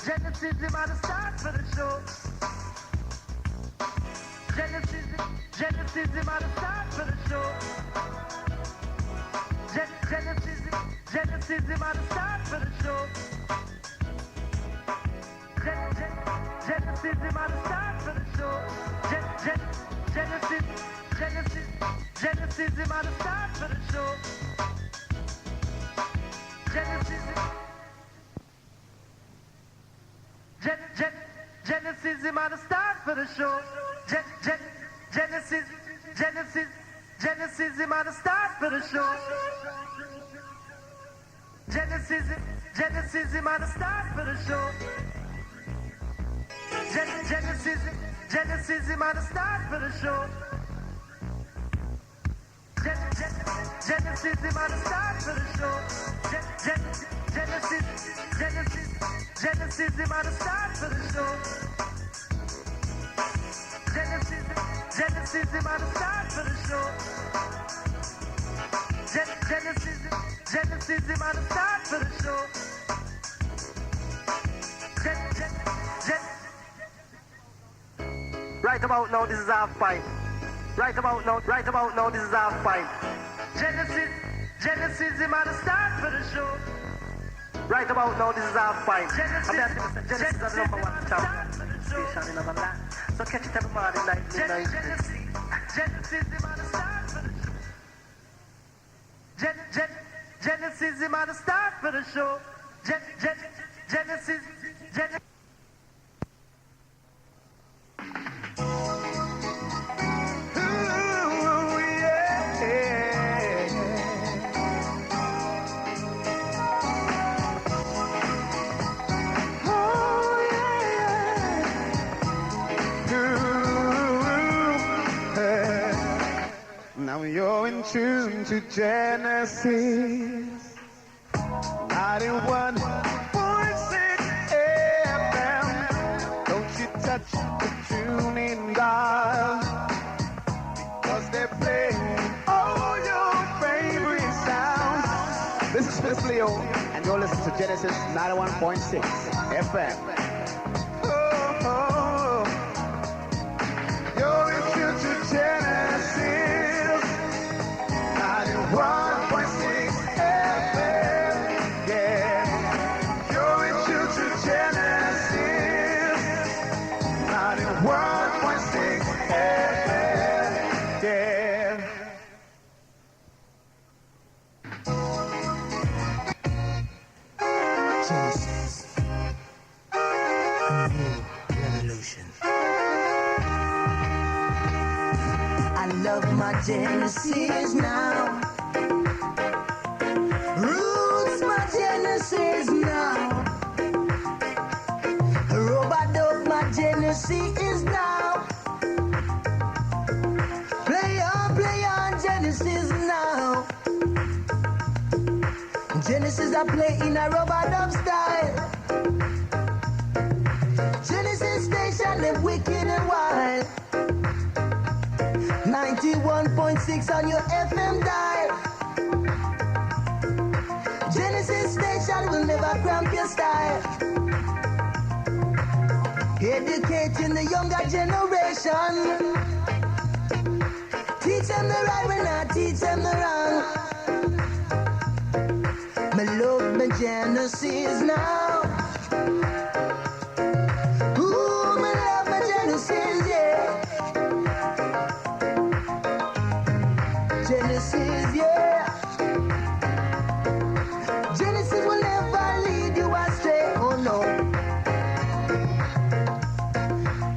Genesis is about to start for the show. Genesis is about to start for the show. Genesis is about to start for the show. Genesis is about to start for the show. Genesis is about to start for the show. Genesis is about to start for the show. Genesis is about to start for the show. Genesis is about to start for the show. Genesis is about to start for the show. Genesis is about to start for the show. Genesis is about to start for the show. Genesis is about to start for the show. Genesis is about to start for the show. Right about now, this is half pipe. Right about now, this is half pipe. Genesis is about to start for the show. Right about now, this is half pipe. Genesis is the number one champion station in our land. So catch it every morning, night, midnight. Genesis is about to start for the show. Genesis is about to start for the show. Genesis. Now you're in tune to Genesis 91.6 FM. Don't you touch the tuning dial, because they're playing all your favorite sounds. This is Fifth Leo, and you're listening to Genesis 91.6 FM. You're in tune to Genesis 1.6 FM, yeah. You're in tune to Genesis 91.6 FM, yeah. Genesis, a new revolution. I love my Genesis now. Roots, my Genesis now. Robot of my Genesis is now. Play on, Genesis now. Genesis I play in a robot of style. Genesis station live wicked and wild. 91.6 on your FM dial. Genesis station will never cramp your style. Educating the younger generation. Teach them the right when I teach them the wrong. Me love my Genesis now. Ooh, me love my Genesis, yeah. Genesis, yeah. Genesis will never lead you astray, oh no.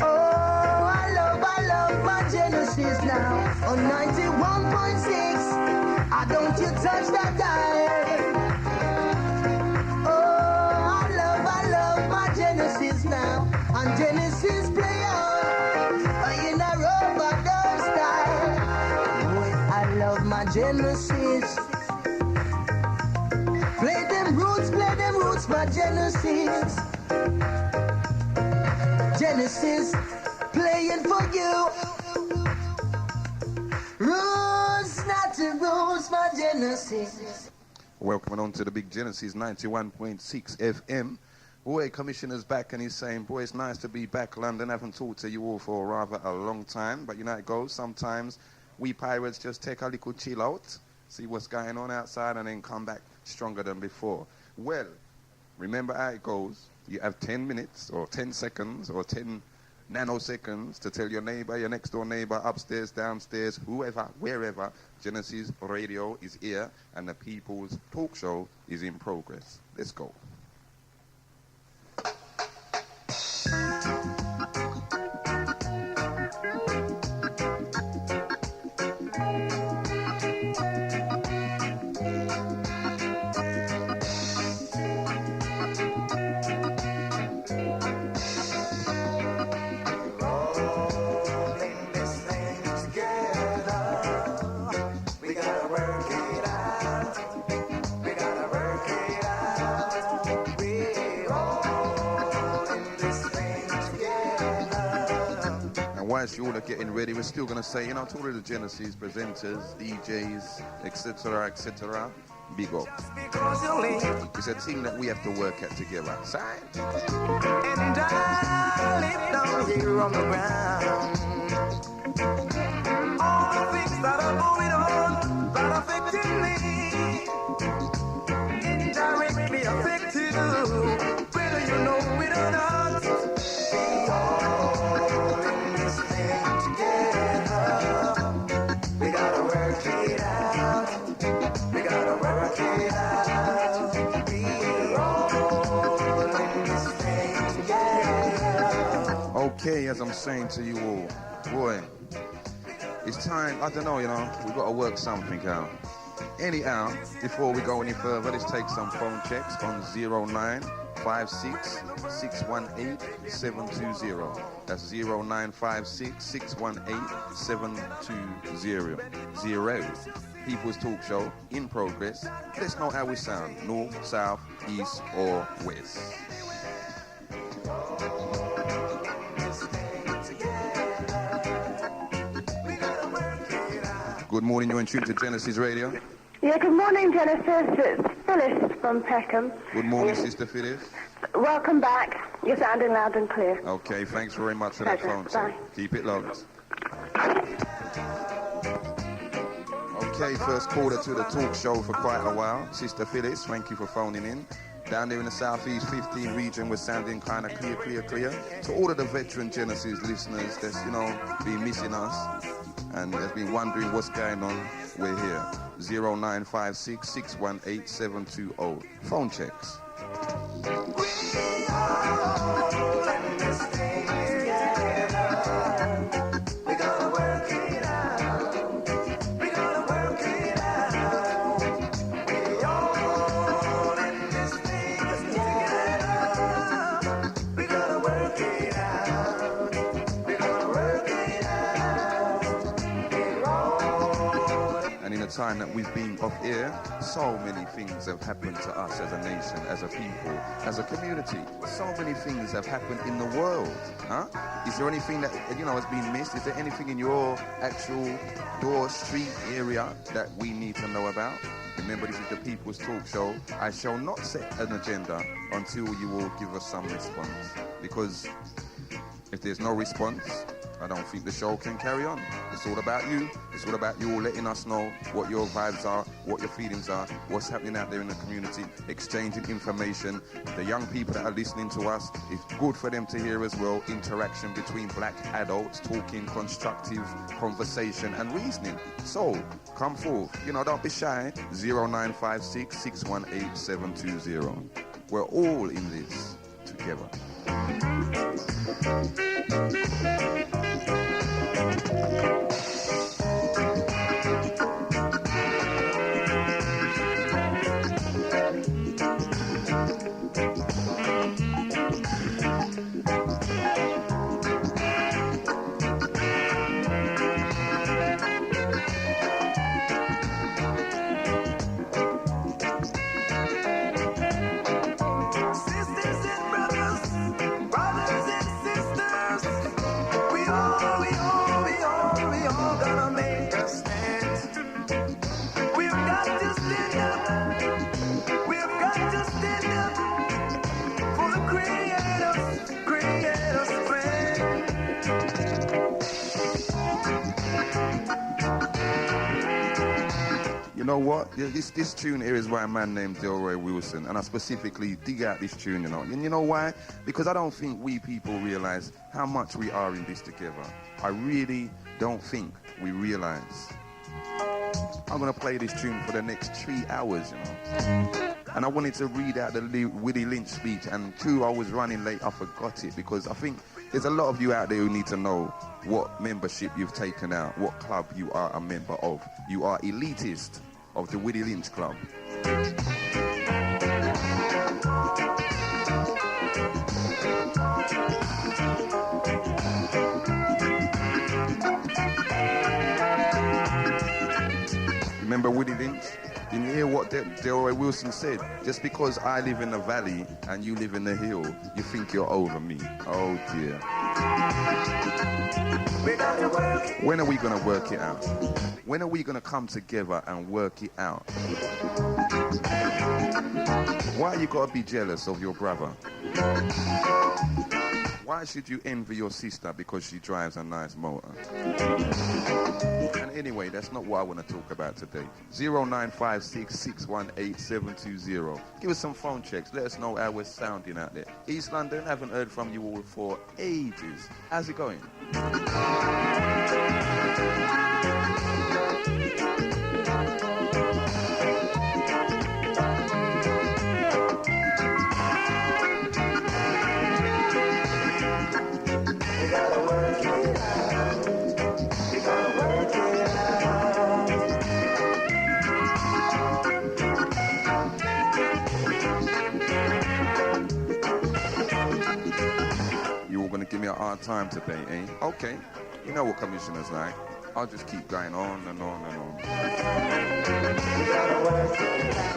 Oh, I love my Genesis now. On 91.6, don't you touch that dial. Oh, I love my Genesis now. And Genesis play on in a robot dub style. Boy, I love my Genesis. Play them roots, my Genesis. Genesis playing for you. Roots, not to roots, my Genesis. Welcome on to the Big Genesis 91.6 FM. Boy, Commissioner's back and he's saying, boy, it's nice to be back, London. I haven't talked to you all for rather a long time, but you know how it goes. Sometimes we pirates just take a little chill out, see what's going on outside, and then come back stronger than before. Well, remember how it goes. You have 10 minutes or 10 seconds or 10 nanoseconds to tell your neighbor, your next door neighbor, upstairs, downstairs, whoever, wherever, Genesis Radio is here and the People's Talk Show is in progress. Let's go. Whilst you all are getting ready, we're still going to say, you know, to all of the Genesis presenters, DJs, etc., etc., big up. It's a team that we have to work at together. Side. And I live down here on the ground. All the things that are going on that affecting me indirectly affect you, whether you know it or not. We all in this thing together. We gotta work it out. We gotta work it out. We all in this thing together. Okay, as I'm saying to you all, boy, it's time, I don't know, you know, we've got to work something out. Anyhow, before we go any further, let's take some phone checks on 0956 618 720. That's 0956 618 720. People's Talk Show in progress. Let's know how we sound. North, south, east, or west. Good morning, you're in tune to Genesis Radio. Yeah, good morning, Genesis. It's Phyllis from Peckham. Good morning, Sister Phyllis. Welcome back. You're sounding loud and clear. Okay, thanks very much for that phone call. Keep it locked. Okay, first caller to the talk show for quite a while. Sister Phyllis, thank you for phoning in. Down there in the Southeast 15 region, we're sounding kind of clear. To all of the veteran Genesis listeners that's, you know, been missing us and has been wondering what's going on, we're here. 0956 618 720. Phone checks. Time that we've been off air, so many things have happened to us as a nation, as a people, as a community. So many things have happened in the world. Is there anything that, you know, has been missed? Is there anything in your actual door, street area that we need to know about? Remember, this is the People's Talk Show. I shall not set an agenda until you will give us some response. Because if there's no response, I don't think the show can carry on. It's all about you. It's all about you all letting us know what your vibes are, what your feelings are, what's happening out there in the community, exchanging information. The young people that are listening to us, it's good for them to hear as well. Interaction between black adults, talking, constructive conversation and reasoning. So, come forth. You know, don't be shy. 0956 618 720. We're all in this together. Sisters and brothers and sisters, we You know what? This tune here is by a man named Delroy Wilson, and I specifically dig out this tune, you know. And you know why? Because I don't think we people realize how much we are in this together. I really don't think we realize. I'm going to play this tune for the next 3 hours, you know. And I wanted to read out the Willie Lynch speech, and true, I was running late, I forgot it, because I think there's a lot of you out there who need to know what membership you've taken out, what club you are a member of. You are elitist of the Willie Lynch Club. Remember Willie Lynch? Didn't you hear what Delroy Wilson said? Just because I live in the valley and you live in the hill, you think you're over me. Oh dear. When are we going to work it out? When are we going to come together and work it out? Why you got to be jealous of your brother? Why should you envy your sister because she drives a nice motor? And anyway, that's not what I want to talk about today. 0956 618 720. Give us some phone checks. Let us know how we're sounding out there. East London, haven't heard from you all for ages. How's it going? Give me a hard time today, eh? Okay. You know what commissioners like. I'll just keep going on and on and on.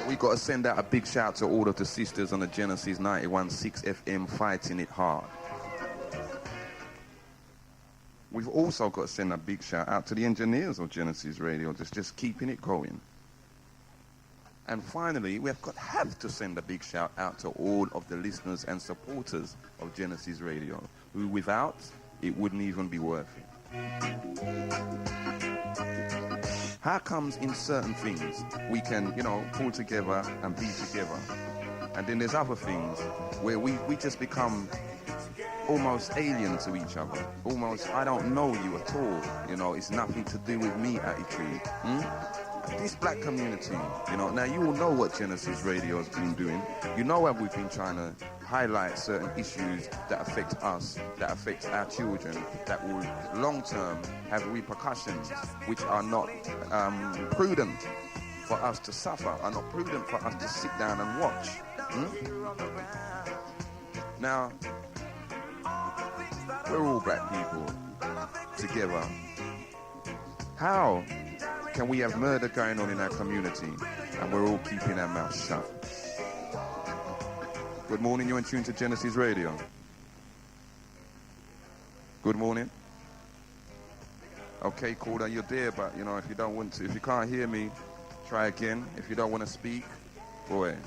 We got to send out a big shout to all of the sisters on the Genesis 91.6 FM fighting it hard. We've also got to send a big shout out to the engineers of Genesis Radio, just keeping it going. And finally, we have to send a big shout out to all of the listeners and supporters of Genesis Radio, who without, it wouldn't even be worth it. How comes in certain things we can, pull together and be together? And then there's other things where we just become almost alien to each other. Almost, I don't know you at all. It's nothing to do with me attitude. This black community, now you all know what Genesis Radio has been doing. You know how we've been trying to highlight certain issues that affect us, that affect our children, that will long-term have repercussions, which are not prudent for us to suffer, are not prudent for us to sit down and watch. Now, we're all black people together. How can we have murder going on in our community and we're all keeping our mouths shut? Good morning, you're in tune to Genesis Radio. Good morning. Okay, Calder, you're there, but if you don't want to, if you can't hear me, try again. If you don't want to speak, boy,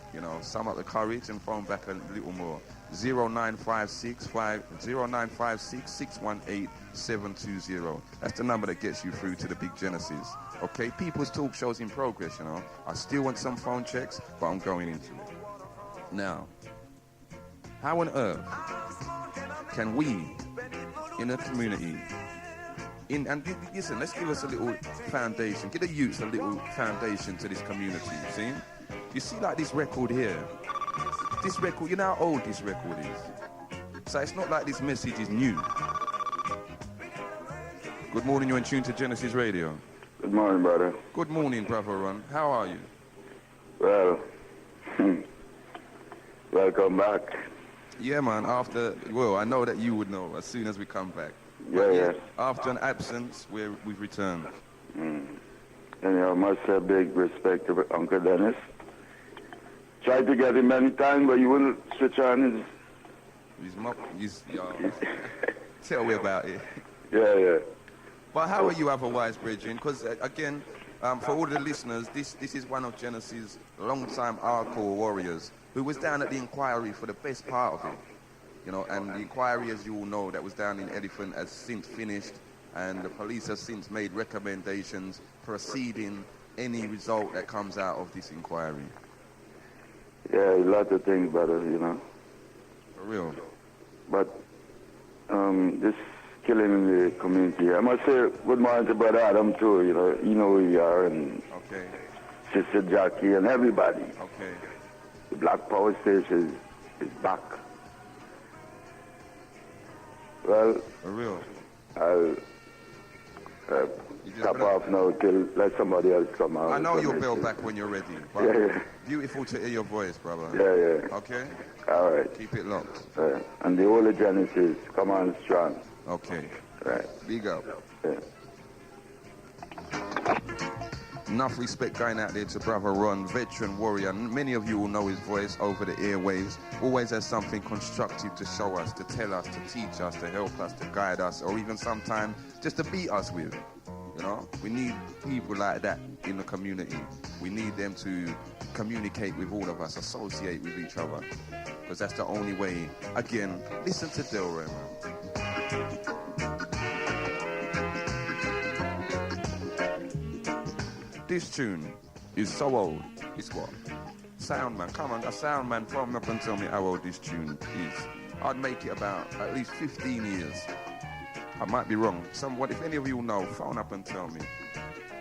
sum up the courage and phone back a little more. 0956 618 720. That's the number that gets you through to the big Genesis. Okay, People's Talk Show's in progress, I still want some phone checks, but I'm going into it. Now, how on earth can we, in a community, and listen, let's give us a little foundation, give the youths a little foundation to this community, see? You see like this record here? This record, you know how old this record is? So it's not like this message is new. Good morning, you're in tune to Genesis Radio. Good morning, brother. Good morning, brother Ron. How are you? Well, welcome back. Yeah, man, I know that you would know as soon as we come back. Yeah. After an absence, we've returned. And I must have big respect to Uncle Dennis. Tried to get him many times, but he wouldn't switch on his... Tell me about it. Yeah. But how are you otherwise, Bridget? Because, again, for all the listeners, this is one of Genesis' long-time hardcore warriors who was down at the inquiry for the best part of it. And the inquiry, as you all know, that was down in Elephant has since finished, and the police have since made recommendations proceeding any result that comes out of this inquiry? Yeah, a lot of things, brother, you know. For real? But this killing in the community, I must say good morning to Brother Adam too, you know who you are, and Okay. Sister Jackie and everybody. Okay. The Black Power Station is back. Well, For real? I'll tap off now till let somebody else come out. I know you'll bell back when you're ready. But Yeah. Beautiful to hear your voice, brother. Yeah. Okay? All right. Keep it locked. And the Holy Genesis, come on strong. Okay. Right. Big up. Yeah. Enough respect going out there to Brother Ron, veteran warrior. Many of you will know his voice over the airwaves. Always has something constructive to show us, to tell us, to teach us, to help us, to guide us, or even sometimes just to beat us with. You know, we need people like that in the community. We need them to communicate with all of us, associate with each other, because that's the only way. Again, listen to Delray, man. This tune is so old. It's what? Sound man. Come on, a sound man, phone me up and tell me how old this tune is. I'd make it about at least 15 years. I might be wrong. Somewhat, if any of you know, phone up and tell me.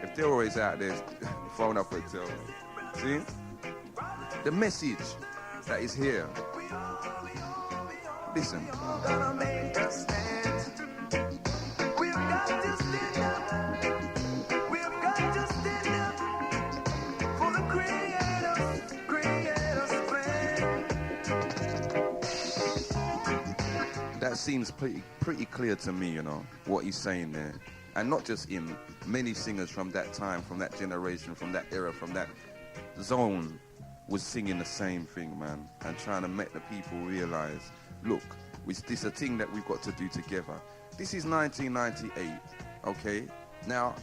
If they're always out there, phone up and tell me. See? The message that is here. Listen. That seems pretty clear to me, you know, what he's saying there. And not just him, many singers from that time, from that generation, from that era, from that zone was singing the same thing, man, and trying to make the people realize, look, this is a thing that we've got to do together. This is 1998, okay? Now,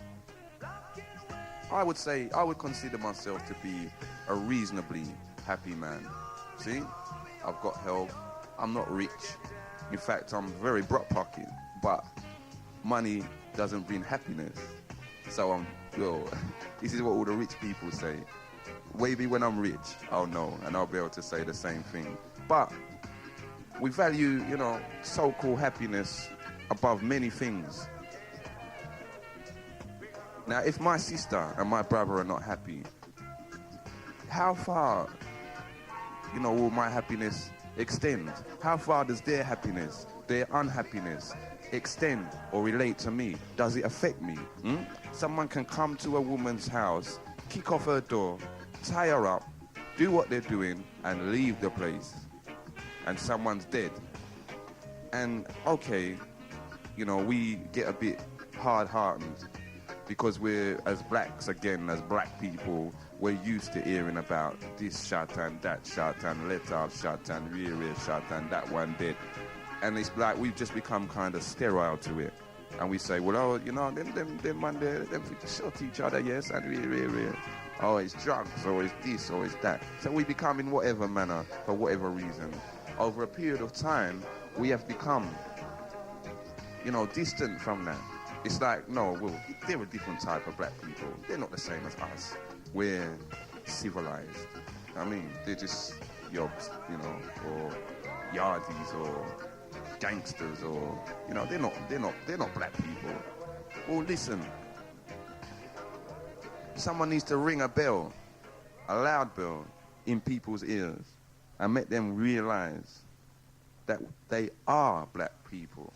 I would consider myself to be a reasonably happy man. See? I've got health. I'm not rich. In fact, I'm very broke pocket, but money doesn't bring happiness. So this is what all the rich people say. Maybe when I'm rich, I'll know, and I'll be able to say the same thing. But we value, you know, so-called happiness above many things. Now, if my sister and my brother are not happy, how far, you know, will my happiness extend? How far does their happiness, their unhappiness extend or relate to me? Does it affect me? Someone can come to a woman's house, kick off her door, tie her up, do what they're doing, and leave the place. And someone's dead. And okay, you know, we get a bit hard-hearted because we're, as blacks again, as black people, we're used to hearing about this shot and that shot and let off shot and rear shot and that one dead. And it's like we've just become kind of sterile to it. And we say, well, oh, you know, them man there, them shot each other, yes, and rear. Oh, it's drugs, or it's this, or it's that. So we become in whatever manner, for whatever reason. Over a period of time, we have become, you know, distant from that. It's like, no, well, they're a different type of black people. They're not the same as us. We're civilized. I mean, they're just yobs, you know, or yardies, or gangsters, or, you know, they're not black people. Well, listen, someone needs to ring a bell, a loud bell, in people's ears, and make them realize that they are black people.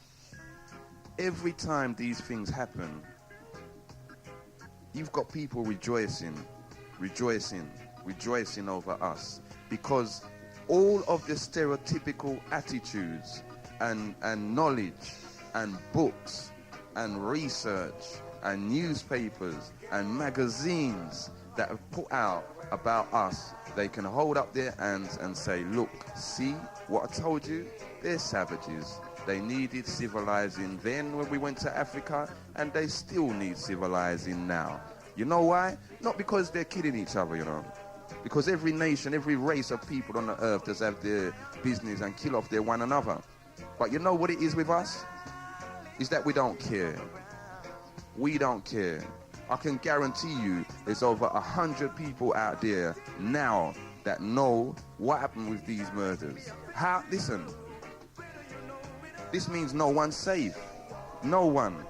Every time these things happen, you've got people rejoicing over us, because all of the stereotypical attitudes and knowledge and books and research and newspapers and magazines that have put out about us, they can hold up their hands and say, look, see what I told you? They're savages. They needed civilizing then when we went to Africa, and they still need civilizing now. You know why? Not because they're killing each other, you know. Because every nation, every race of people on the earth does have their business and kill off their one another. But you know what it is with us? Is that we don't care. We don't care. I can guarantee you there's over 100 people out there now that know what happened with these murders. Listen, this means no one's safe. No one.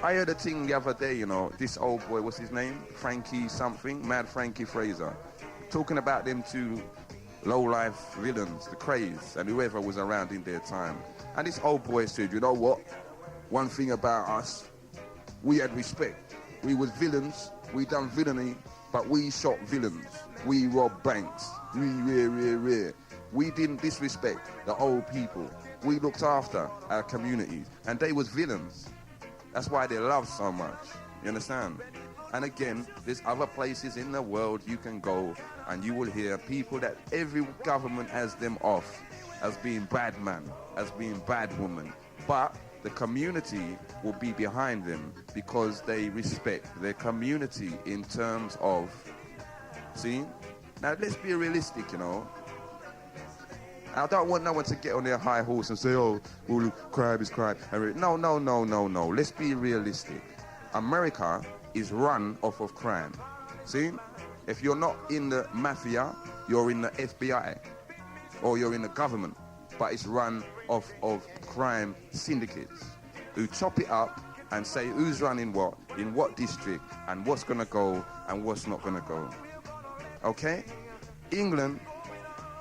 I heard a thing the other day, you know, this old boy, what's his name? Frankie something, Mad Frankie Fraser, talking about them two low-life villains, the Craze, and whoever was around in their time. And this old boy said, you know what? One thing about us, we had respect. We was villains, we done villainy, but we shot villains. We robbed banks. We didn't disrespect the old people. We looked after our communities, and they was villains. That's why they're loved so much. You understand? And again, there's other places in the world you can go and you will hear people that every government has them off as being bad man, as being bad woman. But the community will be behind them because they respect their community in terms of, see? Now let's be realistic, you know. I don't want no one to get on their high horse and say, oh, well, crime is crime. No. Let's be realistic. America is run off of crime. See? If you're not in the mafia, you're in the FBI. Or you're in the government. But it's run off of crime syndicates who chop it up and say who's running what, in what district, and what's going to go and what's not going to go. Okay? England,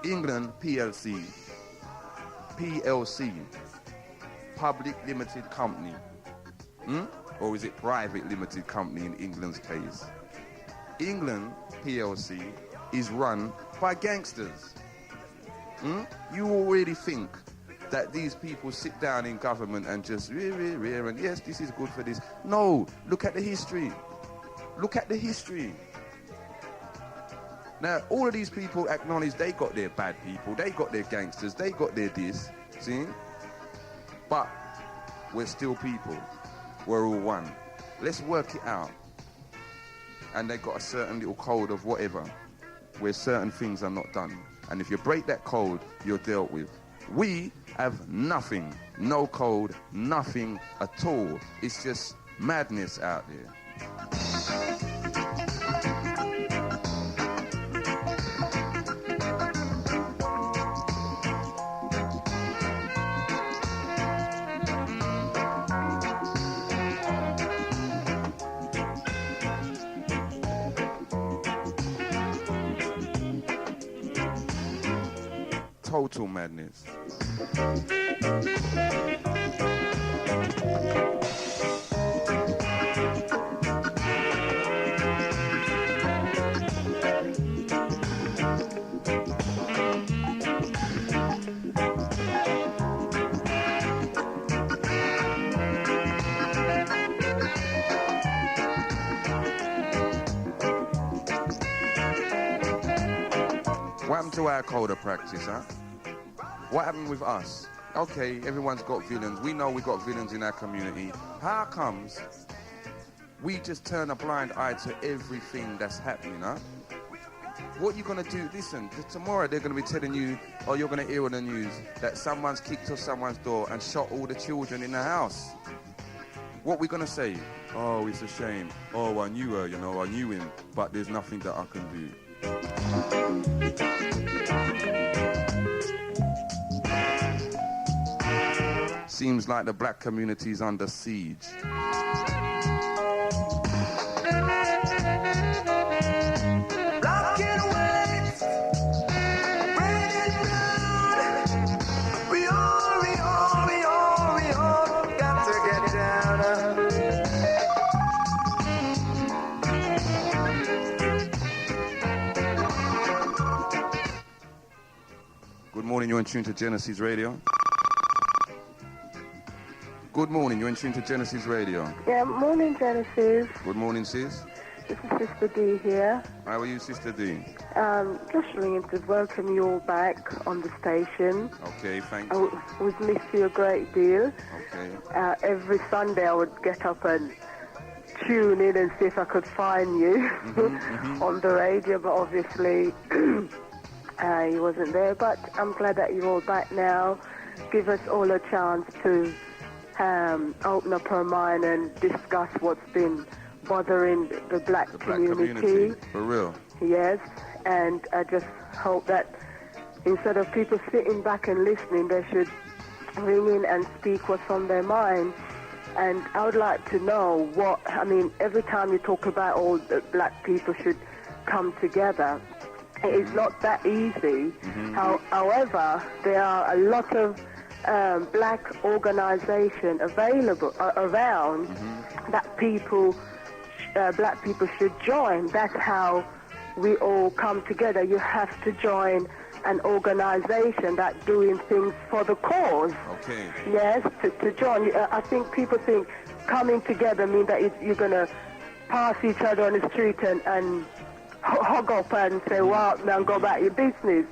PLC, public limited company, or is it private limited company in England's case? England, PLC, is run by gangsters. You already think that these people sit down in government and just rear, and yes, this is good for this. No, look at the history. Look at the history. Now, all of these people acknowledge they got their bad people, they got their gangsters, they got their this, see? But we're still people. We're all one. Let's work it out. And they got a certain little code of whatever, where certain things are not done. And if you break that code, you're dealt with. We have nothing, no code, nothing at all. It's just madness out there. Total madness. What happened to our code of practice, huh? What happened with us? Okay, everyone's got villains. We know we got villains in our community. How comes we just turn a blind eye to everything that's happening, huh? What are you going to do? Listen, tomorrow they're going to be telling you, or you're going to hear on the news, that someone's kicked off someone's door and shot all the children in the house. What are we going to say? Oh, it's a shame. Oh, I knew her, you know, I knew him, but there's nothing that I can do. Seems like the black community's under siege. Black and white, red and brown. We all got to get down. Good morning, you're in tune to Genesis Radio. Good morning, you're in tune to Genesis Radio. Yeah, morning, Genesis. Good morning, sis. This is Sister D here. How are you, Sister D? Just ringing to welcome you all back on the station. Okay, thanks. We've missed you a great deal. Okay. Every Sunday I would get up and tune in and see if I could find you on the radio, but obviously you wasn't there. But I'm glad that you're all back now. Give us all a chance to open up our mind and discuss what's been bothering the black community. For real. Yes, and I just hope that instead of people sitting back and listening, they should ring in and speak what's on their mind. And I would like to know every time you talk about all the black people should come together, it is not that easy. However, there are a lot of black organizations available around that black people should join. That's how we all come together. You have to join an organization that's doing things for the cause. Okay. Yes, to join. I think people think coming together means that you're going to pass each other on the street and hug up and say, well, now go about your business.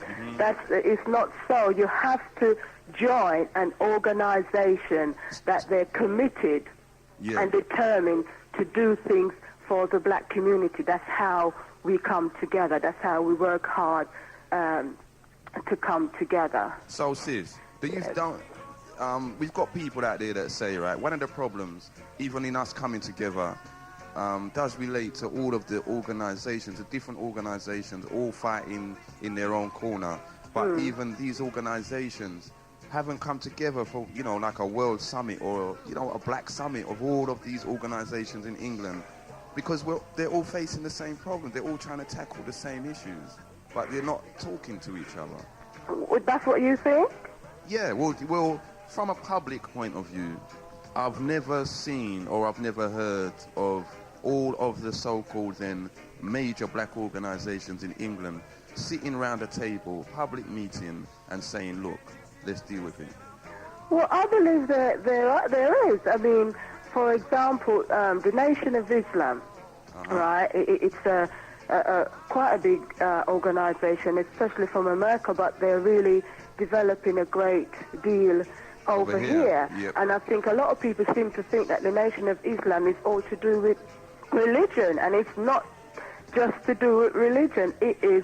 It's not so. You have to join an organization that they're committed and determined to do things for the black community. That's how we come together. That's how we work hard to come together. So, sis, we've got people out there that say, right, one of the problems, even in us coming together, does relate to all of the organizations, the different organizations, all fighting in their own corner. But even these organizations haven't come together for, like a world summit or, a black summit of all of these organizations in England, because they're all facing the same problem. They're all trying to tackle the same issues, but they're not talking to each other. That's what you think? Yeah, well, from a public point of view, I've never seen or I've never heard of all of the so-called then major black organizations in England sitting around a table, public meeting, and saying, look, let's deal with it. Well, I believe there is. I mean, for example, the Nation of Islam, right? It's quite a big organization, especially from America, but they're really developing a great deal over here. Yep. And I think a lot of people seem to think that the Nation of Islam is all to do with religion, and it's not just to do with religion. It is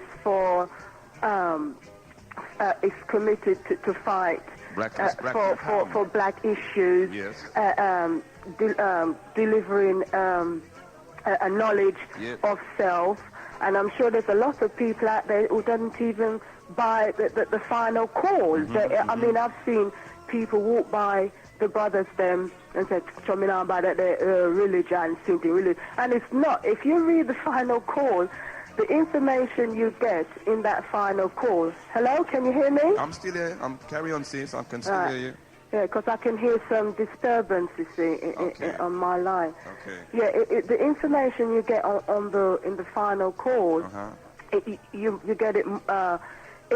it's committed to fight for black issues, delivering a knowledge of self. And I'm sure there's a lot of people out there who don't even buy the final cause. I mean, I've seen people walk by the brothers them and say, "Coming on by that religion, something religion," and it's not. If you read the final call, the information you get in that final call. Hello, can you hear me? I'm still here. Carry on, sis. I can still hear you. Yeah, because I can hear some disturbance, you see, on my line. Okay. Yeah, the information you get in the final call, you get it.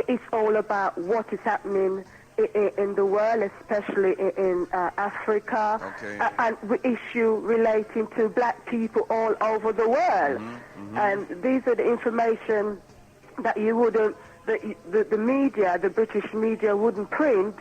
It's all about what is happening in the world, especially in Africa, and issue relating to black people all over the world. And these are the information that you wouldn't, the media, the British media wouldn't print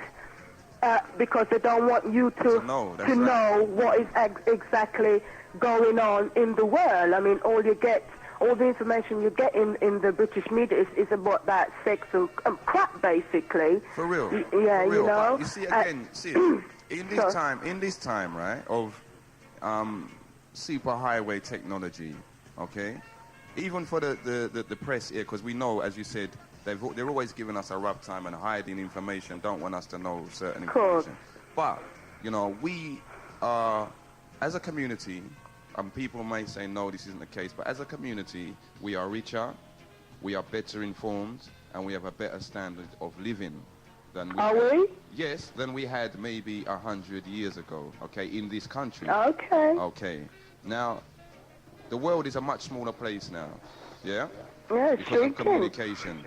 because they don't want you to know what is exactly going on in the world. I mean, all the information you get in the British media is about that sex and crap, basically. For real. Yeah, for real. You know. But you see, again, in this time, right, of superhighway technology, okay? Even for the press here, because we know, as you said, they're always giving us a rough time and hiding information, don't want us to know certain information. But, we are, as a community, people may say, no, this isn't the case, but as a community, we are richer, we are better informed, and we have a better standard of living than we had maybe 100 years ago, okay, in this country. Okay. Now, the world is a much smaller place now, yeah? Yeah, because of communication.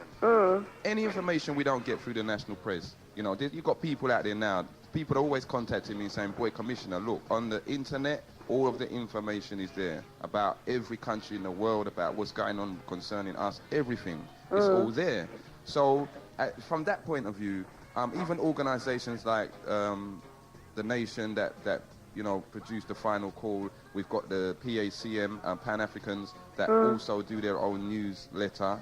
Any information we don't get through the national press, you've got people out there now, people are always contacting me saying, boy, Commissioner, look, on the internet, all of the information is there about every country in the world, about what's going on concerning us, everything is all there. So from that point of view, even organizations like the Nation that produced the final call, we've got the PACM, Pan-Africans, that also do their own newsletter.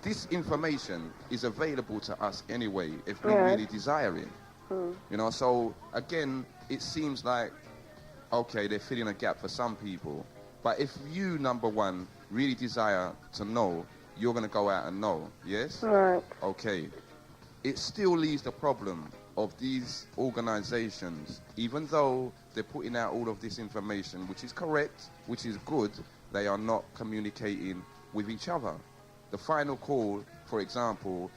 This information is available to us anyway, if we really desire it. You know, so again, it seems like, okay, they're filling a gap for some people. But if you, number one, really desire to know, you're going to go out and know, yes? Right. Okay. It still leaves the problem of these organizations, even though they're putting out all of this information, which is correct, which is good, they are not communicating with each other. The final call, for example,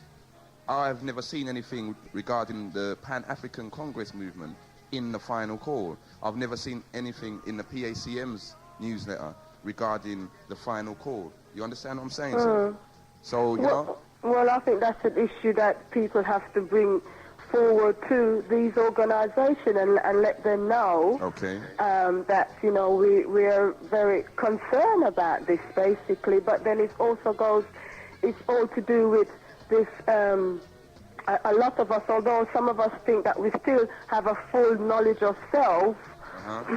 I've never seen anything regarding the Pan-African Congress movement in the final call. I've never seen anything in the PACM's newsletter regarding the final call. You understand what I'm saying, sir? So, you know... Well, I think that's an issue that people have to bring forward to these organizations and let them know that, you know, we are very concerned about this, basically. But then it also goes, it's all to do with this, a lot of us, although some of us think that we still have a full knowledge of self,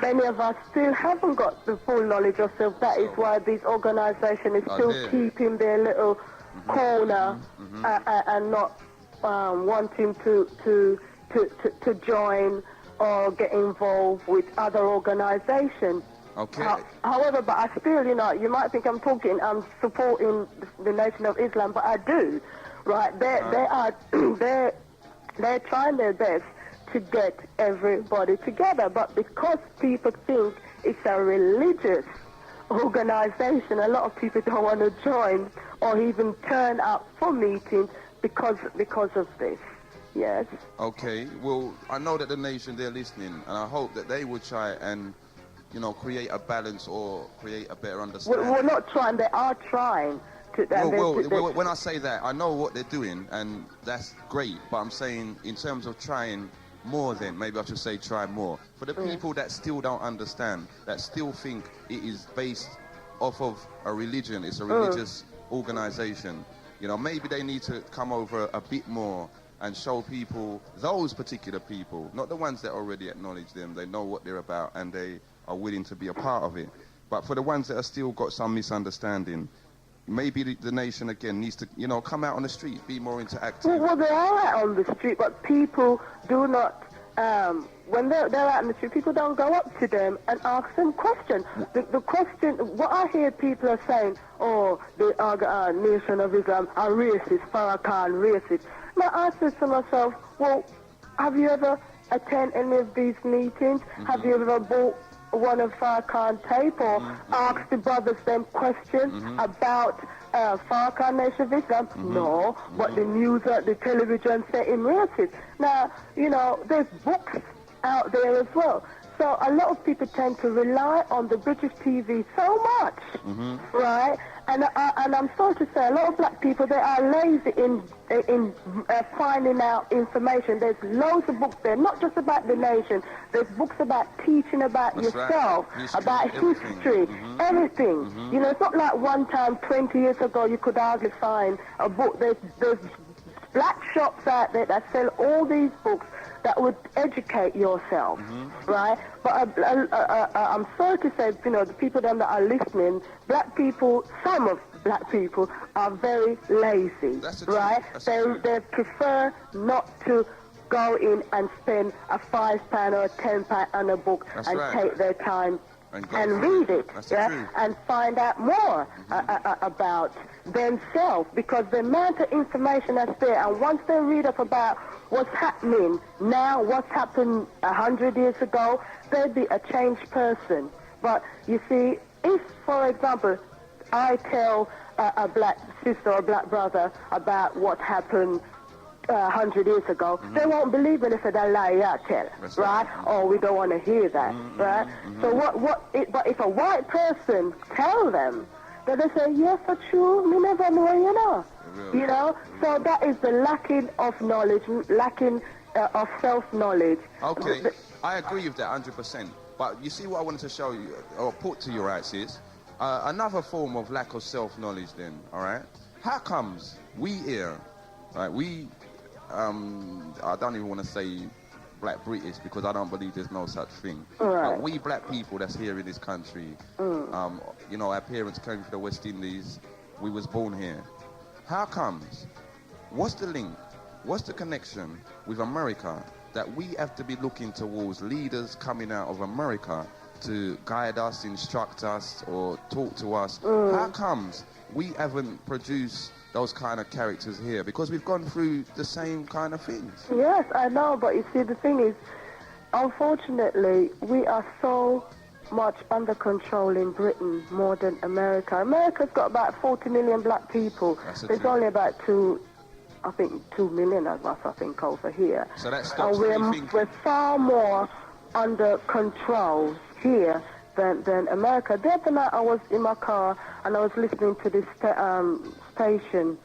many of us still haven't got the full knowledge of self. That is why these organizations is still keeping their little corner and not wanting to join or get involved with other organizations. Okay. However, but I still, you know, you might think I'm supporting the Nation of Islam, but I do, right? They're trying their best to get everybody together, but because people think it's a religious organization, a lot of people don't want to join or even turn up for meetings because of this. Yes. Okay. Well, I know that the nation, they're listening, and I hope that they will try and, you know, create a balance or create a better understanding. We're not trying. They are trying to. Well, when I say that, I know what they're doing, and that's great. But I'm saying, in terms of trying more, then maybe I should say try more. For the people that still don't understand, that still think it is based off of a religion, it's a religious organization. You know, maybe they need to come over a bit more and show people, those particular people, not the ones that already acknowledge them, they know what they're about and they are willing to be a part of it. But for the ones that have still got some misunderstanding, maybe the nation again needs to, you know, come out on the street, be more interactive. Well, they are out on the street, but people do not, when they're out on the street, people don't go up to them and ask them questions. The question, what I hear people are saying, oh, the Nation of Islam are racist, Farrakhan racist. Now I said to myself, well, have you ever attended any of these meetings? Have you ever bought one of Farrakhan tape or asked the brothers them questions about Farrakhan Nation of Islam? No, but the news, the television say him racist. Now, you know, there's books out there as well. So a lot of people tend to rely on the British TV so much, right? And I'm sorry to say, a lot of black people, they are lazy in finding out information. There's loads of books there, not just about the nation. There's books about teaching about yourself, about history, everything. You know, it's not like one time, 20 years ago, you could hardly find a book. There's black shops out there that sell all these books that would educate yourself, right? But I'm sorry to say, you know, the people that are listening, black people, some of black people are very lazy, right? They prefer not to go in and spend a £5 or a £10 on a book take their time and read it, and find out more about themselves, because the amount of information that's there, and once they read up about what's happening now, what's happened 100 years ago, they'd be a changed person. But you see, if, for example, I tell a black sister or black brother about what happened 100 years ago, they won't believe it if they lie out tell, right? Oh, we don't want to hear that, right? So but if a white person tell them, then they say, yes, that's true, we never know, you know. You know, so that is the lacking of knowledge, lacking of self-knowledge. Okay, I agree with that 100%. But you see what I wanted to show you, or put to your rights is, another form of lack of self-knowledge then, all right? How comes we here, right, I don't even want to say black British because I don't believe there's no such thing. But we black people that's here in this country, you know, our parents came from the West Indies, we was born here. How comes? What's the link? What's the connection with America that we have to be looking towards leaders coming out of America to guide us, instruct us, or talk to us. How comes we haven't produced those kind of characters here? Because we've gone through the same kind of things. Yes, I know, but you see, the thing is, unfortunately, we are so much under control in Britain more than America. America's got about 40 million black people. There's only about 2 million of us, I think, over here. So that stops we're far more under control here than America. The other night I was in my car and I was listening to this station,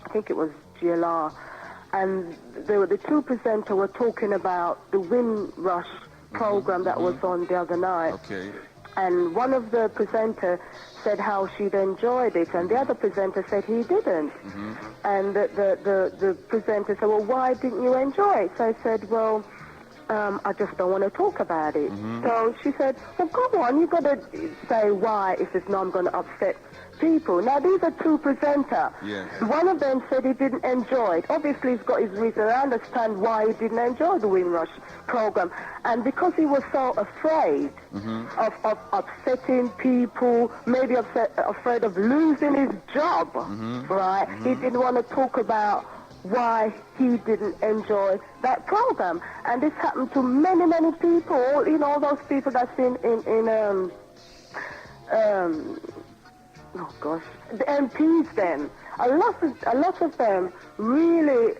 I think it was GLR, and the two presenters were talking about the Windrush program that was on the other night. Okay. And one of the presenters said how she'd enjoyed it, and the other presenter said he didn't. And the presenter said, well, why didn't you enjoy it? So I said, well, I just don't want to talk about it. So she said, well, come on, you've got to say why if it's not, I'm going to upset people. Now, these are two presenters. Yes. One of them said he didn't enjoy it. Obviously, he's got his reason. I understand why he didn't enjoy the Windrush program. And because he was so afraid of upsetting people, maybe afraid of losing his job, right? He didn't want to talk about why he didn't enjoy that program. And this happened to many, many people, you know, all those people that's in oh gosh, the MPs then. A lot of them really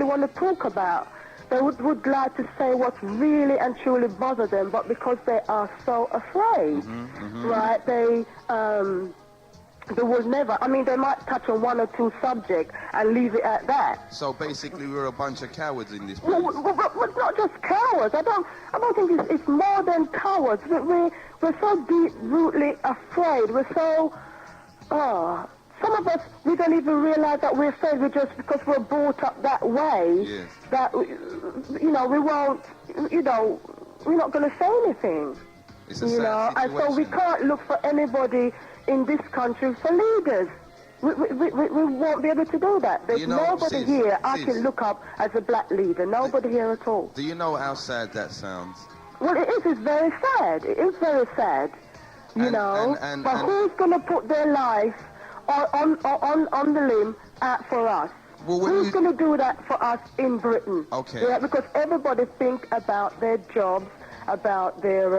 want to talk about. They would like to say what really and truly bothers them, but because they are so afraid, right? They will never. I mean, they might touch on one or two subjects and leave it at that. So basically, we're a bunch of cowards in this place. We're not just cowards. I don't think it's more than cowards. We're so deep-rootedly afraid. We're so. Some of us, we don't even realize that we're afraid. We're just because we're brought up that way. Yes. That we won't. We're not going to say anything. It's a sad and so we can't look for anybody in this country for leaders. We won't be able to do that. There's nobody here I can look up as a black leader. Nobody here at all. Do you know how sad that sounds? Well, it is. It's very sad. It is very sad. But who's going to put their life on the limb for us? Well, who's going to do that for us in Britain? Okay. Yeah, because everybody think about their jobs, about their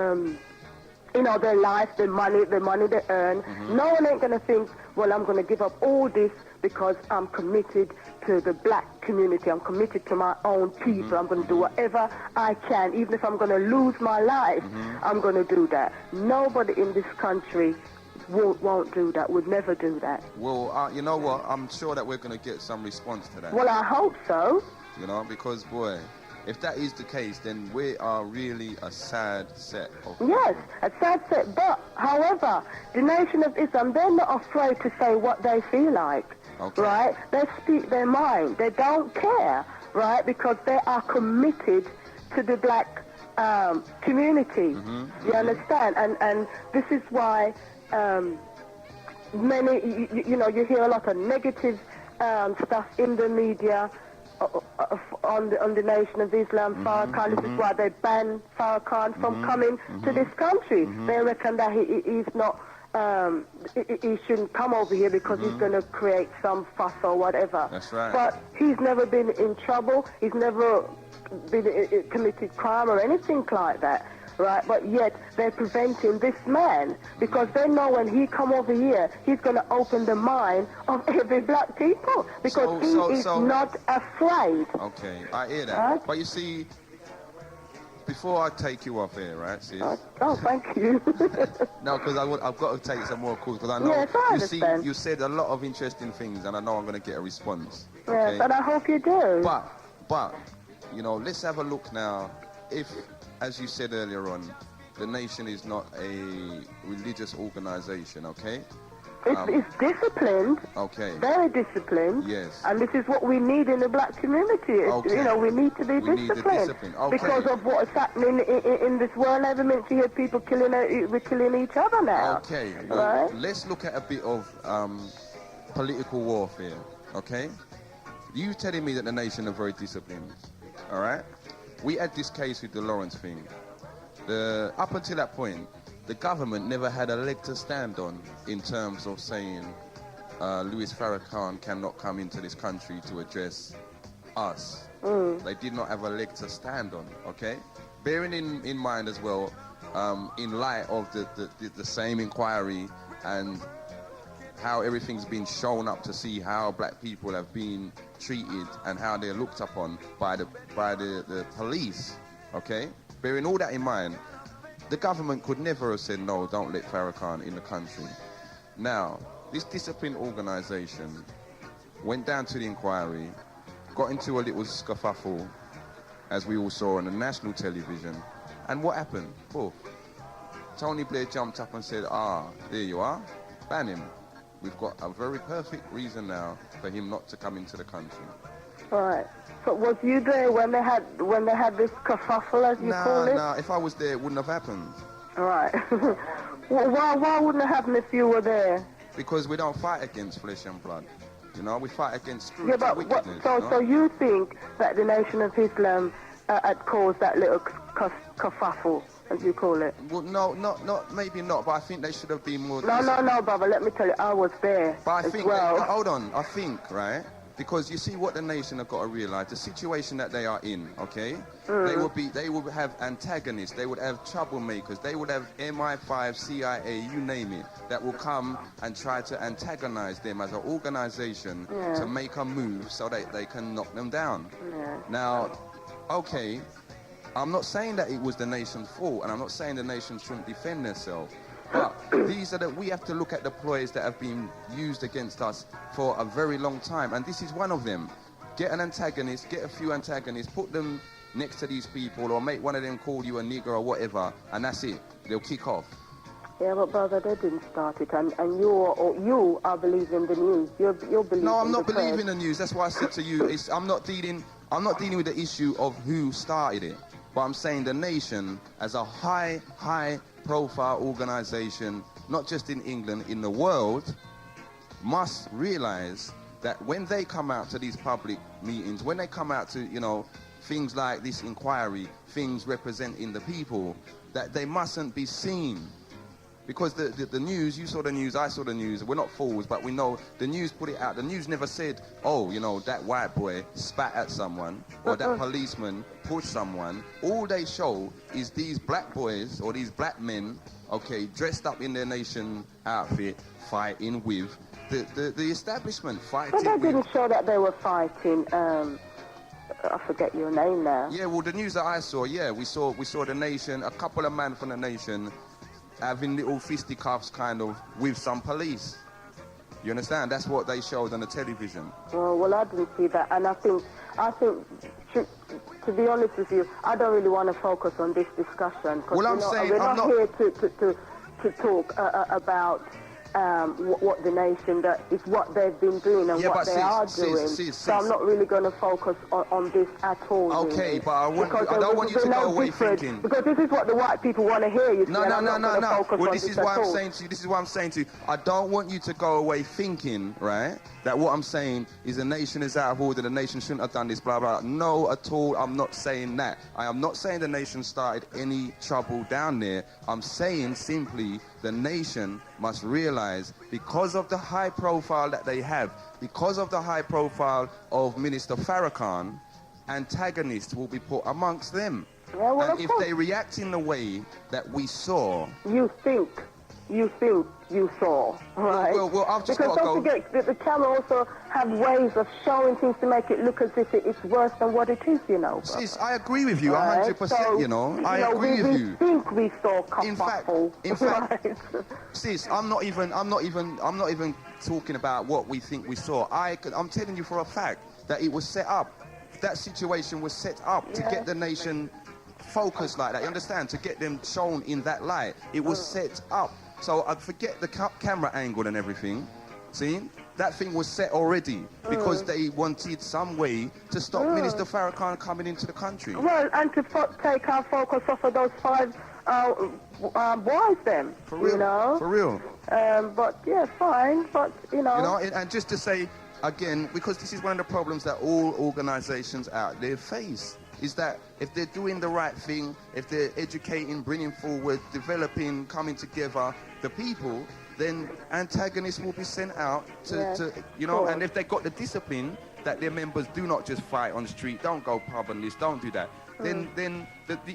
their life, their money they earn. No one ain't going to think, well, I'm going to give up all this because I'm committed to the black community. I'm committed to my own people. I'm going to do whatever I can. Even if I'm going to lose my life, I'm going to do that. Nobody in this country won't do that, would never do that. Well, you know what? I'm sure that we're going to get some response to that. Well, I hope so. Because, boy, if that is the case, then we are really a sad set of people. Yes, a sad set. But, however, the Nation of Islam, they're not afraid to say what they feel like, right? They speak their mind. They don't care, right? Because they are committed to the black community. You understand? And this is why many, you hear a lot of negative stuff in the media on the Nation of Islam, Farrakhan. This is why they banned Farrakhan from coming to this country. They reckon that he's not, he shouldn't come over here because he's going to create some fuss or whatever. That's right. But he's never been in trouble. He's never been committed crime or anything like that. Right, but yet they're preventing this man because they know when he come over here, he's going to open the mind of every black people because he is not afraid. Okay, I hear that. Right? But you see, before I take you off here, right, sis? Oh, thank you. No, because I've got to take some more calls because I know yes, I understand. You said a lot of interesting things and I know I'm going to get a response. Yes, and I hope you do. But let's have a look now. If, as you said earlier on, the Nation is not a religious organization, okay? It's disciplined. Okay. Very disciplined. Yes. And this is what we need in the black community. Okay. We need to be disciplined. Okay. Because of what's happening in this world. Never meant to hear people killing each other now. Okay. Well, right? let's look at a bit of political warfare, okay? You telling me that the Nation are very disciplined. all right? We had this case with the Lawrence thing. Up until that point, the government never had a leg to stand on in terms of saying Louis Farrakhan cannot come into this country to address us. They did not have a leg to stand on, okay? Bearing in mind as well, in light of the same inquiry and how everything's been shown up to see how black people have been treated and how they're looked upon by the police, okay? Bearing all that in mind, the government could never have said, no, don't let Farrakhan in the country. Now, this discipline organization went down to the inquiry, got into a little scuffle, as we all saw on the national television, and what happened? Poof. Tony Blair jumped up and said, there you are, ban him. We've got a very perfect reason now for him not to come into the country. All right. So was you there when they had this kerfuffle, as you call it? No, if I was there, it wouldn't have happened. All right. Well, why wouldn't it happen if you were there? Because we don't fight against flesh and blood. You know, we fight against spiritual Yeah, but wickedness. so you think that the Nation of Islam had caused that little kerfuffle, as you call it? Well, no, maybe not, but I think they should have been more... No, brother, let me tell you, I was there but I as think well. Hold on, I think, right? Because you see what the nation have got to realize, the situation that they are in, okay? They would have antagonists, they would have troublemakers, they would have MI5, CIA, you name it, that will come and try to antagonize them as an organization to make a move so that they can knock them down. Yeah. Now, okay, I'm not saying that it was the nation's fault, and I'm not saying the nation shouldn't defend themselves. But we have to look at the ploys that have been used against us for a very long time, and this is one of them. Get an antagonist, get a few antagonists, put them next to these people, or make one of them call you a nigger or whatever, and that's it. They'll kick off. Yeah, but brother, they didn't start it, and you are believing the news. You're believing. No, I'm not the believing the news. That's why I said to you, I'm not dealing with the issue of who started it, but I'm saying the nation as a high profile organization, not just in England, in the world, must realize that when they come out to these public meetings, when they come out to, you know, things like this inquiry, things representing the people, that they mustn't be seen. Because the news, you saw the news, I saw the news, we're not fools, but we know the news put it out. The news never said, oh, you know, that white boy spat at someone or that policeman pushed someone. All they show is these black boys or these black men, okay, dressed up in their nation outfit, fighting with the establishment, fighting with... But they didn't show that they were fighting, I forget your name now. Yeah, well, the news that I saw, yeah, we saw the nation, a couple of men from the nation, having little fisticuffs kind of with some police. You understand? That's what they showed on the television. Well, I didn't see that, and I think to be honest with you, I don't really want to focus on this discussion because we're not here to talk about what the nation is, what they've been doing and what they are doing. So I'm not really going to focus on this at all. Okay, really. but I don't want you to go away thinking. Because this is what the white people want to hear. You see, no. Well, this is what I'm saying to you. This is what I'm saying to you. I don't want you to go away thinking, right, that what I'm saying is the nation is out of order, the nation shouldn't have done this, blah, blah. No, at all, I'm not saying that. I am not saying the nation started any trouble down there. I'm saying simply the nation must realize, because of the high profile that they have, because of the high profile of Minister Farrakhan, antagonists will be put amongst them. Yeah, well, and if they react in the way that we saw... You think you saw, right? Well, I've just got to go... Because don't forget that the camera also have ways of showing things to make it look as if it's worse than what it is, you know. Sis, I agree with you, 100%, so, you know. I agree with you. We think we saw in fact, right? Sis, I'm not even talking about what we think we saw. I'm telling you for a fact that it was set up. That situation was set up to get the nation focused like that. You understand? To get them shown in that light. It was set up. So I forget the camera angle and everything. See? That thing was set already because they wanted some way to stop Minister Farrakhan coming into the country. Well, and to take our focus off of those 5 boys then. For real. You know? For real. But yeah, fine. But, you know. You know, and just to say, again, because this is one of the problems that all organizations out there face. is that if they're doing the right thing, if they're educating, bringing forward, developing, coming together, the people, then antagonists will be sent out to you know, and if they've got the discipline that their members do not just fight on the street, don't go pub and this, don't do that, then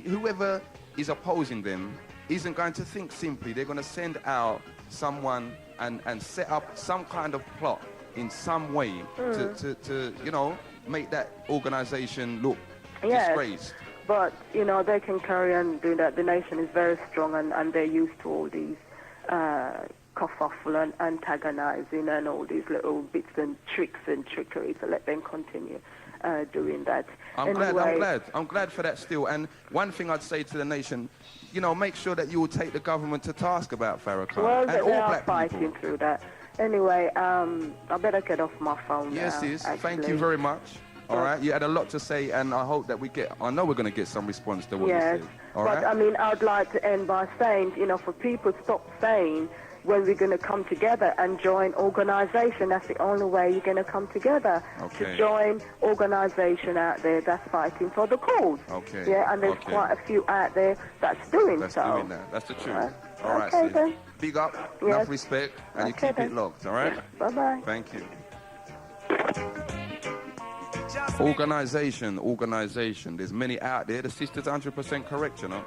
whoever is opposing them isn't going to think simply. They're going to send out someone and set up some kind of plot in some way to you know, make that organization look disgraced. But, you know, they can carry on doing that. The nation is very strong and they're used to all these kerfuffle and antagonizing and all these little bits and tricks and trickery, so let them continue doing that. I'm glad for that still. And one thing I'd say to the nation, you know, make sure that you will take the government to task about Farrakhan. Well, and they all are black fighting people. through that. Anyway, I better get off my phone now. Yes, sis. Actually. Thank you very much. All right, you had a lot to say, and I hope that I know we're going to get some response to what you said. All right? I mean, I'd like to end by saying, you know, for people stop saying when we're going to come together and join organisation. That's the only way you're going to come together. Okay. To join organisation out there that's fighting for the cause. Okay. Yeah, and there's quite a few out there that's doing so. That's doing that. That's the truth. All right, okay, sis. then. Big up, Yes. enough respect, and you keep it locked, all right? Bye-bye. Thank you. Organisation. There's many out there. The sister's 100% correct, you know.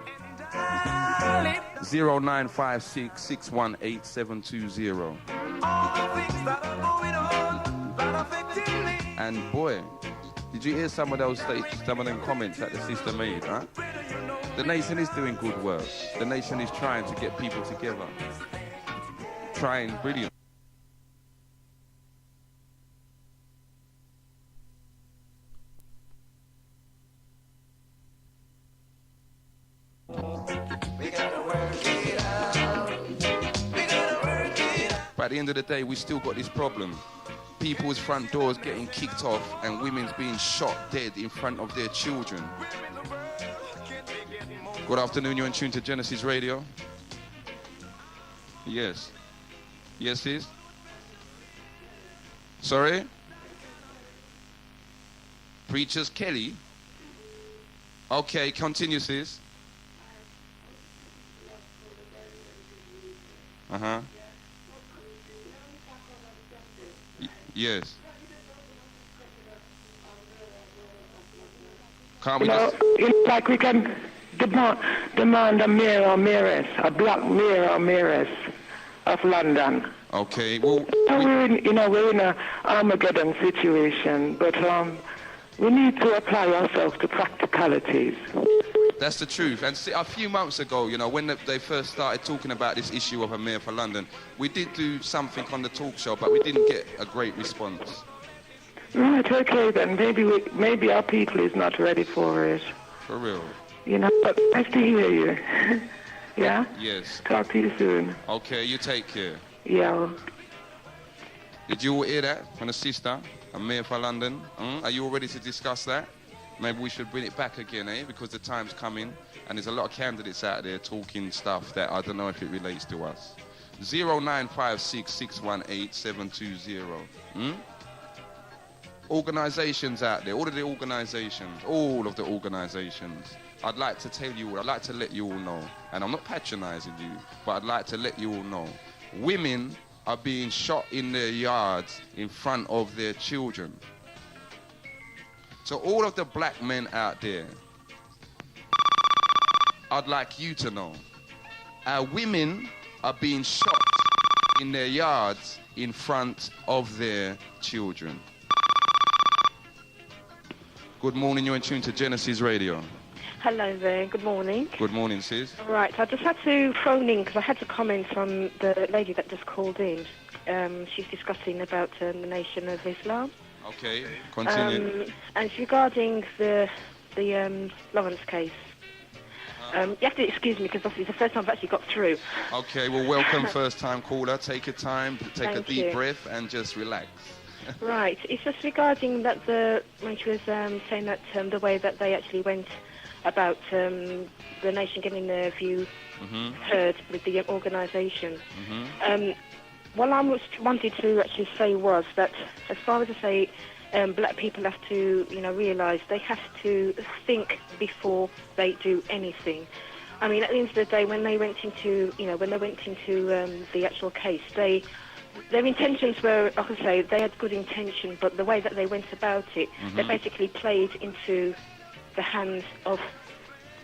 0956 618 720. And boy, did you hear some of them comments that the sister made, huh? The nation is doing good work. The nation is trying to get people together. Trying brilliant. But at the end of the day, we still got this problem. People's front doors getting kicked off and women's being shot dead in front of their children. Good afternoon, you're in tune to Genesis Radio. Yes. Yes, sis? Sorry? Preachers Kelly? Okay, continue, sis. Uh-huh. Yes. Can't we just... It's like we can demand a mayor or mayoress, a black mayor or mayoress of London. Okay, well... We're in a Armageddon situation, but we need to apply ourselves to practicalities. That's the truth. And see, a few months ago, you know, when they first started talking about this issue of a mayor for London, we did do something on the talk show, but we didn't get a great response. Right, okay then. Maybe our people is not ready for it. For real. You know, but nice to hear you. Yeah? Yes. Talk to you soon. Okay, you take care. Yeah. Did you all hear that from the sister, a mayor for London? Are you all ready to discuss that? Maybe we should bring it back again, because the time's coming and there's a lot of candidates out there talking stuff that I don't know if it relates to us. 0956 618 720. Organisations out there, all of the organisations. I'd like to tell you, I'd like to let you all know, and I'm not patronising you, but I'd like to let you all know, women are being shot in their yards in front of their children. So all of the black men out there, I'd like you to know, our women are being shot in their yards in front of their children. Good morning, you're in tune to Genesis Radio. Hello there, good morning. Good morning, sis. Right, I just had to phone in because I had a comment from the lady that just called in. She's discussing about the Nation of Islam. Okay, continue. And it's regarding the Lawrence case. You have to excuse me because it's the first time I've actually got through. Okay, well, welcome first-time caller. Take your time, take a deep breath and just relax. Right, it's just regarding that when she was saying that the way that they actually went about the nation getting their view heard with the organisation. what I wanted to actually say was that, as far as I say, black people have to, realise they have to think before they do anything. I mean, at the end of the day, when they went into, the actual case, their intentions were, like I say, they had good intention, but the way that they went about it, they basically played into the hands of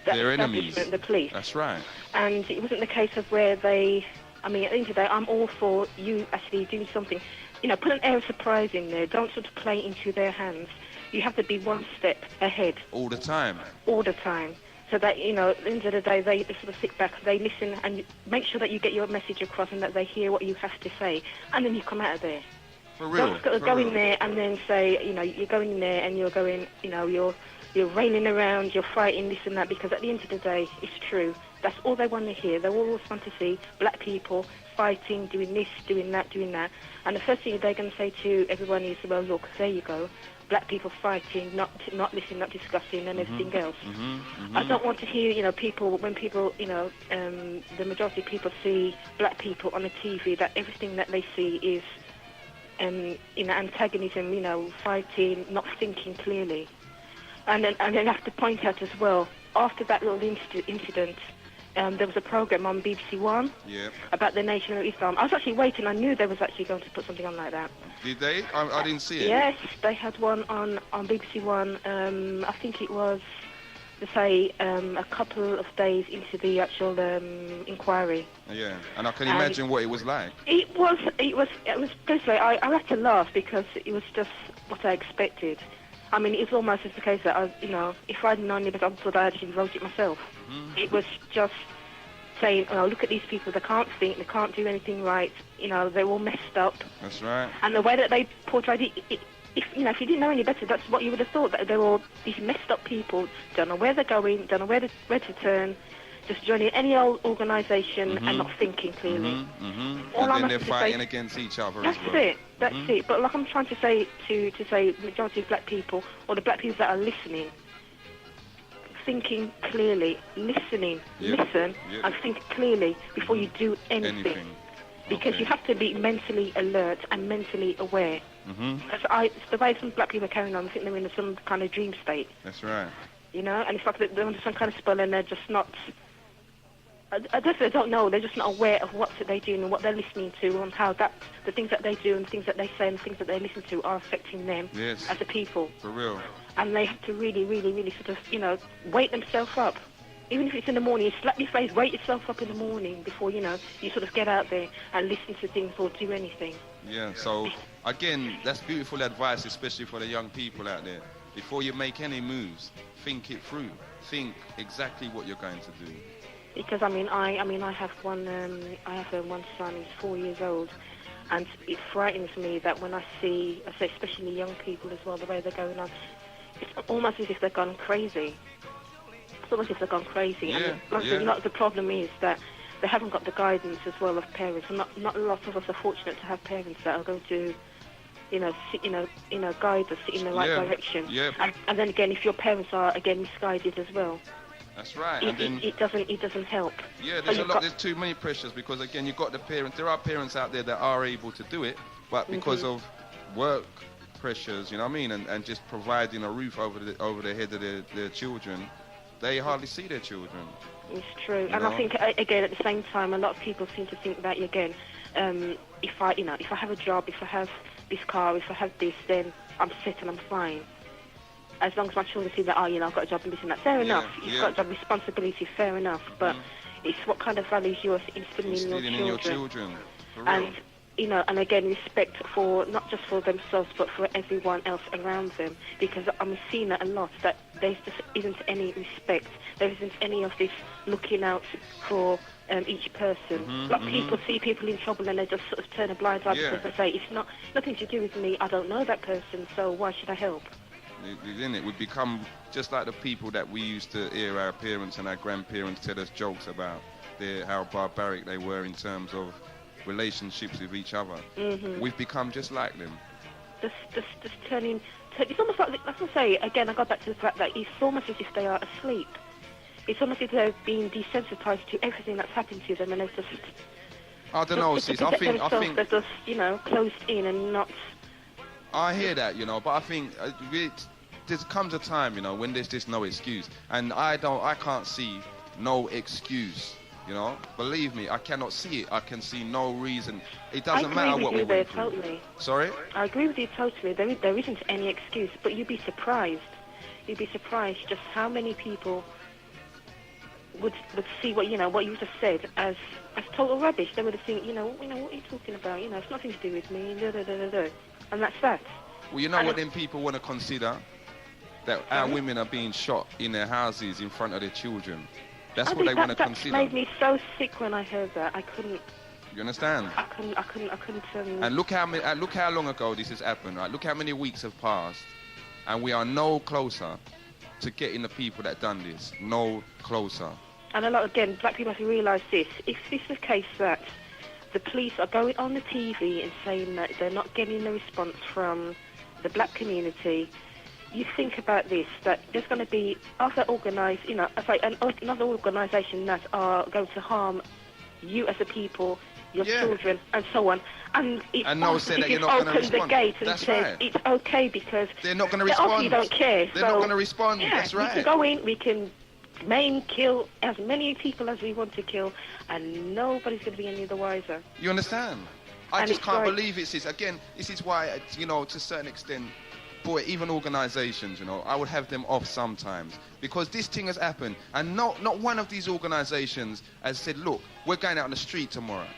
their enemies, the police. That's right. And it wasn't the case of where they, I mean, at the end of the day, I'm all for you actually doing something. Put an air of surprise in there. Don't sort of play into their hands. You have to be one step ahead. All the time. All the time. So that, at the end of the day, they sort of sit back, they listen, and make sure that you get your message across and that they hear what you have to say. And then you come out of there. For real. Don't go in there and then say, you're going in there and you're going, you're railing around, you're fighting this and that, because at the end of the day, it's true. That's all they want to hear. They always want to see black people fighting, doing this, doing that, doing that. And the first thing they're going to say to everyone is, well, look, there you go. Black people fighting, not listening, not discussing, and everything else. I don't want to hear, people, when people, the majority of people see black people on the TV, that everything that they see is, antagonism, fighting, not thinking clearly. And then I have to point out as well, after that little incident, there was a program on BBC One about the Nation of Islam. I was actually waiting. I knew they was actually going to put something on like that. Did they? I didn't see it. Yes, they had one on BBC One. I think it was, a couple of days into the actual inquiry. Yeah, and I can imagine what it was like. It was basically, I had to laugh because it was just what I expected. I mean, it's almost as the case that if I'd known it, I thought I actually wrote it myself. It was just saying, look at these people, they can't think, they can't do anything right, they're all messed up. That's right. And the way that they portrayed it, if you didn't know any better, that's what you would have thought, that they're all these messed up people, don't know where they're going, don't know where to turn, just joining any old organisation and not thinking clearly. And then they're fighting against each other as well. That's it. But like I'm trying to say to the majority of black people, or the black people that are listening, thinking clearly, listening, listen, and think clearly before you do anything. Because you have to be mentally alert and mentally aware. It's the way some black people are carrying on, I think they're in some kind of dream state. That's right. And it's like they're under some kind of spell and they're just not... I don't know. They're just not aware of what they're doing and what they're listening to, and how the things that they do and the things that they say and the things that they listen to are affecting them as a people. For real. And they have to really, really, really sort of, wake themselves up. Even if it's in the morning, you slap your face, wake yourself up in the morning before, you sort of get out there and listen to things or do anything. Yeah, so, again, that's beautiful advice, especially for the young people out there. Before you make any moves, think it through. Think exactly what you're going to do. Because I have one son who's 4 years old, and it frightens me that when I see, especially young people as well, the way they're going on, it's almost as if they've gone crazy. It's almost as if they've gone crazy. And the problem is that they haven't got the guidance as well of parents. And not a lot of us are fortunate to have parents that are going to, guide us in the right direction. Yeah. And then again, if your parents are again misguided as well. That's right. It doesn't help. Yeah, there's too many pressures, because again, you've got the parents. There are parents out there that are able to do it, but because of work pressures, you know what I mean, and just providing a roof over the head of their children, they hardly see their children. It's true. And I think again, at the same time, a lot of people seem to think that again, if I have a job, if I have this car, if I have this, then I'm set and I'm fine. As long as my children see that, I've got a job and this and that. Fair enough. You've got a job responsibility, fair enough. But it's what kind of values you're instilling in your children. And, and again, respect for, not just for themselves, but for everyone else around them. Because I'm seeing that a lot, that there just isn't any respect. There isn't any of this looking out for each person. People see people in trouble and they just sort of turn a blind eye because they say, it's nothing to do with me, I don't know that person, so why should I help? Isn't it? We become just like the people that we used to hear our parents and our grandparents tell us jokes about how barbaric they were in terms of relationships with each other. We've become just like them. Just turning. It's almost like I say again. I go back to the fact that it's almost as if they are asleep. It's almost as if they're being desensitized to everything that's happened to them, and they're just I don't know, sis. I think they're just, closed in and not. I hear that, but I think there comes a time, when there's just no excuse, and I can't see no excuse. Believe me, I cannot see it. I can see no reason. It doesn't matter what we went through. Totally. Sorry? I agree with you totally. There isn't any excuse, but you'd be surprised. You'd be surprised just how many people would see what you just said as total rubbish. They would have think, what are you talking about? It's nothing to do with me. And that's that. Well, what then people want to consider? That our women are being shot in their houses in front of their children. That's what they want to consider. That made me so sick when I heard that. I couldn't. You understand? I couldn't. And look how long ago this has happened, right? Look how many weeks have passed, and we are no closer to getting the people that done this. No closer. And again, black people have to realise this. If this is the case that the police are going on the TV and saying that they're not getting the response from the black community, you think about this, that there's going to be other another organisation that are going to harm you as a people, your children, and so on. And no said that you're not going to respond. The gate and that's says right. It's okay because they're not going to respond. You don't care. They're not going to respond. Yeah, that's right. We can go in, we can maim, kill as many people as we want to kill, and nobody's going to be any the wiser. You understand? I just can't believe it, sis. Again, this is why, to a certain extent, boy, even organisations, I would have them off sometimes because this thing has happened, and not one of these organisations has said, look, we're going out on the street tomorrow.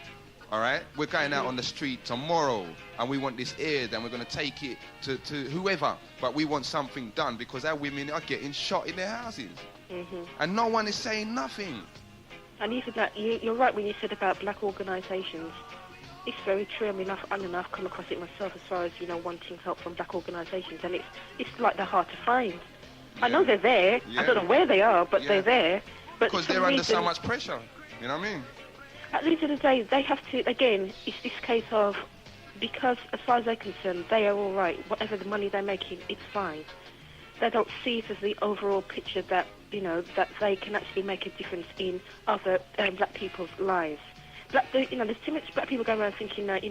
All right, we're going out on the street tomorrow, and we want this aired, and we're going to take it to whoever, but we want something done because our women are getting shot in their houses, and no one is saying nothing. And even that, you're right when you said about black organisations. It's very true. I mean, I've come across it myself as far as wanting help from black organisations, and it's like they're hard to find. Yeah. I know they're there. Yeah. I don't know where they are, but they're there. But because they're under so much pressure. You know what I mean? At the end of the day, they have to. Again, it's this case of because, as far as they're concerned, they are all right. Whatever the money they're making, it's fine. They don't see it as the overall picture that that they can actually make a difference in other black people's lives. There's too much black people going around thinking that,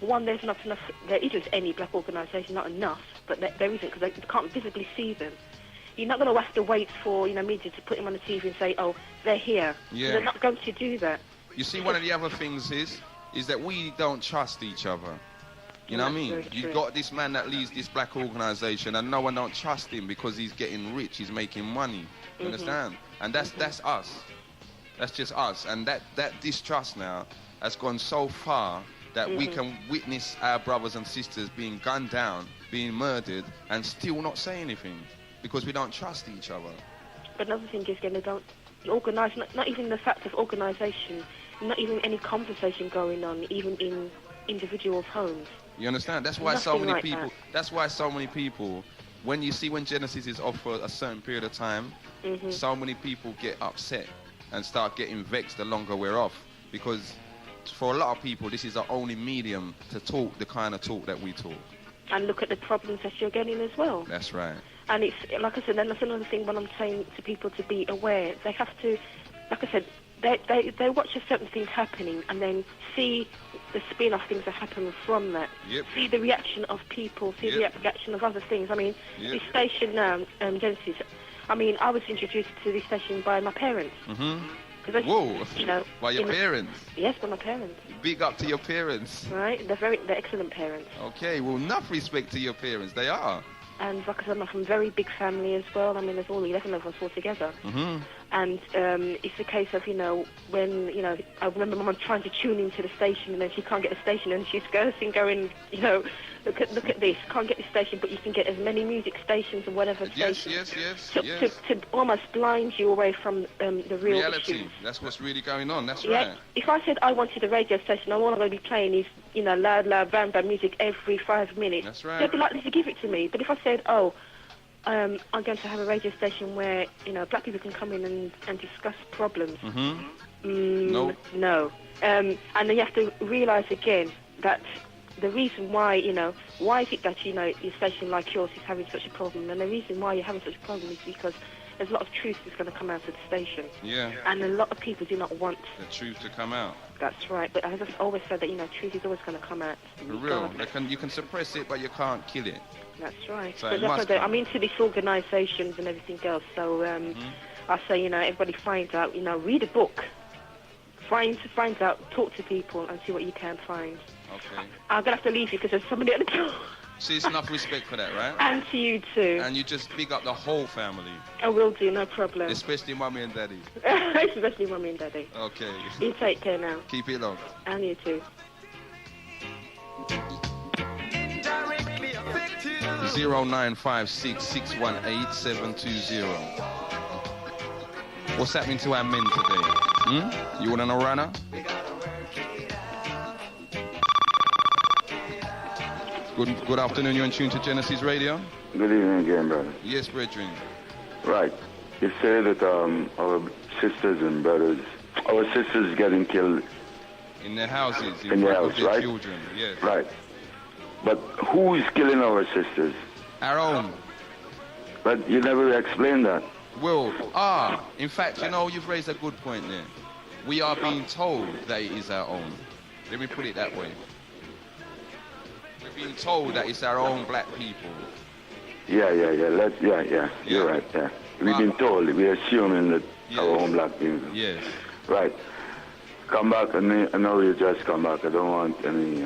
one, there's not enough, there isn't any black organisation, not enough, but there isn't because they can't visibly see them. You're not going to have to wait for, media to put them on the TV and say, oh, they're here. Yeah. They're not going to do that. You see, one of the other things is that we don't trust each other. You know what I mean? You've got this man that leads this black organisation and no one don't trust him because he's getting rich, he's making money. You understand? And that's us. That's just us, and that distrust now has gone so far that we can witness our brothers and sisters being gunned down, being murdered, and still not say anything because we don't trust each other. But another thing is, they don't organise, not even the fact of organisation, not even any conversation going on, even in individuals' homes. You understand? That's why so many people. That's why so many people. When Genesis is off for a certain period of time, so many people get upset and start getting vexed the longer we're off, because for a lot of people this is the only medium to talk the kind of talk that we talk. And look at the problems that you're getting as well. That's right. And it's, like I said, then that's another thing when I'm saying to people to be aware. They have to, like I said, they watch a certain things happening and then see the spin-off things that happen from that. Yep. See the reaction of people, see the reaction of other things. I mean, this station now, Genesis, I mean, I was introduced to this station by my parents. Whoa! By your parents? Yes, by my parents. Big up to your parents. Right, they're excellent parents. Okay, well, enough respect to your parents. They are. And like I said, I'm from a very big family as well. I mean, there's all 11 of us all together. And it's a case of, when, I remember Mum trying to tune into the station and then she can't get the station and she's cursing, going, look at this, can't get the station, but you can get as many music stations or whatever stations. Yes. To almost blind you away from the real reality. issues. That's what's really going on. That's right. If I said I wanted a radio station, all I'm going to be playing is, loud, bam music every 5 minutes. That's right. They'd be likely to give it to me. But if I said, I'm going to have a radio station where, black people can come in and discuss problems. No. And then you have to realise again that the reason why, why is it that, your station like yours is having such a problem? And the reason why you're having such a problem is because there's a lot of truth that's going to come out of the station. Yeah. And a lot of people do not want the truth to come out. That's right. But as I've always said that, truth is always going to come out. For real. You can suppress it, but you can't kill it. That's right. So but that's I'm into these organisations and everything else. So I say, everybody finds out, read a book. Find out, talk to people and see what you can find. Okay. I'm going to have to leave you because there's somebody at the door. See, it's enough respect for that, right? And to you too. And you just big up the whole family. I will do, no problem. Especially Mummy and Daddy. Especially Mummy and Daddy. Okay. You take care now. Keep it locked. And you too. 0956-618-720. What's happening to our men today? You want to know, Rana? Good afternoon. You're in tune to Genesis Radio. Good evening again, brother. Yes, brethren. Right. You say that our sisters and brothers, our sisters getting killed in their houses, in their house, right? Children, yes. Right. But who is killing our sisters? Our own. But you never explained that. Well, in fact, you've raised a good point there. We are being told that it is our own. Let me put it that way. We're being told that it's our own black people. Yeah. You're right. Yeah. We've been told. We're assuming that our own black people. Yes. Right. Come back. I know you just come back. I don't want any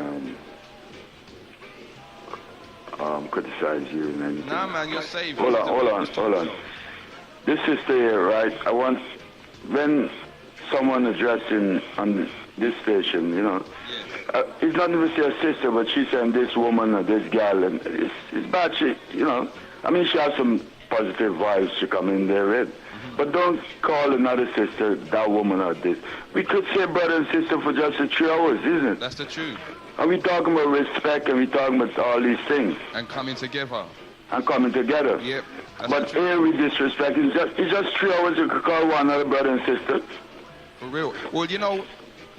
criticize you and anything. Nah, man, you're safe. Hold on. This sister here, right? I want when someone addressing on this station, it's not even say a sister, but she's saying this woman or this girl, and it's bad. She has some positive vibes to come in there with. But don't call another sister that woman or this. We could say brother and sister for just 3 hours, isn't it? That's the truth. And we talking about respect and we talking about all these things. And coming together. Yep. But here we disrespect. It's just 3 hours you could call one another brother and sister. For real. Well,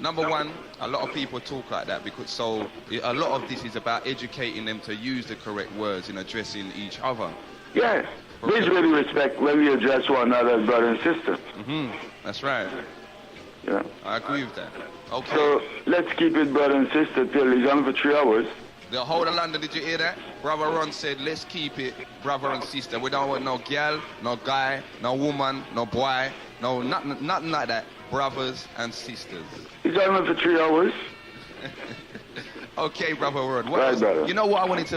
number one, a lot of people talk like that because a lot of this is about educating them to use the correct words in addressing each other. Yeah. There's really respect when we address one another as brother and sister. That's right. Yeah. I agree with that. Okay. So let's keep it brother and sister till it's on for 3 hours. The whole of London, did you hear that? Brother Ron said, let's keep it brother and sister. We don't want no girl, no guy, no woman, no boy, no nothing like that. Brothers and sisters. It's on for 3 hours. Okay, Brother Ron. Right, brother. You know what I wanted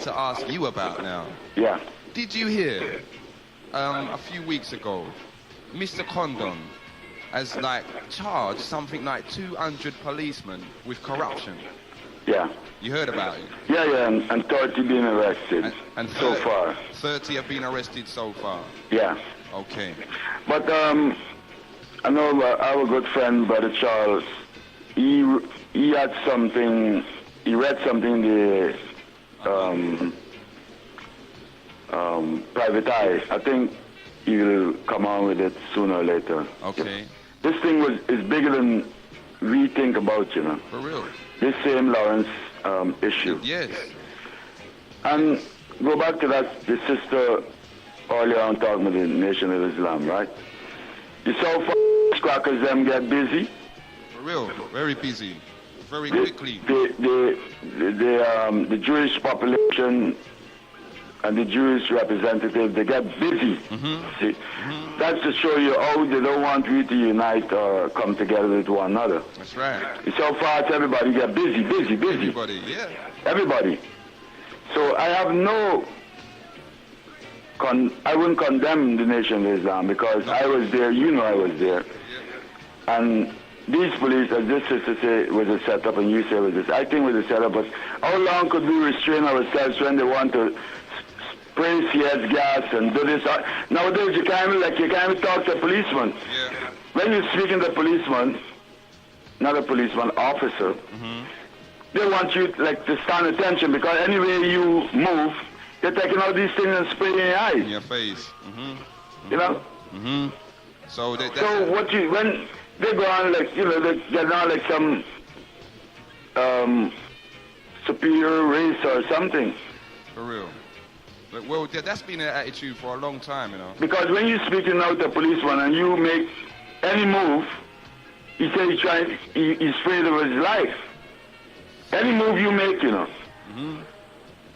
to ask you about now? Yeah. Did you hear a few weeks ago, Mr. Condon has charged something like 200 policemen with corruption? Yeah. You heard about it? Yeah, and 30 being arrested and so far. 30 have been arrested so far? Yeah. Okay. But I know our good friend, Brother Charles, he read something in the Private Eye. I think he will come on with it sooner or later. Okay. This thing is bigger than we think about, For real? This same Lawrence issue. Yes. And go back to that, the sister earlier on talking about the Nation of Islam, right? You saw crackers them get busy. For real, very busy, very quickly. The Jewish population and the Jewish representative, they get busy. See, that's to show you how they don't want we to unite or come together with one another. That's right. It's so fast everybody get busy. Everybody, yeah. Everybody. So I have I wouldn't condemn the Nation of Islam because I was there, I was there. Yeah. And these police, as this sister say, was a setup and you say it was a setup. I think it was a setup, but how long could we restrain ourselves when they want to spray CS gas and do this? Nowadays you can't even talk to a policeman. Yeah. When you're speaking to a policeman, not a policeman, officer, they want you to stand attention because anywhere you move, they're taking all these things and spraying in your eyes. In your face. You know? So when they go on they get on some superior race or something. For real. But, well, that's been an attitude for a long time, you know. Because when you're speaking out to policeman and you make any move, he says he's afraid of his life. Any move you make, you know. Mm-hmm.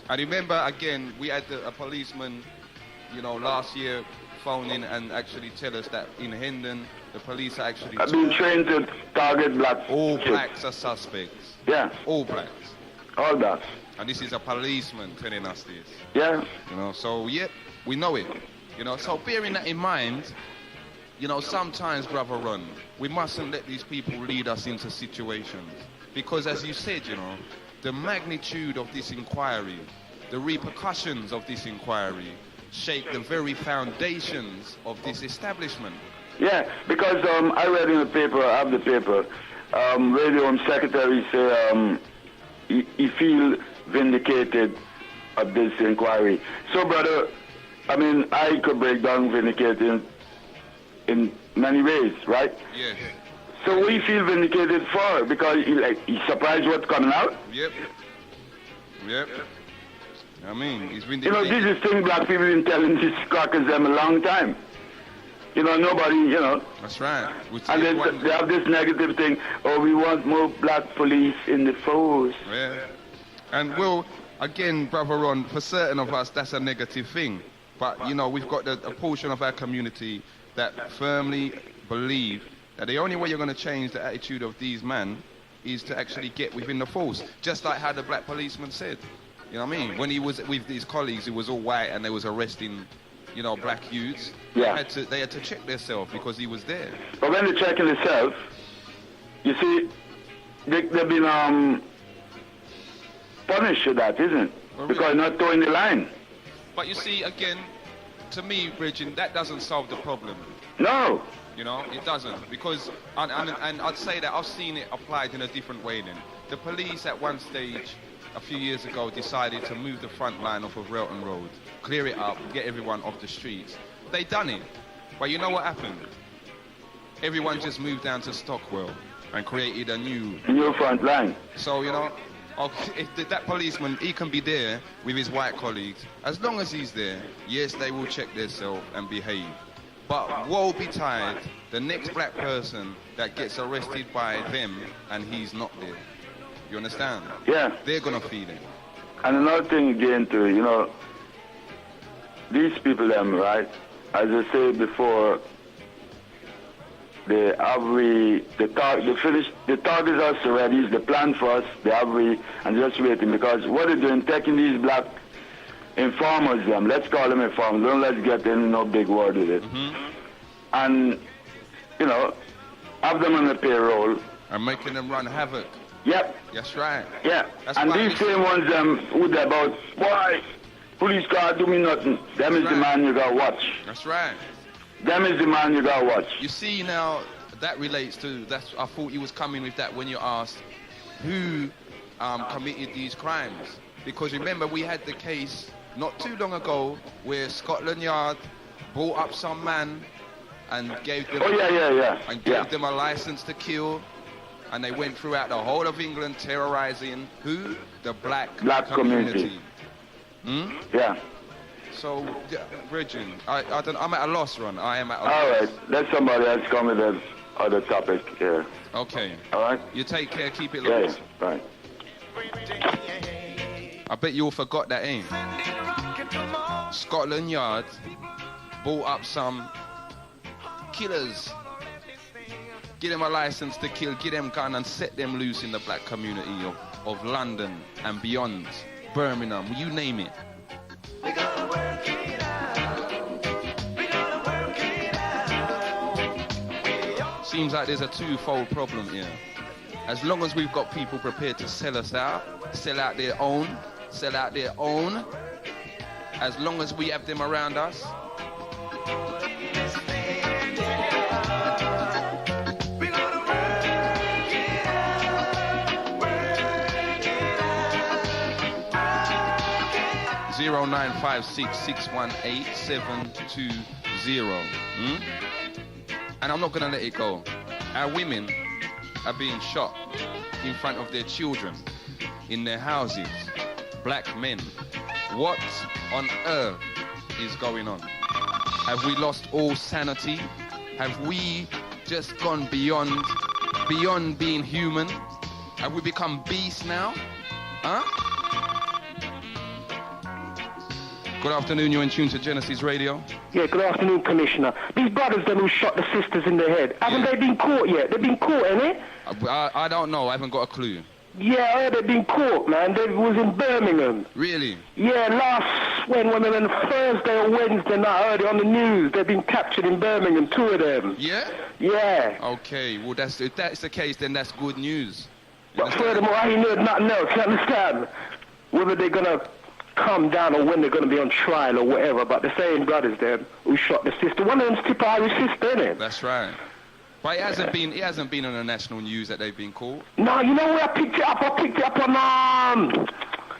I remember, again, we had a policeman, you know, last year phone in and actually tell us that in Hendon, the police are actually... I've been trained to target blacks. All blacks are suspects. Yeah. All blacks. All that. And this is a policeman telling us this. Yeah. You know, so, yeah, we know it. You know, so bearing that in mind, you know, sometimes, Brother Ron, we mustn't let these people lead us into situations. Because, as you said, you know, the magnitude of this inquiry, the repercussions of this inquiry, shake the very foundations of this establishment. Yeah, because I read in the paper, I have the paper, Radio Home Secretary say he feel vindicated of this inquiry. So, brother, I mean, I could break down vindicated in many ways, right? Yeah. So we feel vindicated for because he's surprised what's coming out. Yep. Yep. I mean, he's been... You know, this is thing black people been telling these crackers them a long time. You know, nobody, you know. That's right. And they have this negative thing, oh, we want more black police in the force. Yeah. And, well, again, Brother Ron, for certain of us, that's a negative thing. But, you know, we've got a portion of our community that firmly believe that the only way you're going to change the attitude of these men is to actually get within the force. Just like how the black policeman said. You know what I mean? When he was with his colleagues, who was all white and they was arresting, you know, black youths, yeah. they had to check themselves because he was there. But when they're checking themselves, you see, they've been punished for that, isn't it? Oh, really? Because not towing the line. But you see, again, to me, Bridget, that doesn't solve the problem. No. You know, it doesn't. Because, and I'd say that I've seen it applied in a different way then. The police at one stage, a few years ago, decided to move the front line off of Relton Road, clear it up, get everyone off the streets. They done it. But you know what happened? Everyone just moved down to Stockwell and created a new front line. So, you know, if that policeman, he can be there with his white colleagues. As long as he's there, yes, they will check themselves and behave. But woe betide the next black person that gets arrested by them and he's not there. You understand? Yeah. They're going to feel it. And another thing again too, you know, these people them, right, as I said before, the targets us already, the plan for us, and just waiting, because what they're doing, taking these black informers, them, let's call them informers, don't let's get in no big word with it. Mm-hmm. And, you know, have them on the payroll. And making them run havoc. Yep. That's right. Yeah. That's and these same ones, who they're about, why? Police car do me nothing. Them is the man you gotta watch. That's right. Them is the man you gotta watch. You see now, that relates to, I thought you was coming with that when you asked who committed these crimes. Because remember, we had the case not too long ago where Scotland Yard brought up some man and gave them them a license to kill, and they went throughout the whole of England terrorizing who? The black community. Hmm? Yeah. So, Bridget, I'm at a loss, Ron. I am at a loss. All right. Let somebody else come with the other topic here. Okay. All right. You take care. Keep it locked. Yeah. Right. I bet you all forgot that, ain't? Scotland Yard bought up some killers. Give them a license to kill, give them gun and set them loose in the black community of London and beyond. Birmingham, you name it. We gotta work it out. We gotta work it out. Seems like there's a twofold problem here. As long as we've got people prepared to sell us out, sell out their own, as long as we have them around us, 0956-618-720. And I'm not going to let it go. Our women are being shot in front of their children, in their houses. Black men. What on earth is going on? Have we lost all sanity? Have we just gone beyond being human? Have we become beasts now? Huh? Good afternoon, you're in tune to Genesis Radio. Yeah, good afternoon, Commissioner. These brothers then who shot the sisters in the head, haven't they been caught yet? They've been caught, ain't it? I don't know, I haven't got a clue. Yeah, I heard they've been caught, man. They was in Birmingham. Really? Yeah, when Thursday or Wednesday night, I heard it on the news. They've been captured in Birmingham, 2 of them. Yeah? Yeah. Okay, well, if that's the case, then that's good news. But furthermore, I ain't heard nothing else, you understand? Whether they're going to come down or when they're going to be on trial or whatever, but the same brothers there who shot the sister, one of them's Tip Irish sister, isn't it? That's right. But it hasn't been on the national news that they've been caught. No, you know where I picked it up? I picked it up on,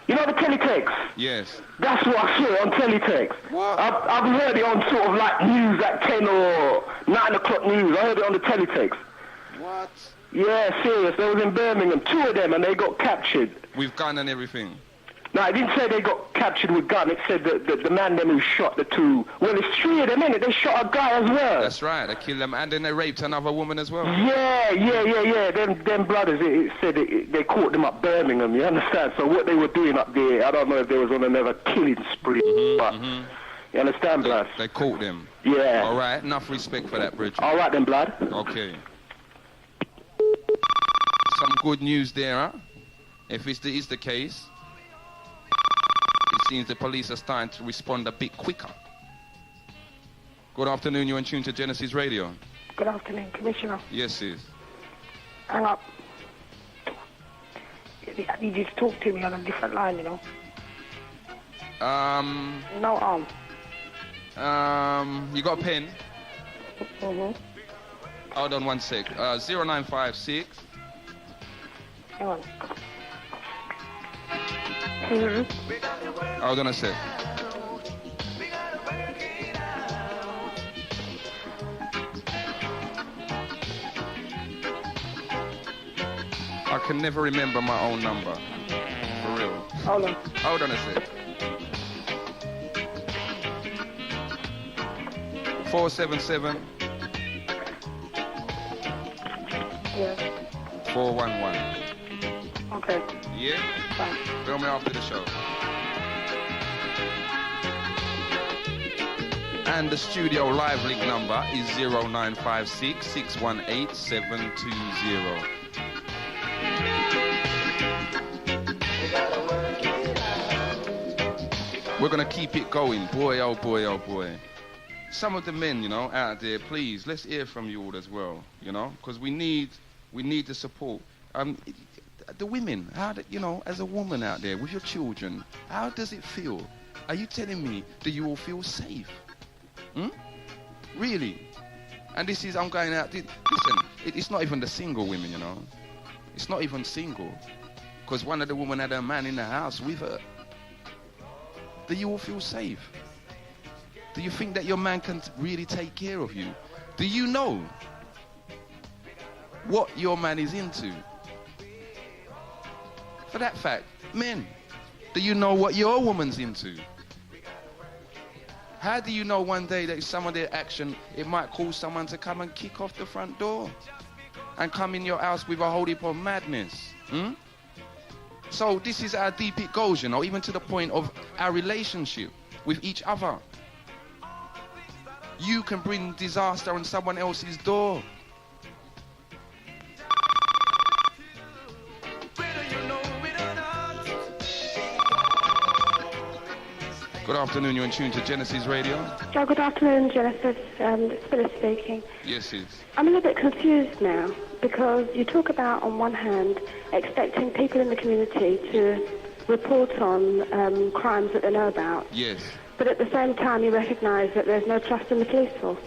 you know the teletext? Yes. That's what I saw on teletext. What? I've heard it on sort of like news at 10 or 9 o'clock news. I heard it on the teletext. What? Yeah, serious. They was in Birmingham, 2 of them, and they got captured. With gun and everything? No, it didn't say they got captured with gun. It said that the man them who shot the 2. Well, it's 3 of them, innit? They shot a guy as well. That's right. They killed them, and then they raped another woman as well. Yeah. Them brothers, it said they caught them up Birmingham, you understand? So what they were doing up there, I don't know if they was on another killing spree, but you understand, blood? They caught them. Yeah. All right, enough respect for that, Bridget. All right then, blood. Okay. Some good news there, huh? If it is the case, it seems the police are starting to respond a bit quicker. Good afternoon, you're in tune to Genesis Radio. Good afternoon, Commissioner. Yes, sis. Hang up. I need you to talk to me on a different line, you know. No, you got a pen? Mm-hmm. Hold on one sec. 0956. Hang on. Mm-hmm. Hold on a sec. I can never remember my own number. For real. Hold on. Hold on a sec. 477. Yeah. 411. Okay. Yeah? Fine. Film me after the show. And the studio live link number is 0956 618 720. We're going to keep it going. Boy, oh boy, oh boy. Some of the men, you know, out there, please, let's hear from you all as well, you know, because we need the support. The women, you know, as a woman out there with your children, how does it feel? Are you telling me that you all feel safe? Really? And this is, I'm going out, listen, it's not even the single women, you know. It's not even single. Because one of the women had a man in the house with her. Do you all feel safe? Do you think that your man can really take care of you? Do you know what your man is into? For that fact, men, do you know what your woman's into? How do you know one day that some of their action, it might cause someone to come and kick off the front door and come in your house with a whole heap of madness? So this is how deep it goes, you know, even to the point of our relationship with each other. You can bring disaster on someone else's door. Good afternoon, you're in tune to Genesis Radio. Oh, good afternoon, Genesis. It's Phyllis speaking. Yes, yes. I'm a little bit confused now because you talk about, on one hand, expecting people in the community to report on crimes that they know about. Yes. But at the same time, you recognise that there's no trust in the police force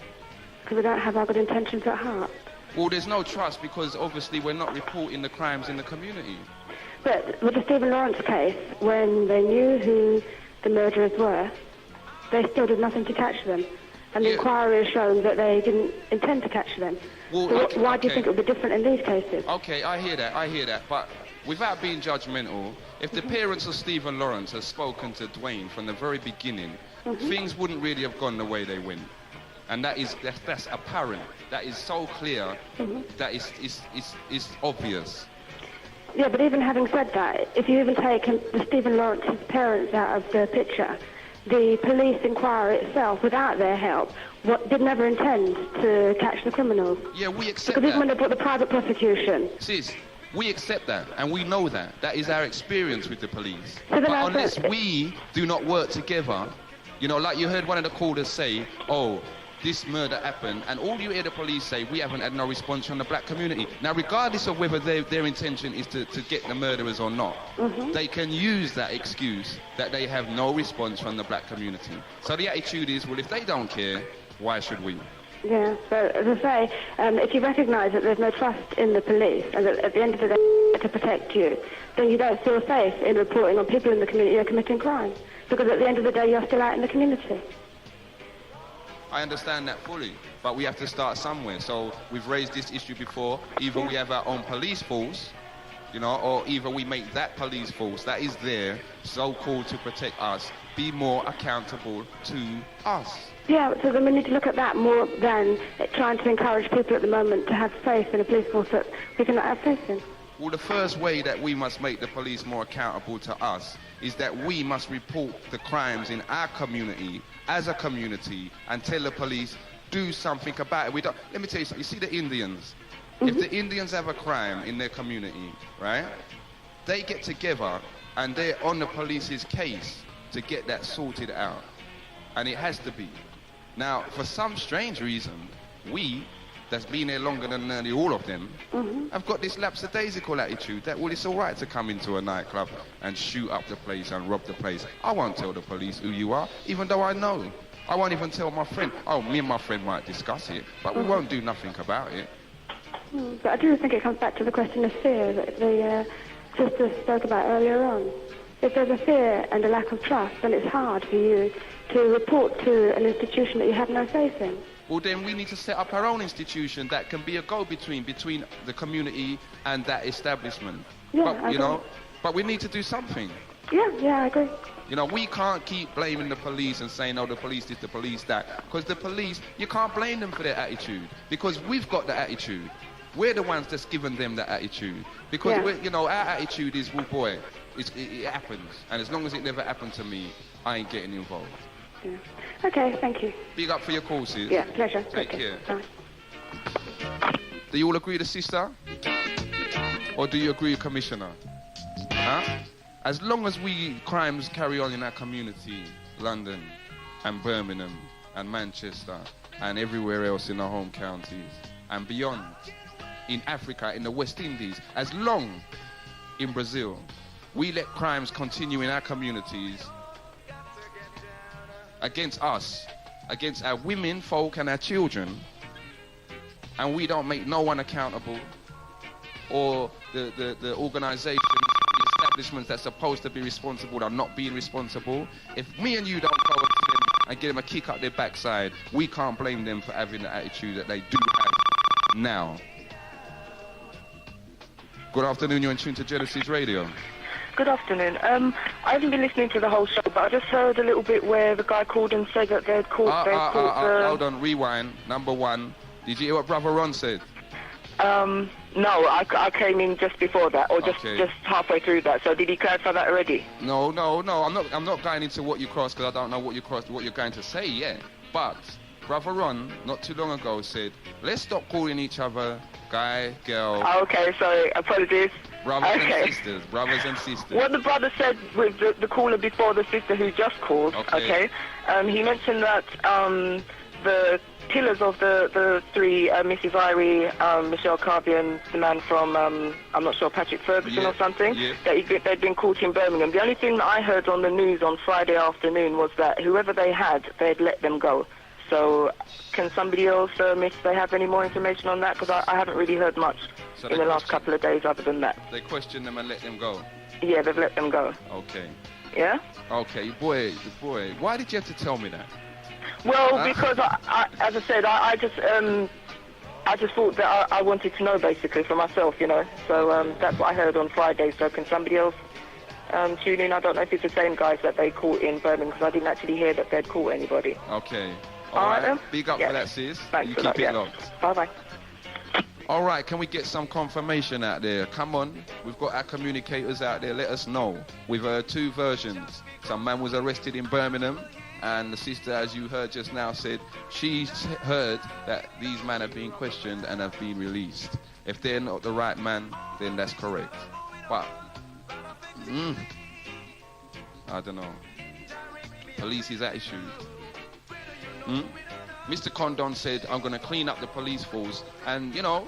because we don't have our good intentions at heart. Well, there's no trust because obviously we're not reporting the crimes in the community. But with the Stephen Lawrence case, when they knew who the murderers were, they still did nothing to catch them. And the inquiry has shown that they didn't intend to catch them. Well, so why do you think it would be different in these cases? Okay, I hear that. But without being judgmental, if the parents of Stephen Lawrence had spoken to Dwayne from the very beginning, things wouldn't really have gone the way they went. And that's apparent. That is so clear that it's obvious. Yeah, but even having said that, if you even take the Stephen Lawrence's parents out of the picture, the police inquiry itself, without their help, did never intend to catch the criminals. Yeah, we accept because that. even when they brought the private prosecution. Sis, we accept that, and we know that. That is our experience with the police. So but unless we do not work together, you know, like you heard one of the callers say, oh, this murder happened, and all you hear the police say, we haven't had no response from the black community. Now, regardless of whether their intention is to get the murderers or not, they can use that excuse that they have no response from the black community. So the attitude is, well, if they don't care, why should we? Yeah, so as I say, if you recognise that there's no trust in the police, and that at the end of the day to protect you, then you don't feel safe in reporting on people in the community who are committing crime. Because at the end of the day, you're still out in the community. I understand that fully, but we have to start somewhere. So we've raised this issue before. Either we have our own police force, you know, or either we make that police force that is there, so-called to protect us, be more accountable to us. Yeah, so then we need to look at that more than trying to encourage people at the moment to have faith in a police force that we cannot have faith in. Well, the first way that we must make the police more accountable to us is that we must report the crimes in our community as a community and tell the police, do something about it. We don't. Let me tell you something. You see the Indians? If the Indians have a crime in their community, right, they get together and they're on the police's case to get that sorted out. And it has to be. Now, for some strange reason, we, that's been here longer than nearly all of them, have got this lapsadaisical attitude that, well, it's all right to come into a nightclub and shoot up the place and rob the place. I won't tell the police who you are, even though I know. I won't even tell my friend. Oh, me and my friend might discuss it, but we won't do nothing about it. But I do think it comes back to the question of fear that the sister spoke about earlier on. If there's a fear and a lack of trust, then it's hard for you to report to an institution that you have no faith in. Well, then we need to set up our own institution that can be a go-between between the community and that establishment. Yeah, but we need to do something. Yeah, I agree. You know, we can't keep blaming the police and saying, oh, the police this, the police that. Because the police, you can't blame them for their attitude. Because we've got the attitude. We're the ones that's given them the attitude. Because, our attitude is, well, boy, it happens. And as long as it never happened to me, I ain't getting involved. Yeah. Okay, thank you. Big up for your courses. Yeah, pleasure. Take care. Bye. Do you all agree with the sister? Or do you agree with Commissioner? Huh? As long as crimes carry on in our community, London and Birmingham and Manchester and everywhere else in our home counties and beyond, in Africa, in the West Indies, as long in Brazil, we let crimes continue in our communities against us, against our women, folk and our children, and we don't make no one accountable, or the organisations, the establishments that's supposed to be responsible are not being responsible. If me and you don't go up to them and get them a kick up their backside, we can't blame them for having the attitude that they do have now. Good afternoon, you're in tune to Genesis Radio. Good afternoon. I haven't been listening to the whole show, but I just heard a little bit where the guy called and said that they'd caught... Hold on, rewind. Number one. Did you hear what Brother Ron said? No, I came in just before that, or just halfway through that. So did he clarify that already? No. I'm not going into what you crossed because I don't know what you're going to say yet. But Brother Ron, not too long ago, said, let's stop calling each other guy, girl. Oh, okay, sorry, apologies. Brothers and sisters. What the brother said with the caller before the sister who just called, okay, he mentioned that the killers of the three, Mrs. Irie, Michelle Carvey and the man from, I'm not sure, Patrick Ferguson or something, that they'd been caught in Birmingham. The only thing that I heard on the news on Friday afternoon was that whoever they had, they'd let them go. So can somebody else, if they have any more information on that? Because I haven't really heard much in the last couple of days other than that. They questioned them and let them go? Yeah, they've let them go. Okay. Yeah? Okay, boy, why did you have to tell me that? Well, because, as I said, I just, I just thought that I wanted to know, basically, for myself, you know. So that's what I heard on Friday. So can somebody else tune in? I don't know if it's the same guys that they caught in Birmingham, because I didn't actually hear that they'd caught anybody. Okay. All right then. Big up for that, sis. Thanks you for keep that, it locked. Bye-bye. All right, can we get some confirmation out there? Come on, we've got our communicators out there. Let us know. We've heard two versions. Some man was arrested in Birmingham, and the sister, as you heard just now, said she's heard that these men have been questioned and have been released. If they're not the right man, then that's correct. But, I don't know. Police's attitude. Mr. Condon said, I'm going to clean up the police force. And, you know,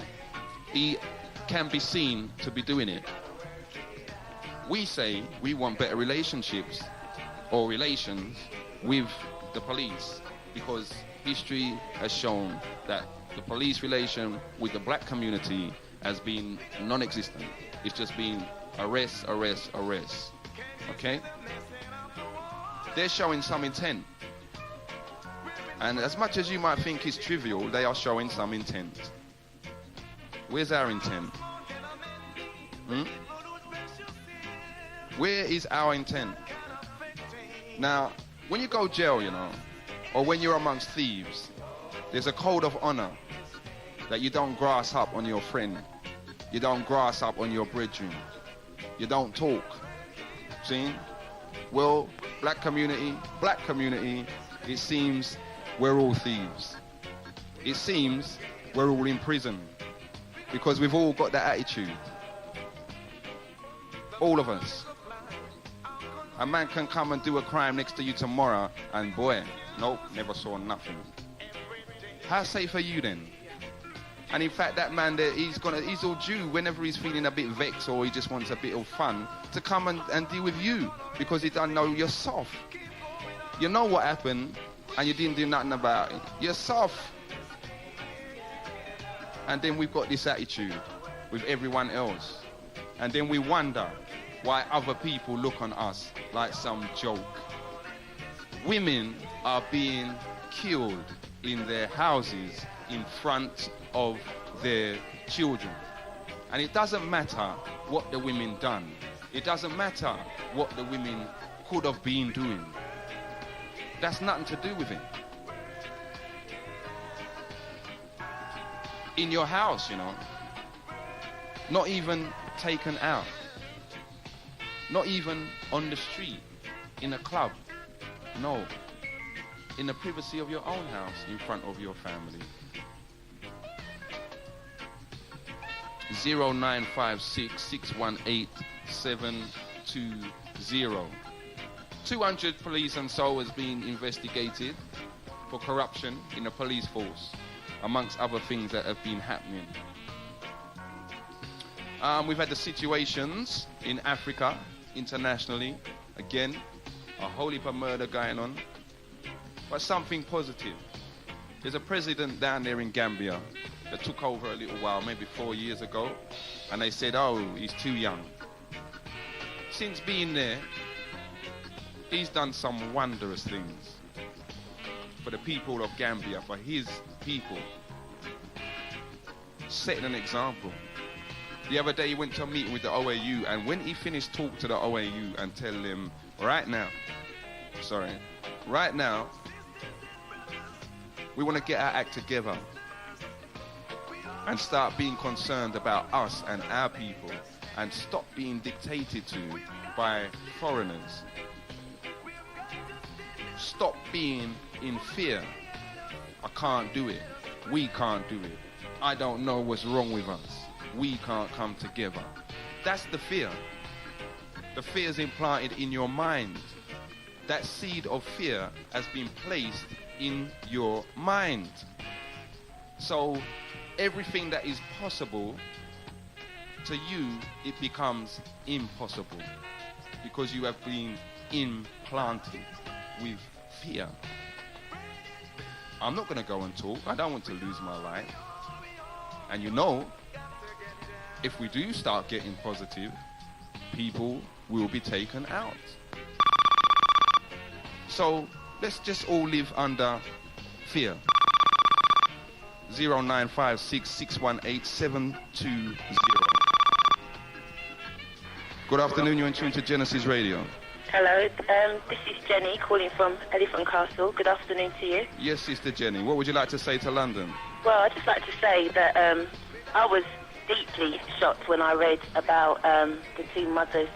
he can be seen to be doing it. We say we want better relationships or relations with the police, because history has shown that the police relation with the black community has been non-existent. It's just been arrest, arrest, arrest. Okay? They're showing some intent. And as much as you might think it's trivial, they are showing some intent. Where's our intent? Where is our intent? Now, when you go jail, you know, or when you're amongst thieves, there's a code of honor that you don't grass up on your friend. You don't grass up on your brethren. You don't talk. See? Well, black community, it seems we're all thieves. It seems we're all in prison because we've all got that attitude. All of us. A man can come and do a crime next to you tomorrow and boy, nope, never saw nothing. How safe are you then? And in fact, that man there, he's all due whenever he's feeling a bit vexed or he just wants a bit of fun to come and deal with you, because he doesn't know you're soft. You know what happened and you didn't do nothing about it. You're soft. And then we've got this attitude with everyone else. And then we wonder why other people look on us like some joke. Women are being killed in their houses in front of their children. And it doesn't matter what the women done. It doesn't matter what the women could have been doing. That's nothing to do with it. In your house, you know. Not even taken out. Not even on the street, in a club. No. In the privacy of your own house, in front of your family. 0956 618 720. 200 police and so has been investigated for corruption in the police force, amongst other things that have been happening. We've had the situations in Africa, internationally, again, a whole heap of murder going on, but something positive. There's a president down there in Gambia that took over a little while, maybe 4 years ago, and they said, oh, he's too young. Since being there, he's done some wondrous things for the people of Gambia, for his people, setting an example. The other day he went to a meeting with the OAU, and when he finished talk to the OAU and tell them, right now, we want to get our act together and start being concerned about us and our people and stop being dictated to by foreigners. Stop being in fear. I can't do it. We can't do it. I don't know what's wrong with us. We can't come together. That's the fear. The fear is implanted in your mind. That seed of fear has been placed in your mind. So everything that is possible to you, it becomes impossible because you have been implanted with fear. I'm not going to go and talk. I don't want to lose my life. And you know, if we do start getting positive, people will be taken out. So let's just all live under fear. 0956 618 720. Good afternoon, you're in tune to Genesis Radio. Hello, this is Jenny calling from Elephant Castle. Good afternoon to you. Yes, Sister Jenny. What would you like to say to London? Well, I'd just like to say that I was deeply shocked when I read about the two mothers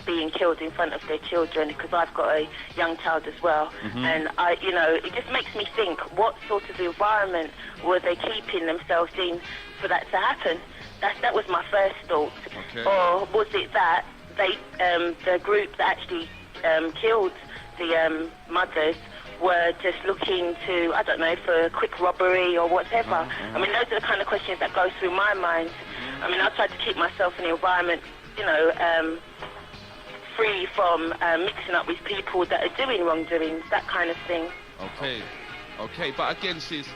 being killed in front of their children, because I've got a young child as well. And it just makes me think, what sort of environment were they keeping themselves in for that to happen? That was my first thought. Okay. Or was it that they, the group that actually killed the mothers were just looking to, I don't know, for a quick robbery or whatever? I mean, those are the kind of questions that go through my mind. I mean, I try to keep myself in an environment, free from mixing up with people that are doing wrongdoings, that kind of thing. Okay, but again, sis,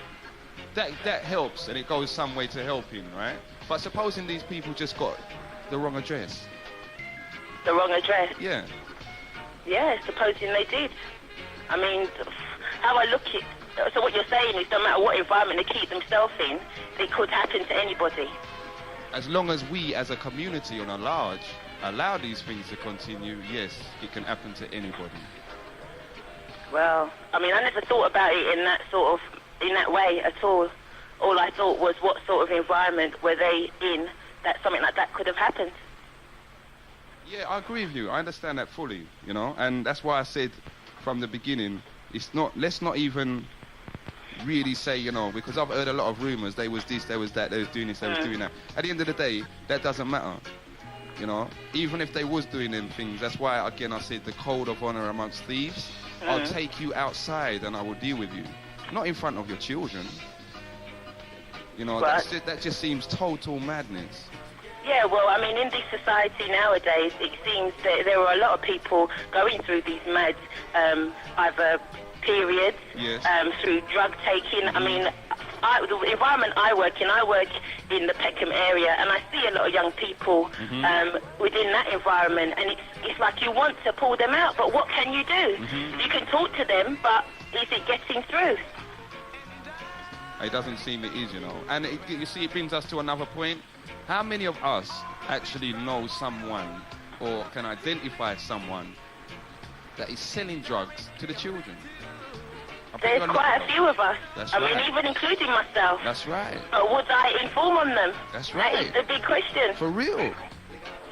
that helps, and it goes some way to helping, right? But supposing these people just got the wrong address. The wrong address? Yeah. Yeah, supposing they did. I mean, how I look at... So what you're saying is no matter what environment they keep themselves in, it could happen to anybody. As long as we as a community on a large allow these things to continue, yes, it can happen to anybody. Well, I mean, I never thought about it in that way at all. All I thought was, what sort of environment were they in that something like that could have happened? Yeah, I agree with you. I understand that fully, and that's why I said from the beginning, let's not even really say, because I've heard a lot of rumours, they was this, they was that, they was doing this, they was doing that. At the end of the day, that doesn't matter, even if they was doing them things. That's why, again, I said the code of honour amongst thieves. I'll take you outside and I will deal with you, not in front of your children. That just seems total madness. Yeah, well, I mean, in this society nowadays, it seems that there are a lot of people going through these mad either periods, through drug taking. I mean, the environment I work in the Peckham area, and I see a lot of young people within that environment, and it's like you want to pull them out, but what can you do? You can talk to them, but is it getting through? It doesn't seem it is, And you see, it brings us to another point. How many of us actually know someone or can identify someone that is selling drugs to the children? There's quite a few of us. That's I right. mean, even including myself. That's right. But would I inform on them? That's right. That is the big question. For real.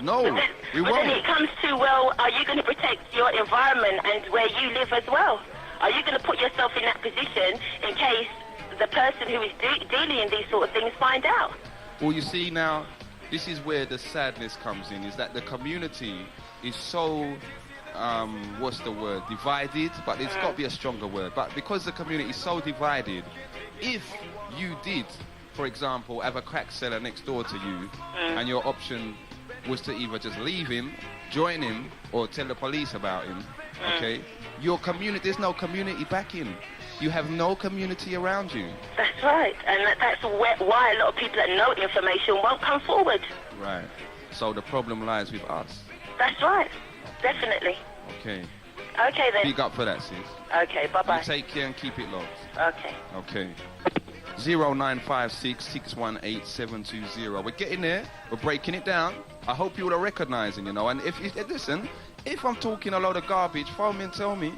No, we won't. But then it comes to, well, are you going to protect your environment and where you live as well? Are you going to put yourself in that position in case the person who is dealing in these sort of things find out? Well, you see now, this is where the sadness comes in, is that the community is so, divided, but it's got to be a stronger word. But because the community is so divided, if you did, for example, have a crack seller next door to you, and your option was to either just leave him, join him, or tell the police about him, okay, your community, there's no community backing. You have no community around you. That's right, and that's why a lot of people that know information won't come forward. Right. So the problem lies with us. That's right, definitely. Okay. Okay then. Big up for that, sis. Okay, bye-bye. You take care and keep it locked. Okay. Okay. 0956 618 720. We're getting there. We're breaking it down. I hope you all are recognizing, and if I'm talking a lot of garbage, phone me and tell me.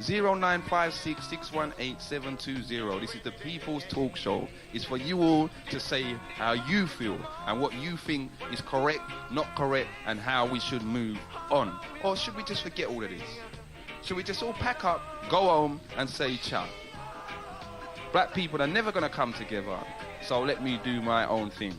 0956 618 720. This is the People's Talk Show. It's for you all to say how you feel and what you think is correct, not correct, and how we should move on. Or should we just forget all of this? Should we just all pack up, go home, and say ciao? Black people are never going to come together, so let me do my own thing.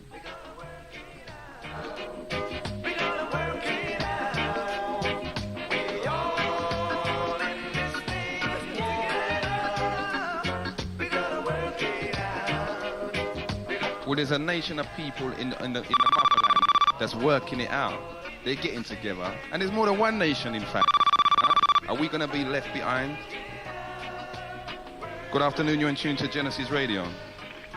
Well, there's a nation of people in the motherland that's working it out. They're getting together. And there's more than one nation, in fact. Are we going to be left behind? Good afternoon, you're in tune to Genesis Radio.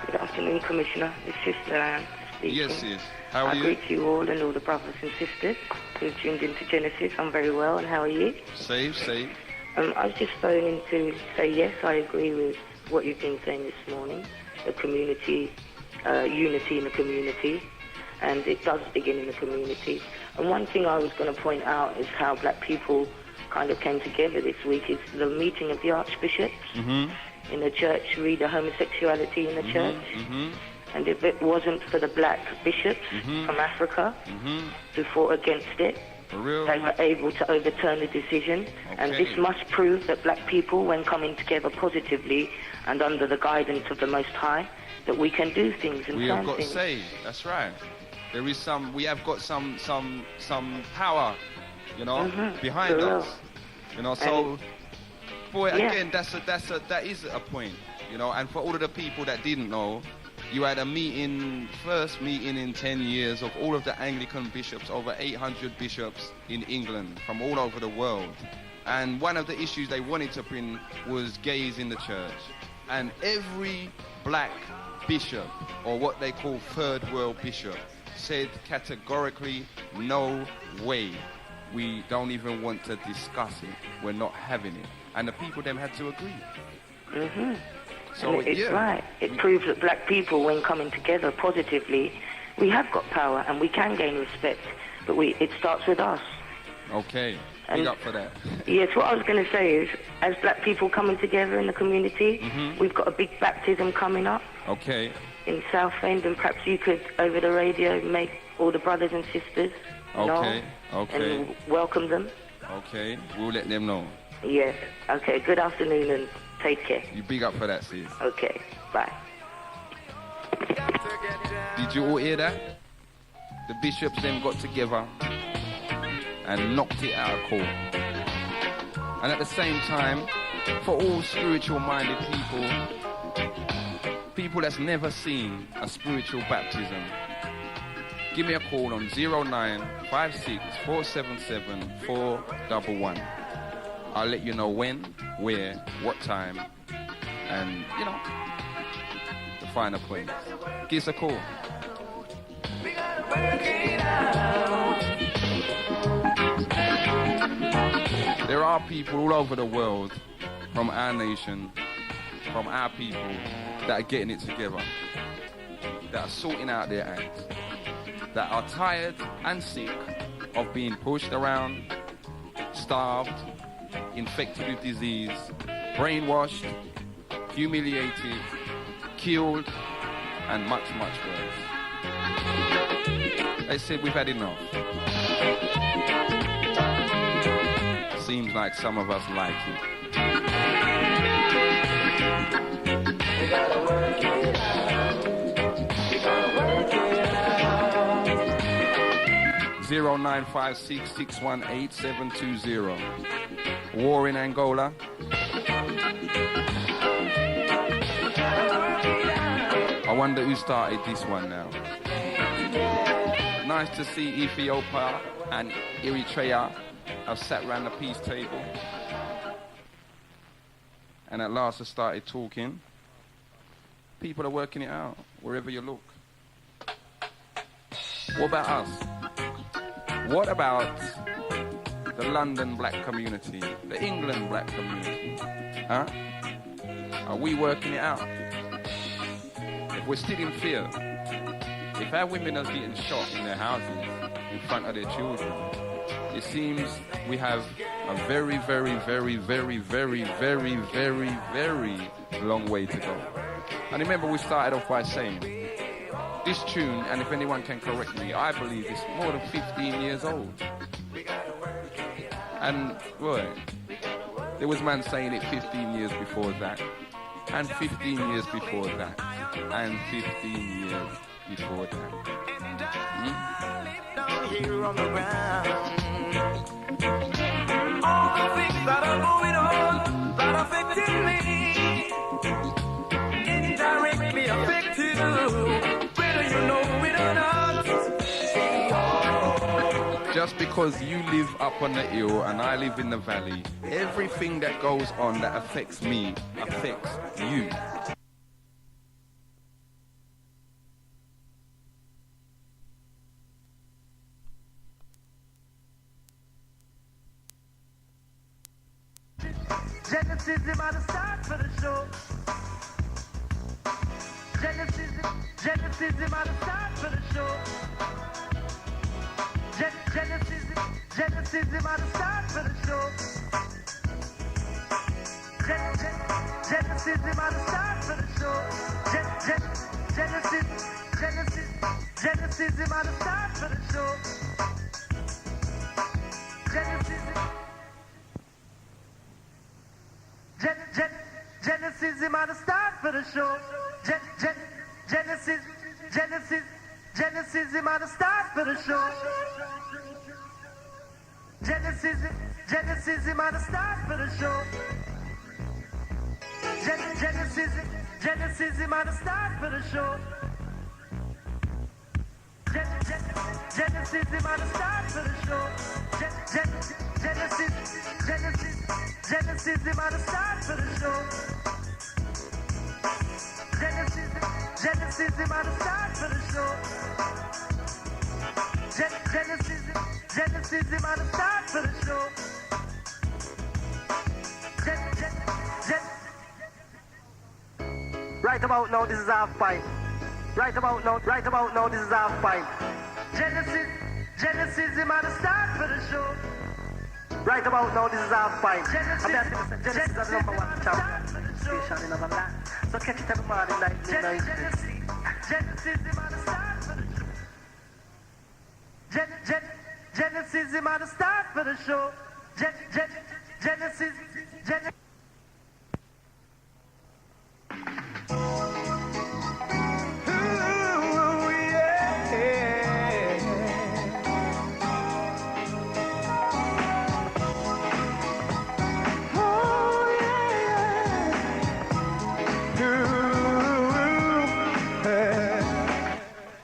Good afternoon, Commissioner. It's Sister Anne speaking. Yes, sis. How are you? I greet you all and all the brothers and sisters who've tuned into Genesis. I'm very well, and how are you? Safe. I was just phoning to say, yes, I agree with what you've been saying this morning. the community, unity in the community, and it does begin in the community. And one thing I was going to point out is how black people kind of came together this week is the meeting of the archbishops in the church, read the homosexuality in the church. And if it wasn't for the black bishops from Africa who fought against it, they were able to overturn the decision. And this must prove that black people, when coming together positively and under the guidance of the Most High, that we can do things and we turn have got things. say. That's right. There is some. We have got some power, you know, behind us. You know, so boy, again, that is a point, you know. And for all of the people that didn't know, you had a first meeting in 10 years of all of the Anglican bishops, over 800 bishops in England from all over the world. And one of the issues they wanted to bring was gays in the church. And every black bishop, or what they call third world bishop, said categorically, no way. We don't even want to discuss it. We're not having it. And the people then had to agree. So it's right. It proves that black people, when coming together positively, we have got power and we can gain respect. But it starts with us. Okay. Big up for that. Yes, what I was going to say is, as black people coming together in the community, we've got a big baptism coming up. Okay. In Southend, and perhaps you could, over the radio, make all the brothers and sisters know and welcome them. Okay, we'll let them know. Yes. Okay, good afternoon and take care. You big up for that, sis. Okay, bye. Did you all hear that? The bishops then got together and knocked it out of court. And at the same time, for all spiritual-minded people that's never seen a spiritual baptism, give me a call on 0956 477 411. I'll let you know when, where, what time, and, you know, the finer points. Give us a call. There are people all over the world, from our nation, from our people, that are getting it together, that are sorting out their acts, that are tired and sick of being pushed around, starved, infected with disease, brainwashed, humiliated, killed, and much, much worse. They said we've had enough. Seems like some of us like it. We gotta work it out. We gotta work it out. 0956 618 720. War in Angola. I wonder who started this one now. Nice to see Ethiopia and Eritrea have sat around the peace table. And at last I started talking. People are working it out wherever you look. What about us? What about the London black community, the England black community? Huh? Are we working it out? If we're still in fear, if our women are getting shot in their houses in front of their children, it seems we have a very, very, very, very, very, very, very, very long way to go. And remember, we started off by saying, this tune, and if anyone can correct me, I believe it's more than 15 years old. And, boy, there was man saying it 15 years before that, and 15 years before that, and 15 years before that. Here on the ground, all the things that are going on that affecting me indirectly affect you, whether you know it or not. Just because you live up on the hill and I live in the valley, everything that goes on that affects me affects you. Genesis is about to start for the show. Genesis is about to start for the show. Genesis is about to start for the show. Genesis is about to start for the show. Genesis is about to start for the show. Genesis is about to start for the show. Genesis is about to start for the show. Genesis is about to start for the show. Genesis is about to start for the show. Genesis is about to start for the show. Genesis is about to start for the show. Genesis is about to start for the show. Genesis is about to start for the show. Right about now, this is half pipe. Right about now, this is half pipe. Genesis is about to start for the show. Right about now, this is half pipe. Genesis is the number one champion station in the land. So catch it every morning like midnight. Genesis is about to start for the show. Genesis is about to start for the show. Genesis.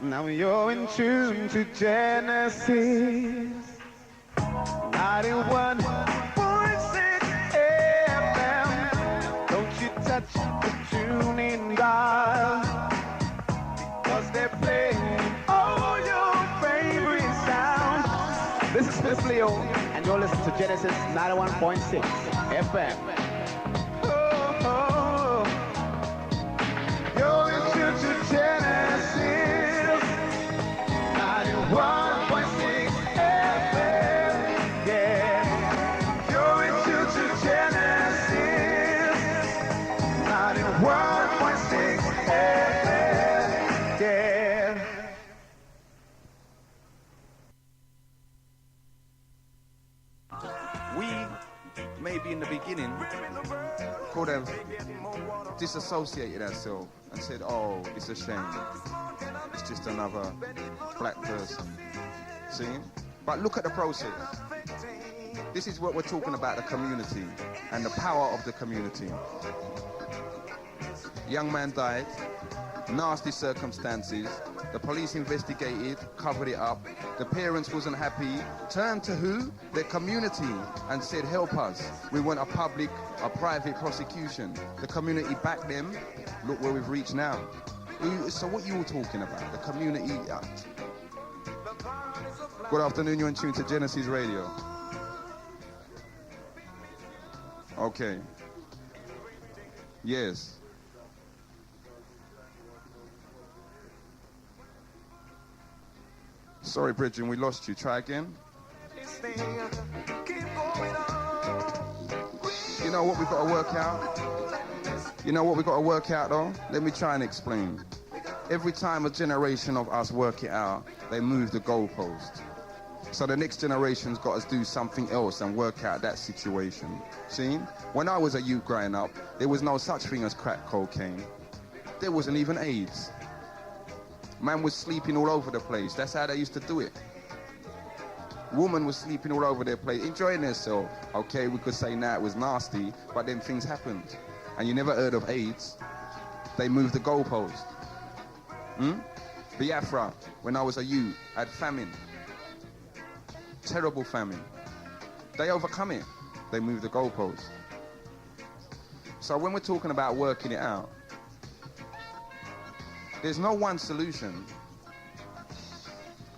Now you're in tune to Genesis 91.6 FM. Don't you touch the tuning dial, because they're playing all your favorite sounds. This is Miss Leo, and you're listening to Genesis 91.6 FM. You're in tune to Genesis 91.6 FM, yeah. You're in tune to Genesis 91.6 FM, yeah. We, maybe in the beginning, could have disassociated ourselves and said, oh, it's a shame. It's just another black person. See? But look at the process. This is what we're talking about, the community and the power of the community. Young man died, nasty circumstances. The police investigated, covered it up. The parents wasn't happy. Turned to who? Their community and said, help us. We want a private prosecution. The community backed them. Look where we've reached now. So what you all talking about? The community. Good afternoon, you're in tune to Genesis Radio. Okay. Yes. Sorry, Bridget, we lost you. Try again. You know what we've got to work out? You know what we've got to work out, though? Let me try and explain. Every time a generation of us work it out, they move the goalpost. So the next generation's got to do something else and work out that situation. See? When I was a youth growing up, there was no such thing as crack cocaine. There wasn't even AIDS. Man was sleeping all over the place. That's how they used to do it. Woman was sleeping all over their place, enjoying themselves. Okay, we could say now it was nasty, but then things happened. And you never heard of AIDS. They moved the goalpost. Biafra, when I was a youth, had famine. Terrible famine. They overcome it. They move the goalpost. So when we're talking about working it out, there's no one solution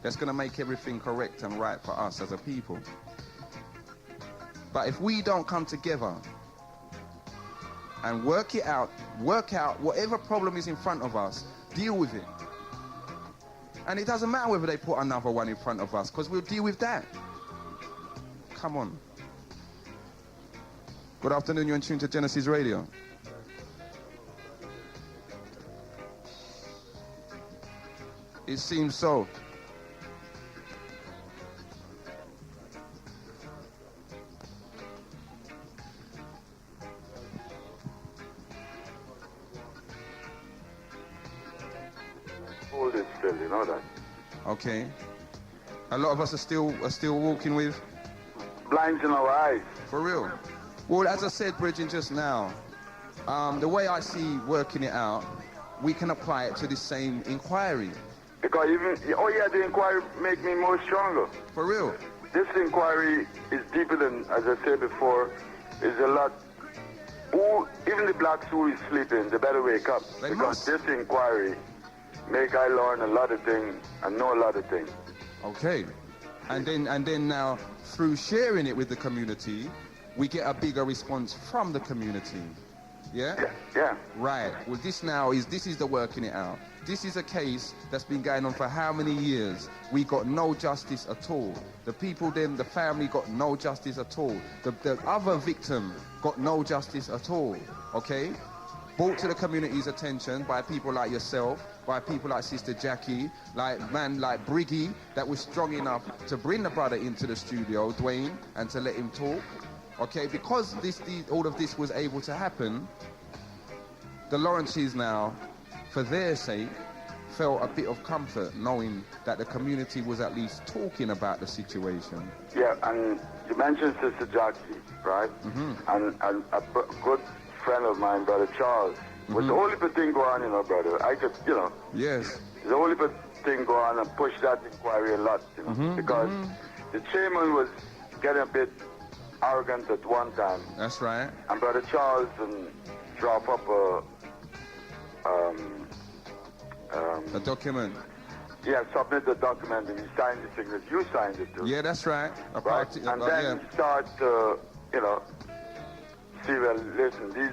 that's going to make everything correct and right for us as a people. But if we don't come together and work out whatever problem is in front of us, deal with it. And it doesn't matter whether they put another one in front of us, because we'll deal with that. Come on. Good afternoon, you're in tune to Genesis Radio. It seems so. Hold it still, you know that. Okay. A lot of us are still walking with blinds in our eyes. For real. Well, as I said, Bridget, just now, the way I see working it out, we can apply it to the same inquiry. Because even, the inquiry make me more stronger. For real. This inquiry is deeper than, as I said before, is a lot. Even the blacks who is sleeping, they better wake up. Because this inquiry make I learn a lot of things and know a lot of things. Okay. And then now, through sharing it with the community, we get a bigger response from the community. Yeah? Yeah. Right. Well, this is the working it out. This is a case that's been going on for how many years? We got no justice at all. The people then, the family got no justice at all. The other victim got no justice at all. Okay? Brought to the community's attention by people like yourself, by people like Sister Jackie, like Briggy, that was strong enough to bring the brother into the studio, Dwayne, and to let him talk. Okay, because all of this was able to happen, the Lawrences now, for their sake, felt a bit of comfort knowing that the community was at least talking about the situation. Yeah, and you mentioned Sister Jackie, right? Mm-hmm. And a good friend of mine, Brother Charles, was the only thing go on, brother. I could, Yes. The only thing go on and push that inquiry a lot, because the chairman was getting a bit arrogant at one time. That's right. And Brother Charles drop up a document. Yeah, submit the document and he signed the signature. You signed it too. Yeah, that's right. Right? And then you start to, see, well, listen, these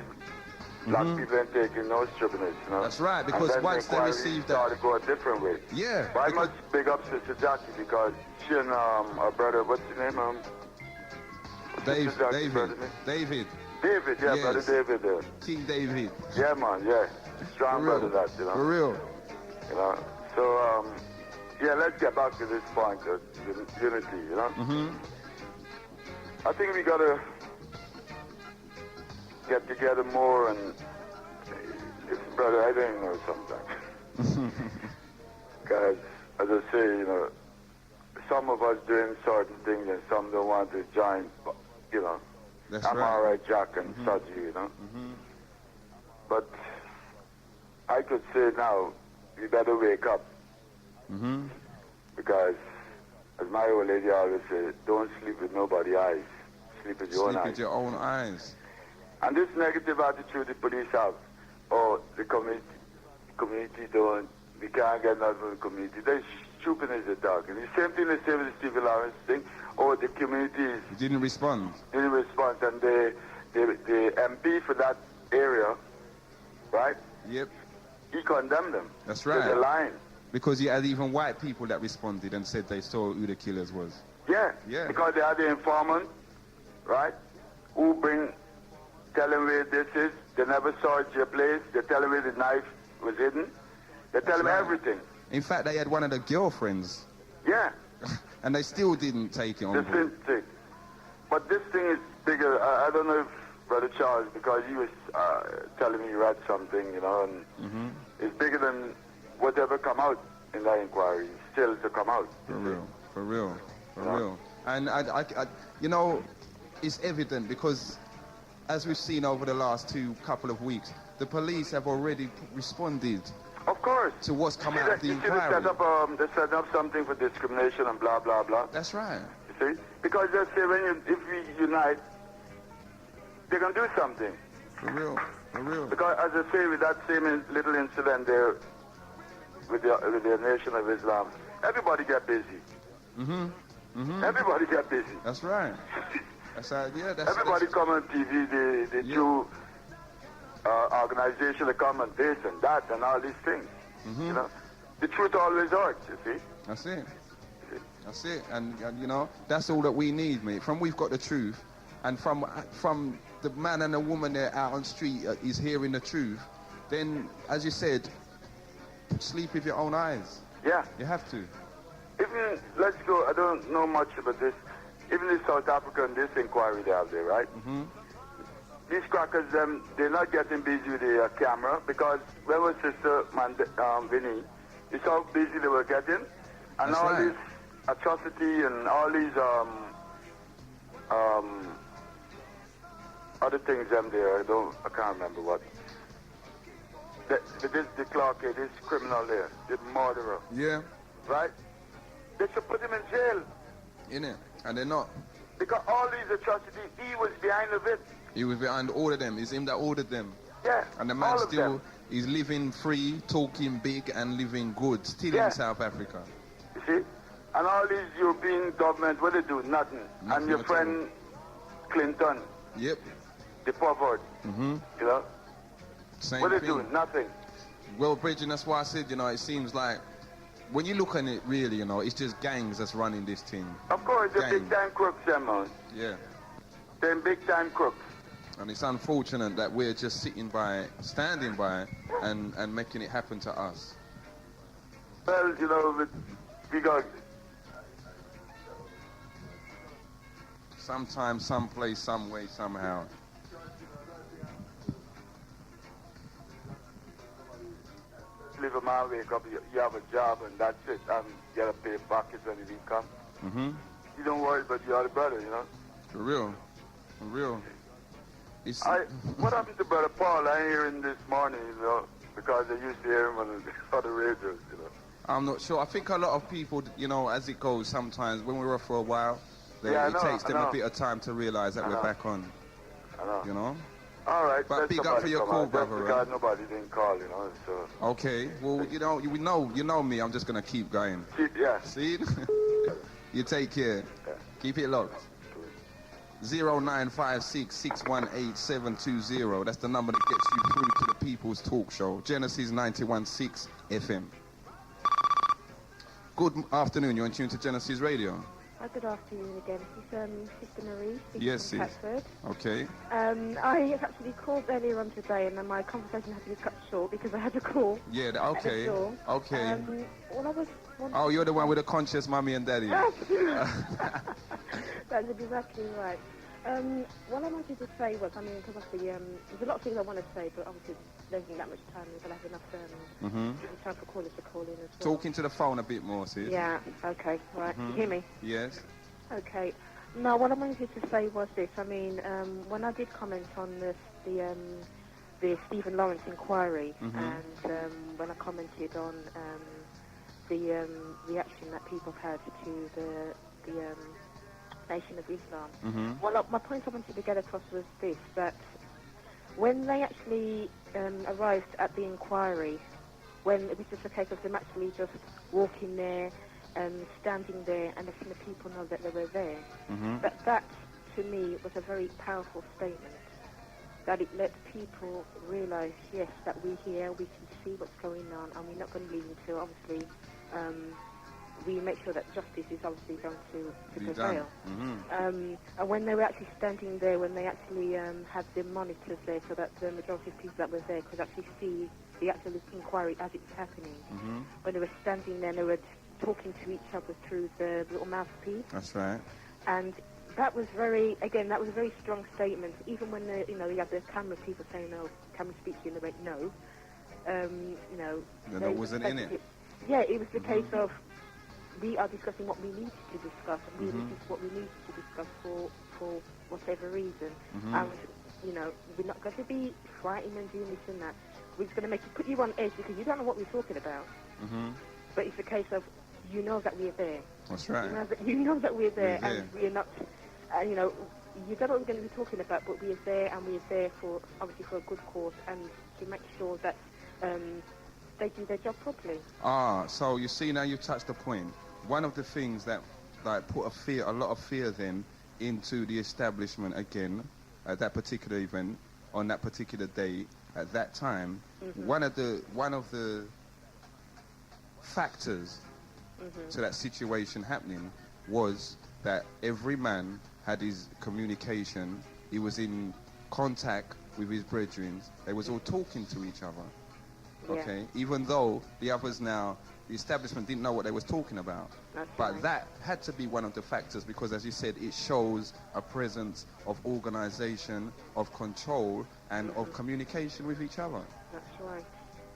black people ain't taking no stupidness, That's right, because once they received that... started to go a different way. Yeah. But I must big up Sister Jackie because she and our brother, what's his name? David, yeah, yes. Brother David. King David. Yeah, man, yeah. Strong brother that, For real. So, let's get back to this point of unity, I think we gotta get together more and, brother, I don't know sometimes. Because, as I say, some of us doing certain things and some don't want to join, That's I'm right. all right, Jack, and such, But I could say now, we better wake up. Because, as my old lady always said, don't sleep with nobody's eyes. Sleep with your own eyes. Sleep with your own eyes. And this negative attitude the police have, the community don't, we can't get nothing from the community. They're stupid as a dog. And the same thing they say with the Stephen Lawrence thing, the community didn't respond. And the MP for that area, right? Yep. He condemned them. That's right. They're lying. Because you had even white people that responded and said they saw who the killers was. Yeah. Yeah. Because they had the informant, right? Who tell them where this is. They never saw it your place. They tell them where the knife was hidden. They tell them everything. In fact, they had one of the girlfriends. Yeah. And they still didn't take it on board. But this thing is bigger. I don't know if Brother Charles, because he was telling me he read something, and it's bigger than whatever come out in that inquiry. Still to come out. For real. And I it's evident because as we've seen over the last couple of weeks, the police have already responded. Of course. To what's come out of the inquiry. They set up something for discrimination and blah, blah, blah. That's right. You see? Because they say if we unite, they can do something. For real. Because as I say, with that same little incident there with the Nation of Islam, everybody get busy. Everybody get busy. That's right. Everybody come on TV, they do organization, they come on this and that and all these things, the truth always hurts, you see. That's it. That's it. And you know, that's all that we need, mate. From we've got the truth, and from the man and the woman there out on the street is hearing the truth, then, as you said, sleep with your own eyes. Yeah. You have to. Even, let's go, I don't know much about this, even in South Africa and this inquiry they have there, right? Mm-hmm. These crackers, they're not getting busy with the camera, because when was Sister Vinny, you saw how busy they were getting, and That's all right. this atrocity and all these other things there, I can't remember what. The clerk here, this criminal there, the murderer. Yeah. Right? They should put him in jail. Innit? And they're not. Because all these atrocities, he was behind of it. He was behind all of them. It's him that ordered them. Yeah. And the man all of still them. is living free, talking big, and living good, still in South Africa. You see? And all these European governments, what they do? Nothing. And your friend Clinton. Yep. The pervert. Mm-hmm. You know? Same what they thing. do? Nothing. Well, Bridget, that's why I said, you know, it seems like, when you look at it really, you know, it's just gangs that's running this thing. Of course, they're big time crooks, them, man. Yeah. They're big time crooks. And it's unfortunate that we're just standing by, and making it happen to us. Well, you know, we got... Sometimes, someplace, some way, somehow. Live a man, wake up, you have a job, and that's it. And you gotta pay buckets when it come. Mm-hmm. You don't worry about your other brother, you know? For real. For real. What happened to Brother Paul? I ain't hearing this morning, you know, because I used to hear him on the other radios, you know. I'm not sure. I think a lot of people, you know, as it goes, sometimes when we're off for a while, it takes them a bit of time to realize that we're back on. I know. You know? All right. But big up for your call, brother. Because nobody didn't call, you know, so... Okay. Well, you know me. I'm just going to keep going. Yeah. See? You take care. Yeah. Keep it locked. 0956-618-720. That's the number that gets you through to the People's Talk Show. Genesis 91.6 FM. Good afternoon. You're in tune to Genesis Radio. Good afternoon again. This is Sister Marie speaking Yes, from Catford. Okay. I actually called earlier on today, and then my conversation had to be cut short because I had a call. Yeah, okay. Okay. Oh, you're the one with the conscious mommy and daddy. That's exactly right. What I wanted to say was, I mean, because obviously there's a lot of things I want to say, but obviously there isn't that much time. We're going to have enough time for callers to call in as well. Talking to the phone a bit more, sis. Yeah, okay, right. You hear me? Yes. Okay. No, what I wanted to say was this. I mean, when I did comment on the Stephen Lawrence inquiry, and when I commented on the reaction that people had to the Nation of Islam. Well, my point I wanted to get across was this, that when they actually arrived at the inquiry, when it was just a case of them actually just walking there and standing there and letting the people know that they were there, that to me was a very powerful statement, that it let people realise, yes, that we're here, we can see what's going on, and we're not going to leave until, obviously, we make sure that justice is obviously going to prevail. And when they were actually standing there, when they actually had the monitors there so that the majority of people that were there could actually see the actual inquiry as it's happening, when they were standing there, they were talking to each other through the little mouthpiece. That's right. And that was very strong statement, even when you had the camera people saying, no, can we speak to you? And they went, no. That wasn't in it. Yeah, it was the case of, we are discussing what we need to discuss, and this is what we need to discuss for whatever reason. And, we're not going to be frightened and doing this and that. We're just going to put you on edge because you don't know what we're talking about. But it's a case of, you know that we're there. That's right. You know that we're there, and we're not, you don't know what we're going to be talking about, but we're there, and we're there for, obviously, for a good cause, and to make sure that they do their job properly. So you see, now you've touched the point. One of the things that put a lot of fear then into the establishment again at that particular event, on that particular day, at that time, one of the factors to that situation happening was that every man had his communication, he was in contact with his brethren, they was all talking to each other. Okay, even though the others now, the establishment didn't know what they was talking about. But that had to be one of the factors because, as you said, it shows a presence of organization, of control, and of communication with each other. That's right.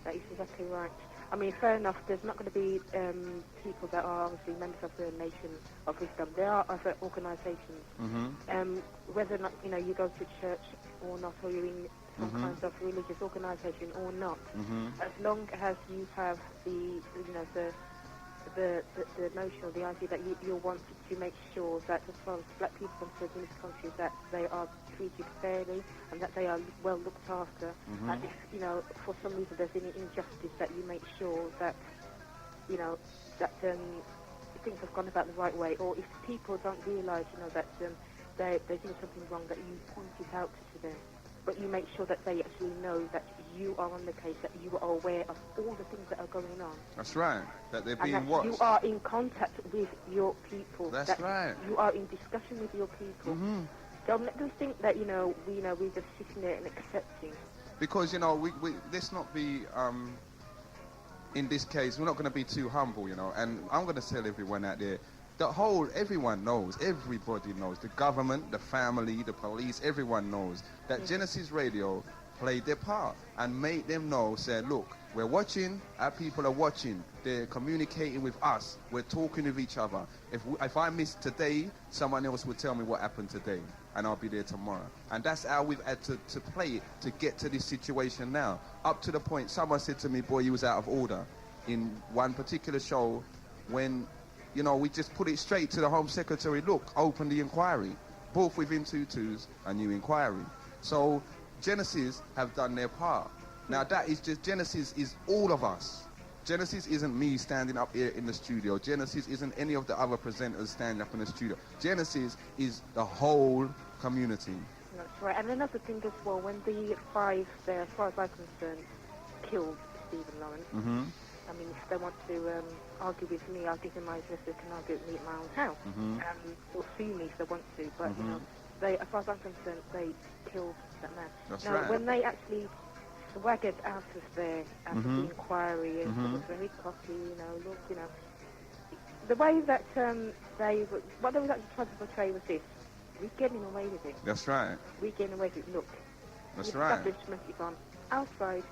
That is exactly right. I mean, fair enough, there's not going to be people that are obviously members of the Nation of Wisdom. There are other organizations. Whether or not, you go to church or not, or you're in some kinds of religious organization or not, as long as you have the notion or the idea that you want to make sure that as far as black people concerned in this country, that they are treated fairly and that they are well looked after. And if, for some reason there's any injustice, that you make sure that, that things have gone about the right way. Or if people don't realise, that they're doing something wrong, that you point it out to them. But you make sure that they actually know that you are on the case, that you are aware of all the things that are going on. That's right. That they're being and that watched. You are in contact with your people. That's right. You are in discussion with your people. Don't let them think that, we're just sitting there and accepting. Because, we let's not be, in this case, we're not going to be too humble, and I'm going to tell everyone out there, everyone knows, everybody knows, the government, the family, the police, everyone knows that Genesis Radio played their part and made them know, said, look, we're watching, our people are watching, they're communicating with us, we're talking with each other. If I miss today, someone else will tell me what happened today, and I'll be there tomorrow. And that's how we've had to play it to get to this situation now. Up to the point, someone said to me, boy, you was out of order in one particular show when we just put it straight to the Home Secretary, look, open the inquiry. Both within 2-2s, a new inquiry. So Genesis have done their part. Now that is just, Genesis is all of us. Genesis isn't me standing up here in the studio. Genesis isn't any of the other presenters standing up in the studio. Genesis is the whole community. That's right. And another thing as well, when the 5 there, as far as I'm concerned, killed Stephen Lawrence, I mean, if they want to argue with me, I'll give them my address, they can argue with me at my own house. Or sue me if they want to. But, they, as far as I'm concerned, they killed that man. That's now, right. when they actually swaggered out of there after the inquiry, and it was very cocky, look, the way that what they were actually trying to portray was this: we're getting away with it. That's right. We're getting away with it. Look, that's the right. establishment is on our side,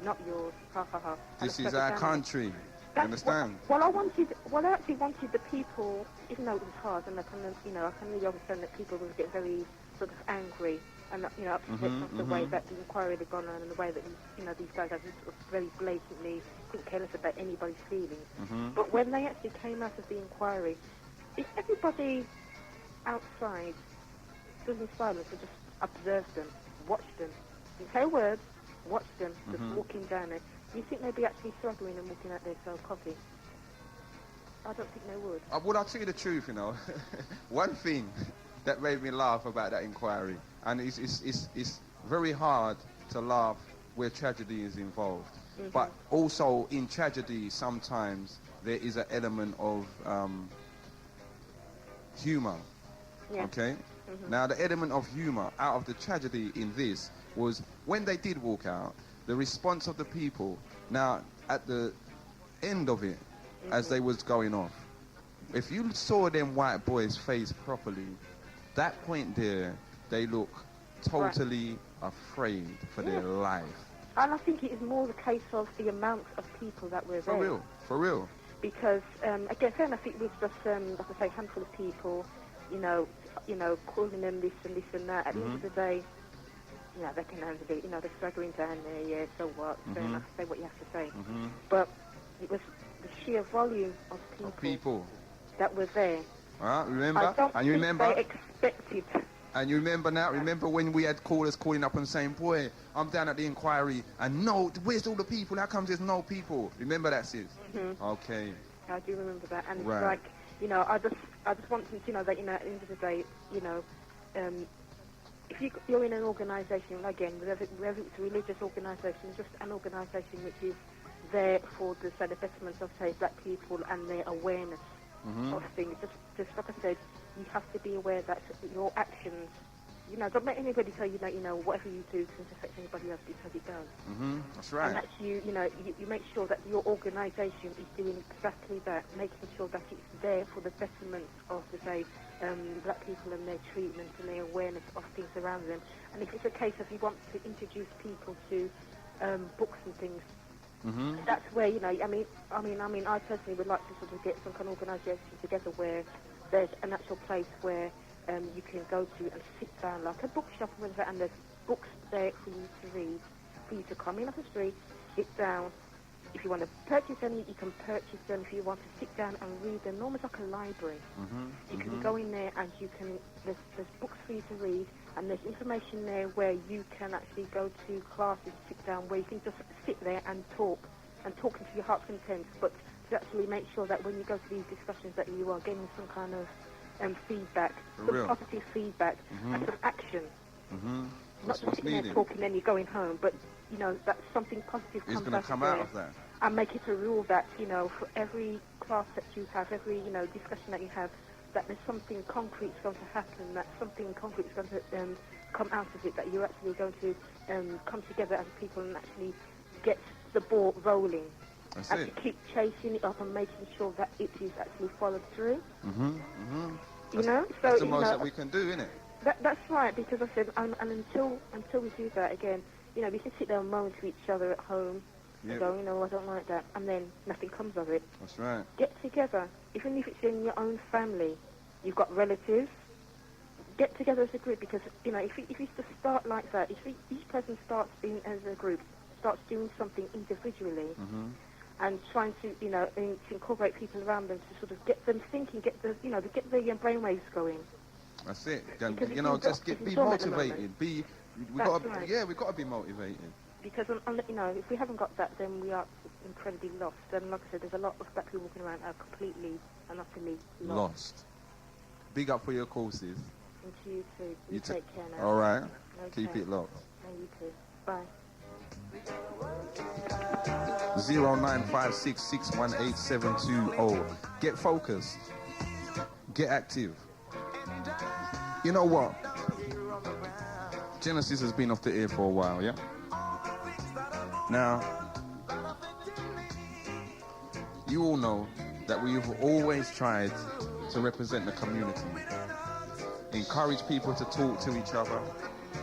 not yours. Ha ha ha. This is our country. You understand? I actually wanted the people, even though it was hard, and I can really understand that people will get very sort of angry and upset with the way that the inquiry had gone on and the way that these guys are just sort of very blatantly couldn't care less about anybody's feelings. But when they actually came out of the inquiry, if everybody outside stood in silence and just observed them, watched them, didn't say a word, watched them, just walking down it, do you think they'd be actually struggling and walking out there to sell coffee? I don't think they would. Well, I'll tell you the truth, one thing that made me laugh about that inquiry, and it's very hard to laugh where tragedy is involved. But also in tragedy, sometimes there is an element of humor. Yeah. Okay? Now, the element of humor out of the tragedy in this was when they did walk out, the response of the people. Now, at the end of it, as they was going off, if you saw them white boys' face properly, that point there, they look totally afraid for their life. And I think it is more the case of the amount of people that were there. For real. Because, again, fair enough, it was just, like I say, a handful of people, calling them this and this and that. At the end of the day, they can handle it. They're struggling down there, yeah, so what? Fair enough, say what you have to say. But it was the sheer volume of people that were there. Remember? They expected. And you remember now? Remember when we had callers calling up and saying, boy, I'm down at the inquiry, and where's all the people? How comes there's no people? Remember that, sis? Okay. I do remember that. And it's like, I just want them to know that, at the end of the day, if you're in an organisation, again, whether it's a religious organisation, just an organisation which is there for the betterment of, say, black people and their awareness of things. Just like I said, you have to be aware that your actions, don't let anybody tell you that, whatever you do doesn't affect anybody else, because it does. That's right. And that's you make sure that your organisation is doing exactly that, making sure that it's there for the betterment of, say, black people and their treatment and their awareness of things around them. And if it's a case of you want to introduce people to books and things, that's where, I personally would like to sort of get some kind of organisation together where there's an actual place where you can go to and sit down, like a bookshop or whatever, and there's books there for you to read, for you to come in off the street, sit down. If you want to purchase any, you can purchase them. If you want to sit down and read them, almost like a library. You can go in there and you can, there's books for you to read, and there's information there where you can actually go to classes, sit down, where you can just sit there and talk into your heart's content, but to actually make sure that when you go to these discussions that you are getting some kind of feedback, some positive feedback, and some action. Not just sitting there talking and you're going home, but that something positive is going to come out of that. And make it a rule that, for every class that you have, every, discussion that you have, that there's something concrete going to happen, that something concrete is going to come out of it, that you're actually going to come together as people and actually get the ball rolling. That's and it. To keep chasing it up and making sure that it is actually followed through. So, that's the most that we can do, isn't it? That's right, because I said, and until we do that again, we can sit there and moan to each other at home and go, I don't like that, and then nothing comes of it. That's right. Get together, even if it's in your own family. You've got relatives. Get together as a group, because if you just start like that, if each person starts in as a group, starts doing something individually, and trying to to incorporate people around them to sort of get them thinking, get the brainwaves going. That's it. Just be motivated. We've got to be motivated. Because if we haven't got that, then we are incredibly lost. And like I said, there's a lot of black people walking around are completely and utterly lost. Big up for your courses. And to you too. You take care now. All right. Okay. Keep it locked. And you too. Bye. 0956618720. Get focused. Get active. You know what? Genesis has been off the air for a while, yeah? Now, you all know that we've always tried to represent the community. Encourage people to talk to each other.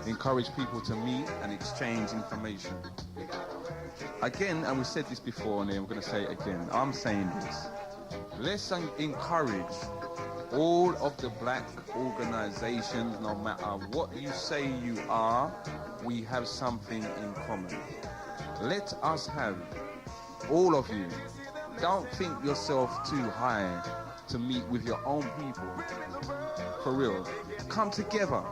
Encourage people to meet and exchange information. Again, and we said this before, and I'm going to say it again. I'm saying this. Let's encourage all of the black organizations, no matter what you say you are, we have something in common. Let us have, all of you, don't think yourself too high to meet with your own people. For real. Come together.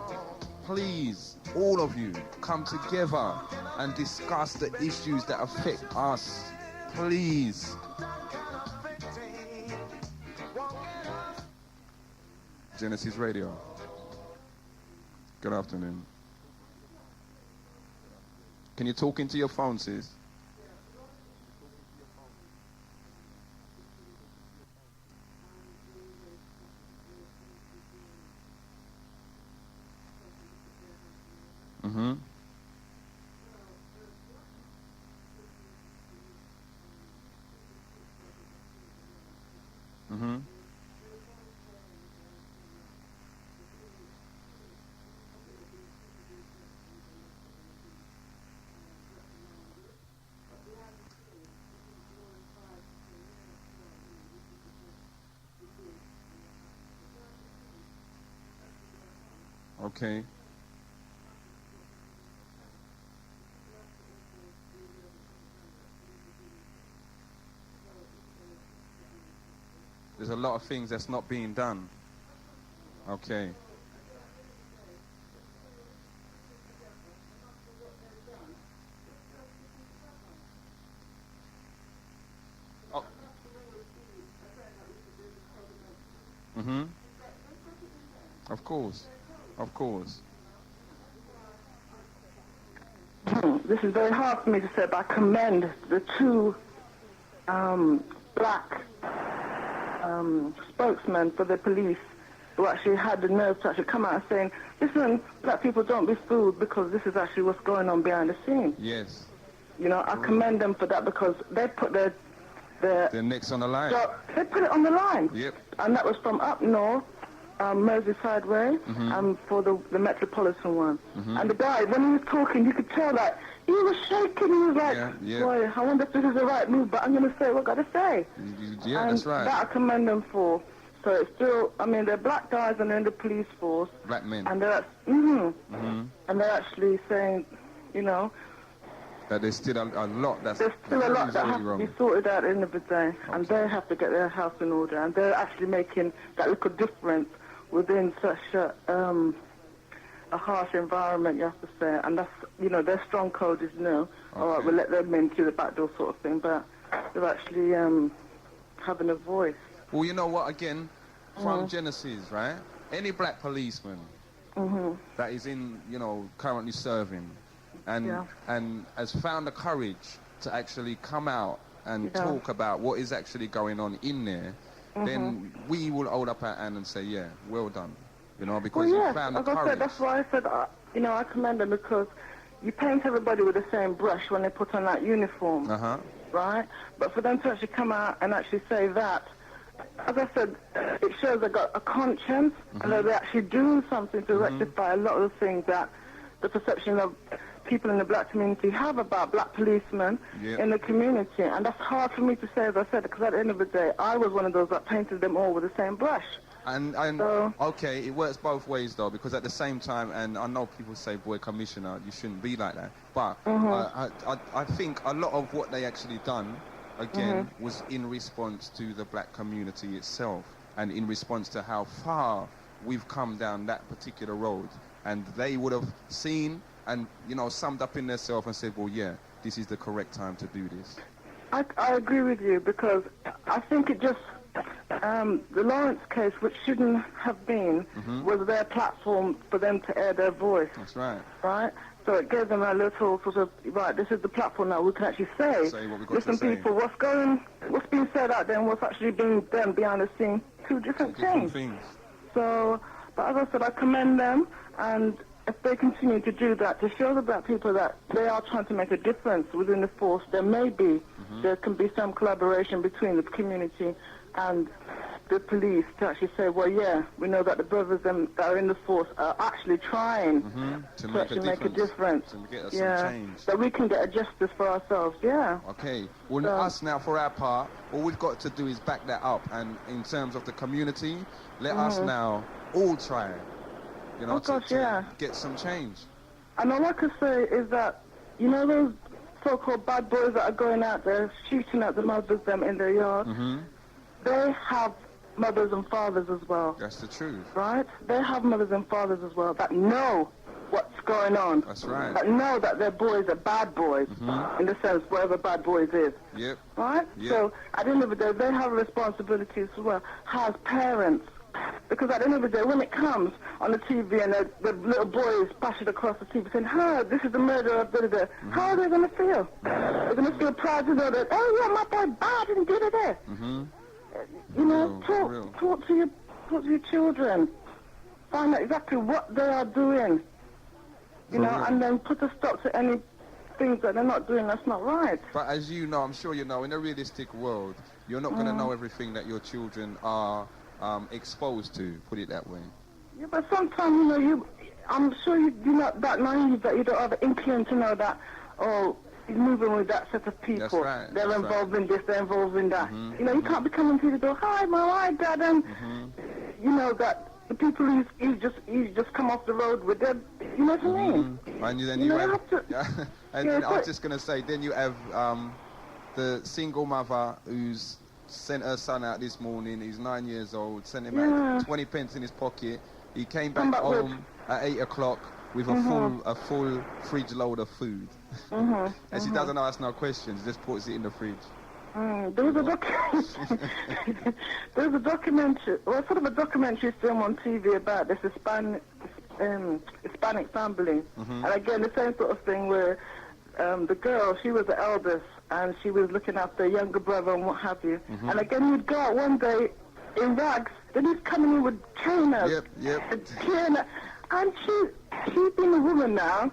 Please, all of you, come together and discuss the issues that affect us. Please. Genesis Radio. Good afternoon. Can you talk into your phone, sis? Okay. There's a lot of things that's not being done. Okay. Oh. Of course. Of course. This is very hard for me to say, but I commend the two black spokesman for the police who actually had the nerve to actually come out and saying, listen, black people, don't be fooled because this is actually what's going on behind the scenes. Yes. You know, I commend them for that because they put their necks on the line. So they put it on the line. Yep. And that was from up north, Merseyside way, for the Metropolitan one. And the guy, when he was talking, you could tell that he was shaking. He was like, boy, I wonder if this is the right move, but I'm going to say what I got to say. Yeah, and that's right. That I commend them for. So it's still, I mean, they're black guys and they're in the police force. Black men. And they're, and they're actually saying, you know, that there's still a lot that's there's still a lot that has wrong. to be sorted out at the end of the day, and they have to get their house in order, and they're actually making that little difference within such a harsh environment, you have to say, and that's, you know, their strong code is no. All right, we'll let them in through the back door sort of thing, but they're actually having a voice. Well, you know what, again, from Genesis, right, any black policeman that is in, you know, currently serving, and has found the courage to actually come out and talk about what is actually going on in there, then we will hold up our hand and say, yeah, well done. You know, because you found the courage. Said, that's why I said, you know, I commend them because you paint everybody with the same brush when they put on that uniform, right? But for them to actually come out and actually say that, as I said, it shows they've got a conscience and that they're actually doing something to rectify a lot of the things that the perception of people in the black community have about black policemen in the community. And that's hard for me to say, as I said, because at the end of the day, I was one of those that painted them all with the same brush. And so, okay, it works both ways, though, because at the same time, and I know people say, boy, Commissioner, you shouldn't be like that. But I think a lot of what they actually done, again, was in response to the black community itself and in response to how far we've come down that particular road. And they would have seen and, you know, summed up in themselves and said, well, yeah, this is the correct time to do this. I agree with you because I think it just, the Lawrence case, which shouldn't have been, was their platform for them to air their voice. That's right. Right? So it gave them a little sort of, right, this is the platform now we can actually say what we've got listen, to say. people, what's being said out there and what's actually being done behind the scenes, two different things. So, but as I said, I commend them, and if they continue to do that, to show the black people that they are trying to make a difference within the force, there can be some collaboration between the community and the police to actually say, well, yeah, we know that the brothers that are in the force are actually trying to actually make a difference. To get us some change. That we can get a justice for ourselves, Okay. Well, us now, for our part, all we've got to do is back that up. And in terms of the community, let us now all try, you know, to get some change. And all I can say is that, you know, those so-called bad boys that are going out there shooting at the mothers them in their yard, they have mothers and fathers as well. That's the truth. Right? They have mothers and fathers as well that know what's going on. That's right. That know that their boys are bad boys, in the sense whatever bad boys is. Yep. Right? Yep. So at the end of the day, they have responsibilities as well as parents. Because at the end of the day, when it comes on the TV and the little boy is passing across the TV saying, this is the murder of da-da-da, how are they going to feel? They're going to feel proud to know that, oh yeah, my boy bad and da-da-da. You know, talk to your children. Find out exactly what they are doing. You know, and then put a stop to any things that they're not doing that's not right. But as you know, I'm sure you know, in a realistic world, you're not going to know everything that your children are exposed to, put it that way. Yeah, but sometimes, you know, I'm sure you're not that naive that you don't have an inkling to know that, he's moving with that set of people. That's right. They're involved in this, they're involved in that. You know, you can't be coming to the door, hi, Mom, hi, Dad, and, you know, that the people he's just come off the road with them, you know what I mean? And then you have to... and I was just going to say, then you have the single mother who's sent her son out this morning. He's 9 years old. Sent him out 20 pence in his pocket. He came back home at 8 o'clock with a full fridge load of food. And she doesn't ask no questions. Just puts it in the fridge. There was a documentary, well, sort of a documentary film on TV about this Hispanic family. And again, the same sort of thing where the girl, she was the eldest, and she was looking after a younger brother and what have you. Mm-hmm. And again, he'd go out one day in rags, then he's coming in with trainers. Yep. And she's been a woman now.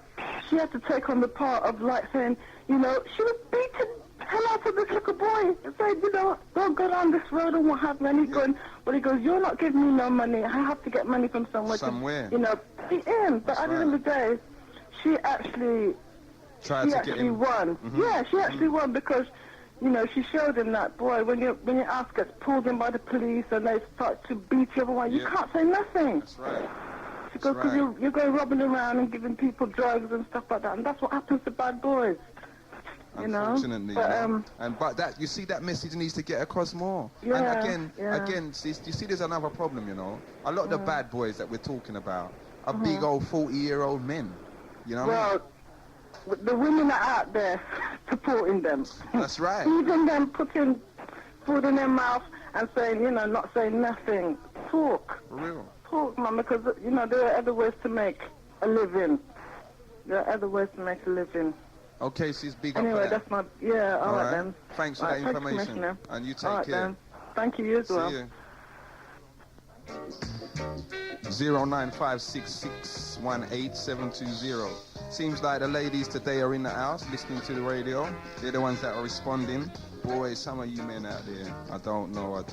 She had to take on the part of like saying, you know, she was beating hell out of this little boy and saying, you know, don't go down this road and what have you. And he's going, well, he goes, you're not giving me no money. I have to get money from somewhere. Somewhere. To, you know, beat him. But at the end of the day, she actually won. Mm-hmm. Yeah, she actually won because, you know, she showed him that, boy, when your ass gets pulled in by the police and they start to beat you, otherwise you can't say nothing. That's right. Because you're going robbing around and giving people drugs and stuff like that, and that's what happens to bad boys. You know? Unfortunately, but that, you see, that message needs to get across more. And again, see, you see, there's another problem. You know, a lot of the bad boys that we're talking about are big old 40-year-old men. You know. Well, the women are out there supporting them. That's right. Even them putting food in their mouth and saying, you know, not saying nothing. Talk. For real. Talk, man, because, you know, there are other ways to make a living. Okay, she's big anyway, up for that. that's my, all right then. Thanks for that information. And you take all right, care. Then. Thank you as well. See you. 09566187220. Seems like the ladies today are in the house listening to the radio. They're the ones that are responding. Boy, some of you men out there, I don't know.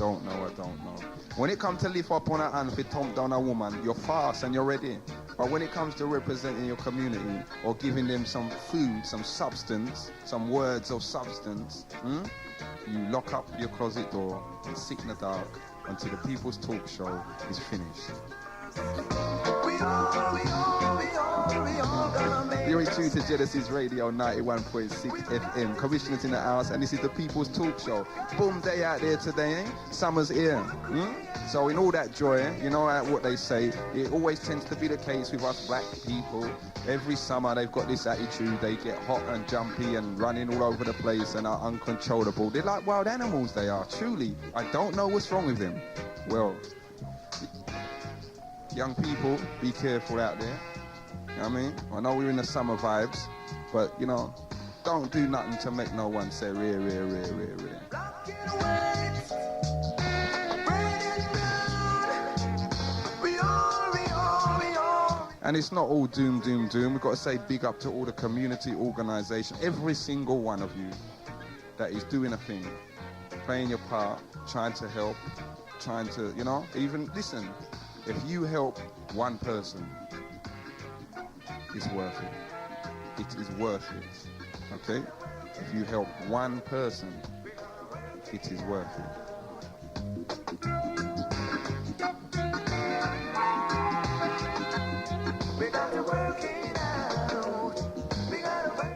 When it comes to lift up on a hand to thump down a woman, you're fast and you're ready. But when it comes to representing your community or giving them some food, some substance, some words of substance, you lock up your closet door and sit in the dark until the People's Talk Show is finished. You're tuned to Genesis Radio 91.6 FM. Commissioners in the house, and this is the People's Talk Show. Boom day out there today, eh? Summer's here. So in all that joy, you know what they say, it always tends to be the case with us black people. Every summer they've got this attitude, they get hot and jumpy and running all over the place and are uncontrollable. They're like wild animals, they are, truly. I don't know what's wrong with them. Well, young people, be careful out there. You know what I mean? I know we're in the summer vibes, but, you know, don't do nothing to make no one say rare. And it's not all doom. We've got to say big up to all the community organisation, every single one of you that is doing a thing, playing your part, trying to help, trying to, you know, even, listen, if you help one person, it's worth it. It is worth it, okay? If you help one person, it is worth it.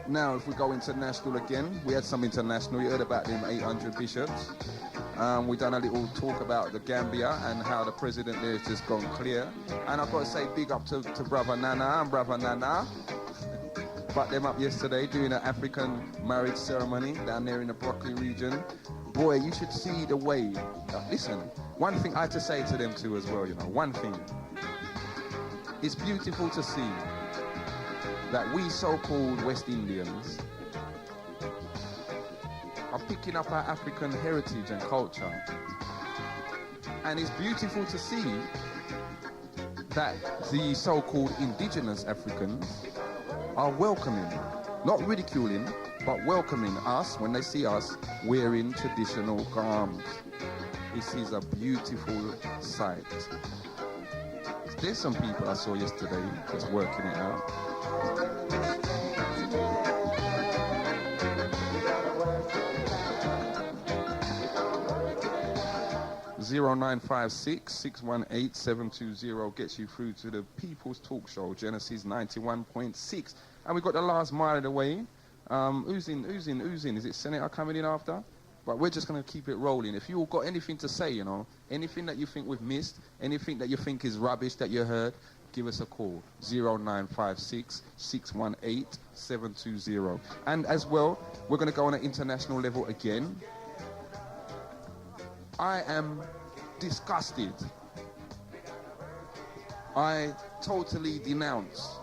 Now, if we go international again, we had some international. You heard about them 800 bishops. We done a little talk about the Gambia and how the president there has just gone clear. And I've got to say big up to Brother Nana and Brother Nana. Backed them up yesterday doing an African marriage ceremony down there in the Broccoli region. Boy, you should see the way. Listen, one thing I had to say to them too as well, you know, one thing. It's beautiful to see that we so-called West Indians are picking up our African heritage and culture. And it's beautiful to see that the so-called indigenous Africans are welcoming, not ridiculing, but welcoming us when they see us wearing traditional garments. This is a beautiful sight. There's some people I saw yesterday just working it out. 0956-618-720 gets you through to the People's Talk Show, Genesis 91.6. And we've got the last mile of the way. Who's in? Is it Senator coming in after? But we're just going to keep it rolling. If you've got anything to say, you know, anything that you think we've missed, anything that you think is rubbish that you heard, give us a call. 0956-618-720. And as well, we're going to go on an international level again. I am disgusted. I totally denounce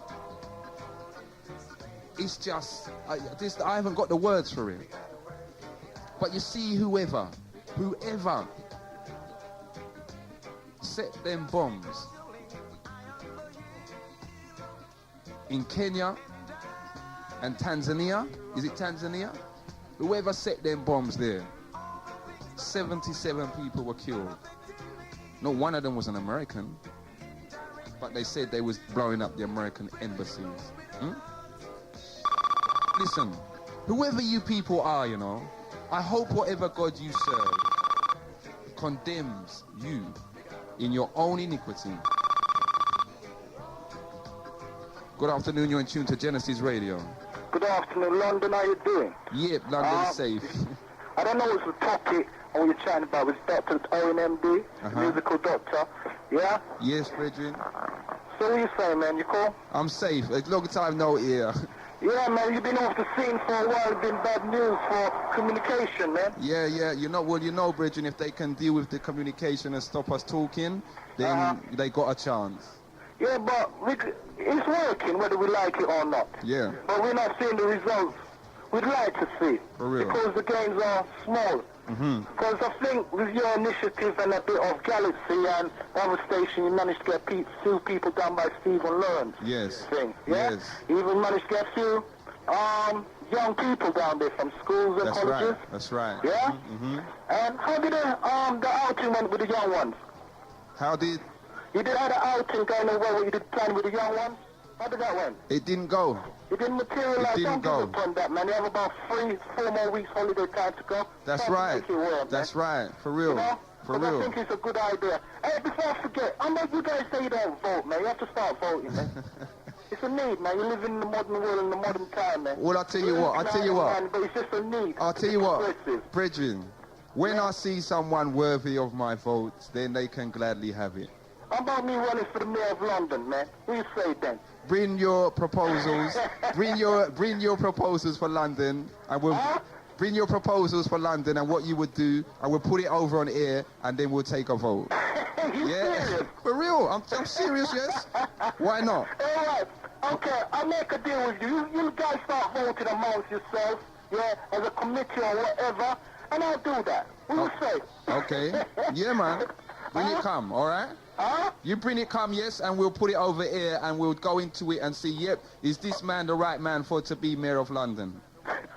it's just, I haven't got the words for it. But you see, whoever set them bombs in Kenya and Tanzania, is it Tanzania? Whoever set them bombs there, 77 people were killed. Not one of them was an American, but they said they was blowing up the American embassies. Listen, whoever you people are, you know, I hope whatever God you serve condemns you in your own iniquity. Good afternoon, you're in tune to Genesis Radio. Good afternoon, London, how you doing? Yep, London's safe. I don't know what's the topic or what you're chatting about with Dr. Owen MD, musical doctor, yeah? Yes, brethren. So what you saying, man, you cool? I'm safe, a long time no ear. Yeah, man, you've been off the scene for a while, it's been bad news for communication, man. Yeah, you know, brethren, if they can deal with the communication and stop us talking, then they got a chance. Yeah, but it's working whether we like it or not. Yeah. But we're not seeing the results we'd like to see. For real. Because the gains are small. Because I think with your initiative and a bit of Galaxy and the other station, you managed to get few people done by Stephen Lawrence. Yes. Thing, yeah? Yes. You even managed to get a few young people down there from schools and colleges. That's right. Yeah? And how did the outing went with the young ones? How did? You did have an outing going over what you did plan with the young ones? How did that went? It didn't go. It didn't materialize. It didn't go. Don't give up on that, man. You have about 3-4 more weeks holiday time to go. That's right. That's right. For real. You know? For real. I think it's a good idea. Hey, before I forget, I know you guys say you don't vote, man. You have to start voting, man. It's a need, man. You live in the modern world in the modern time, man. Well, I'll tell you what. Man, but it's just a need. I'll tell you what, brethren. When I see someone worthy of my vote, then they can gladly have it. How about me running for the mayor of London, man? What do you say then? Bring your proposals. bring your proposals for London, and we'll bring your proposals for London and what you would do, and we'll put it over on air, and then we'll take a vote. Serious? For real. I'm serious. Yes. Why not? All right. Okay. I'll make a deal with you. You guys start voting amongst yourselves, yeah, as a committee or whatever, and I'll do that. What do you say? Okay. Yeah, man. Bring it come, all right? You bring it come, yes, and we'll put it over here and we'll go into it and see, yep, is this man the right man for to be Mayor of London?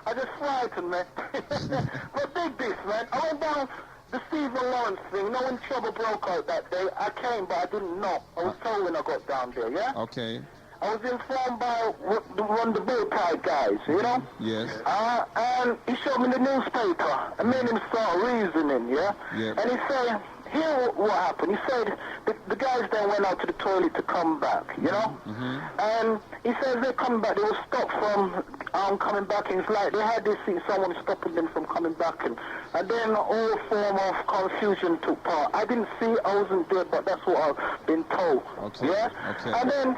I just frightened, man. But dig this, man. I went down the Stephen Lawrence thing. You know when trouble broke out that day? I came, but I didn't know. I was told when I got down there, yeah? Okay. I was informed by one of the bow tie guys, you know? Yes. And he showed me the newspaper and made him start reasoning, yeah? And he said, here what happened. He said the guys then went out to the toilet to come back, you know? And he says they come back, they were stopped from coming back, and it's like they had this thing, someone stopping them from coming back, and then all form of confusion took part. I didn't see it, I wasn't there, but that's what I've been told. Okay. Yeah? Okay. And then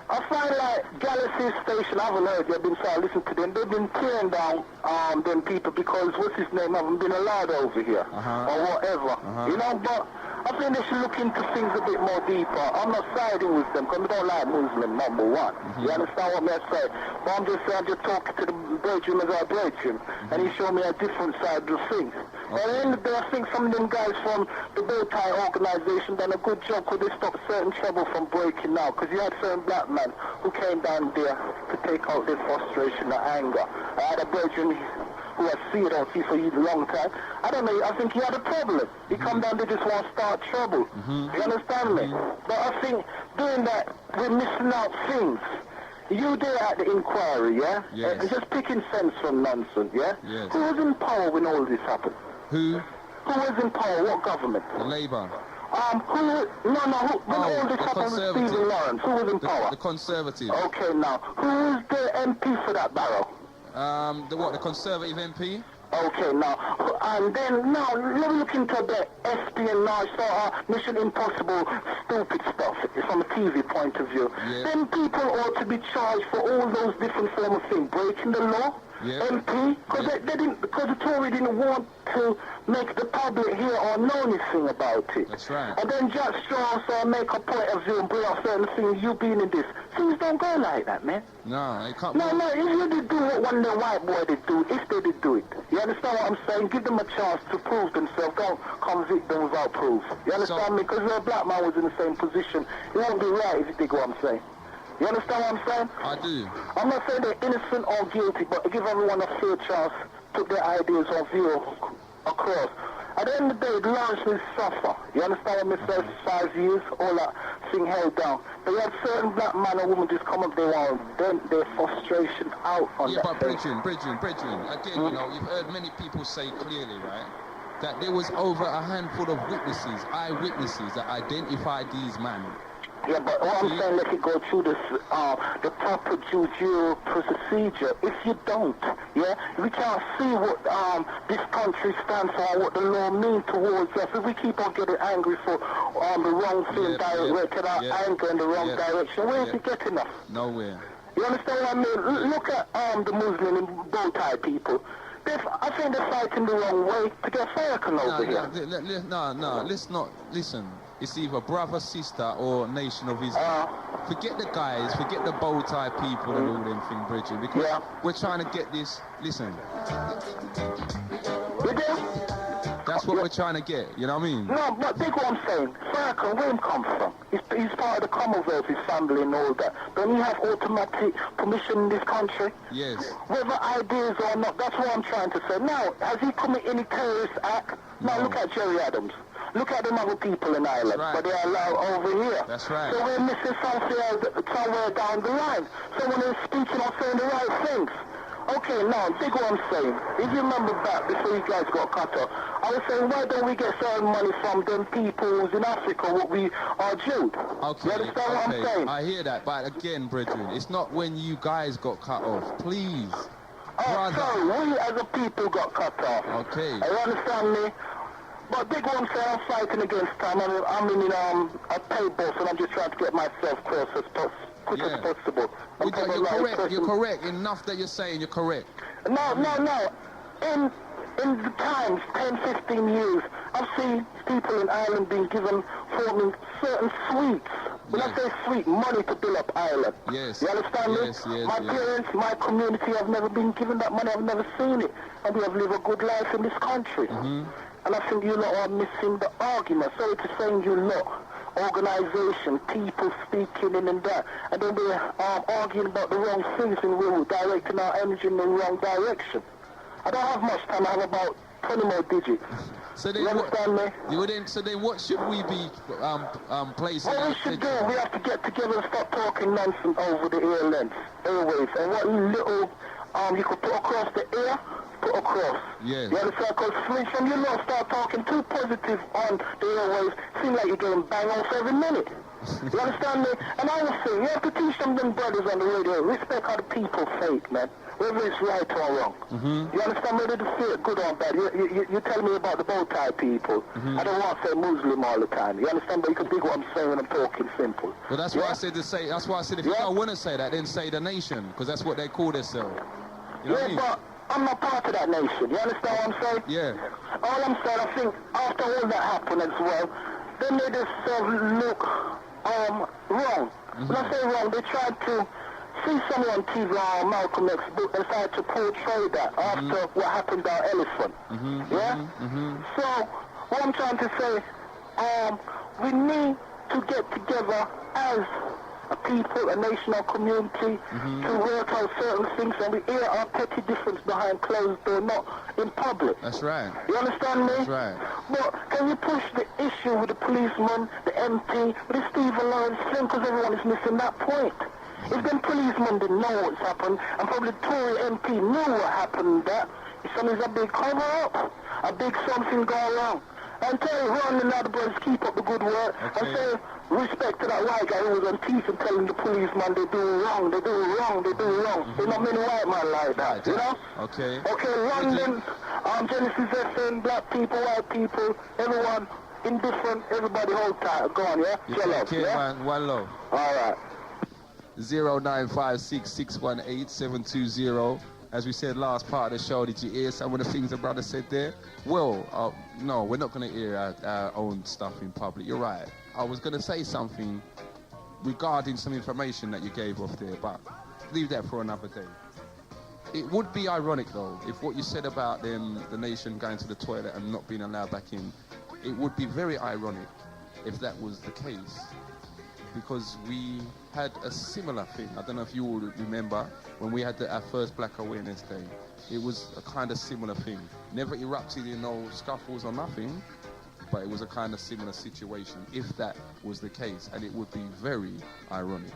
I find like Galaxy Station, I haven't heard, they've been trying to listen to them. They've been tearing down them people because what's his name haven't been allowed over here or whatever. You know, but I think they should look into things a bit more deeper. I'm not siding with them because we don't like Muslim, number one. You understand what I say? But I'm just talking to the Belgium as I Belgium, and he showed me a different side of the thing. At the end of the day, I think some of them guys from the bow tie organization done a good job because they stopped certain trouble from breaking out. Because you had certain black men who came down there to take out their frustration and anger. I had a Belgian who I see it on see for a long time. I don't know, I think he had a problem. He come down there just want to start trouble. You understand me? But I think doing that, we're missing out things. You there at the inquiry, yeah? Yes. And just picking sense from nonsense, yeah? Yes. Who was in power when all this happened? Who? Who was in power? What government? The Labour. When all this happened with Stephen Lawrence, who was in power? The Conservative. Okay, now, who was the MP for that barrel? The Conservative MP? Okay, now, and then, now, let me look into the espionage, Mission Impossible, stupid stuff, from a TV point of view. Yeah. Then people ought to be charged for all those different form of things, breaking the law, MP, because the Tory didn't want to make the public hear or know anything about it. That's right. And then just show make a point of view and bring up certain things, you being in this. Things don't go like that, man. No, it can't. No, if you did do what one of the white boys did do, if they did do it, you understand what I'm saying? Give them a chance to prove themselves. Don't convict them without proof. You understand me? Because a black man was in the same position. It won't be right if you dig what I'm saying. You understand what I'm saying? I do. I'm not saying they're innocent or guilty, but give everyone a fair chance to put their ideas or view across. At the end of the day, the large will suffer. You understand what I'm saying? 5 years, all that thing held down. But you have certain black man or woman just come up, they want to vent their frustration out on that. Yeah, but Bridget, again, you know, you've heard many people say clearly, right, that there was over a handful of witnesses, eyewitnesses, that identified these men. Yeah, but what I'm saying, let it go through this, the proper judicial procedure. If you don't, yeah, we can't see what this country stands for, what the law means towards us. If we keep on getting angry for the wrong thing, directed our anger in the wrong direction, where is it getting us? Nowhere. You understand what I mean? Look at the Muslim and bow tie people. I think they're fighting the wrong way to get Farrakhan over here. No, let's not, listen. It's either brother, sister, or nation of Islam. Forget the guys, forget the bow tie people and all them things, Bridget, because we're trying to get this, listen. That's what we're trying to get, you know what I mean? No, but think what I'm saying. Farrakhan, where he come from? He's part of the Commonwealth, his family and all that. Don't he have automatic permission in this country? Yes. Whether ideas or not, that's what I'm trying to say. Now, has he committed any terrorist act? No, look at Jerry Adams. Look at them other people in Ireland, but they are allowed over here. That's right. So we're missing something somewhere down the line. Someone is speaking or saying the right things. Okay, now, dig what I'm saying. If you remember back before you guys got cut off, I was saying, why don't we get certain money from them people who's in Africa, what we are due? Okay, you understand what I'm saying? I hear that, but again, Bridget, it's not when you guys got cut off. Please. Oh, sorry, we as a people got cut off. Okay. You understand me? But big one saying I'm fighting against time. I'm in a pay boss and I'm just trying to get myself close as quick as possible. You're correct. Enough that you're saying you're correct. No. In the times, 10, 15 years, I've seen people in Ireland being given forming certain sweets. When I say sweet, money to build up Ireland. Yes. You understand me? Yes, my parents, my community have never been given that money. I've never seen it. And we have lived a good life in this country. Mm-hmm. And I think you lot are missing the argument. Sorry to saying you lot. Organization, people speaking in and that. And then we're arguing about the wrong things and we're directing our energy in the wrong direction. I don't have much time. I have about 20 more digits. So then, so then what should we be placing? What we should do, we have to get together and stop talking nonsense over the airwaves. And what little you could put across the air, put across. Yes. You understand? Because when you not start talking too positive on the airwaves, it seems like you're getting bang off every minute. You understand me? And I was saying, you have to teach them brothers on the radio, respect how the people think, man. Whether it's right or wrong. Mm-hmm. You understand whether they feel good or bad? You tell me about the bow tie people. Mm-hmm. I don't want to say Muslim all the time. You understand? But you can dig what I'm saying when I'm talking simple. Well, that's why I said to say. That's why I said if you don't want to say that, then say the nation, because that's what they call themselves. You know what I mean? But I'm not part of that nation. You understand what I'm saying? Yeah. All I'm saying, I think after all that happened as well, they made themselves look wrong. Mm-hmm. When I say wrong, they tried to see someone on TV or Malcolm X book and tried to portray that after what happened to our elephant. Mm-hmm. Yeah? Mm-hmm. So, what I'm trying to say, we need to get together as a people, a nation, or community to work out certain things, and we air our petty difference behind closed doors, not in public. That's right. You understand me? That's right. But can you push the issue with the policeman, the MP, with the Stephen Lawrence thing, because everyone is missing that point. If them policemen didn't know what's happened, and probably the Tory MP knew what happened, that it's a big cover-up, a big something going wrong. And tell Ron and other brothers keep up the good work, and say respect to that white guy who was on TV and telling the policeman they do wrong, they do wrong, they do wrong. There's not many white men like that, you know? Okay. Okay, London, Genesis FM, black people, white people, everyone, indifferent, everybody hold tight. Go on, yeah? Okay, man, one love. All right. 0956 618 720. As we said last part of the show, did you hear some of the things the brother said there? Well, no, we're not going to hear our own stuff in public. You're right. I was going to say something regarding some information that you gave off there, but leave that for another day. It would be ironic, though, if what you said about them, the nation going to the toilet and not being allowed back in, it would be very ironic if that was the case. Because we had a similar thing. I don't know if you all remember when we had our first Black Awareness Day. It was a kind of similar thing. Never erupted in no scuffles or nothing, but it was a kind of similar situation, if that was the case. And it would be very ironic.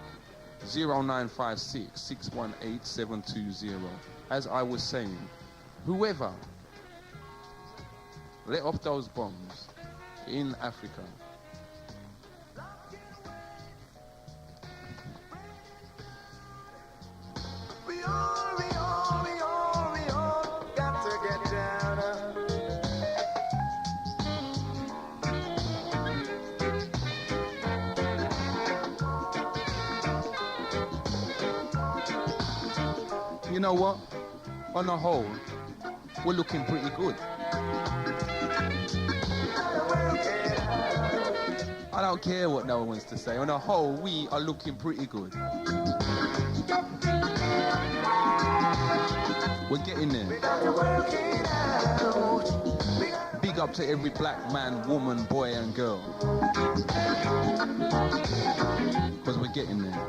0956 618 720. As I was saying, whoever let off those bombs in Africa, We all got to get down. you know what? On the whole, we're looking pretty good. I don't care what no one wants to say. On the whole, we are looking pretty good. We're getting there. Big up to every black man, woman, boy and girl. Because we're getting there.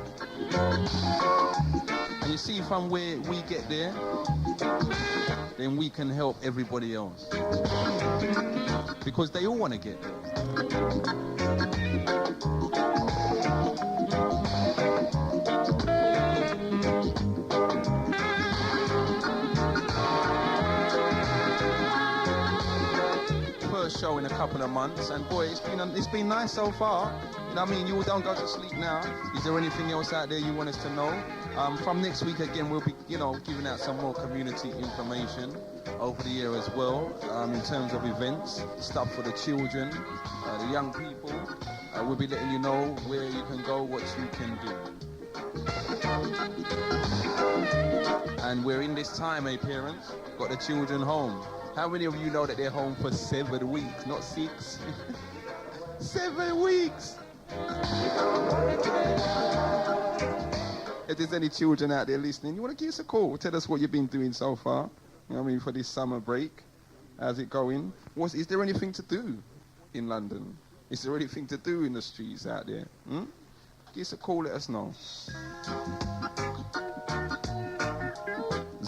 And you see, from where we get there, then we can help everybody else. Because they all want to get there. Show in a couple of months, and boy, it's been nice so far. You know what I mean? You all don't go to sleep now. Is there anything else out there you want us to know? From next week again, we'll be, giving out some more community information over the year as well, in terms of events, stuff for the children, the young people. We'll be letting you know where you can go, what you can do. And we're in this time, parents? Got the children home. How many of you know that they're home for 7 weeks, not 6? 7 weeks! If there's any children out there listening, you want to give us a call. Tell us what you've been doing so far. You know what I mean, for this summer break. How's it going? Is there anything to do in London? Is there anything to do in the streets out there? Give us a call, let us know.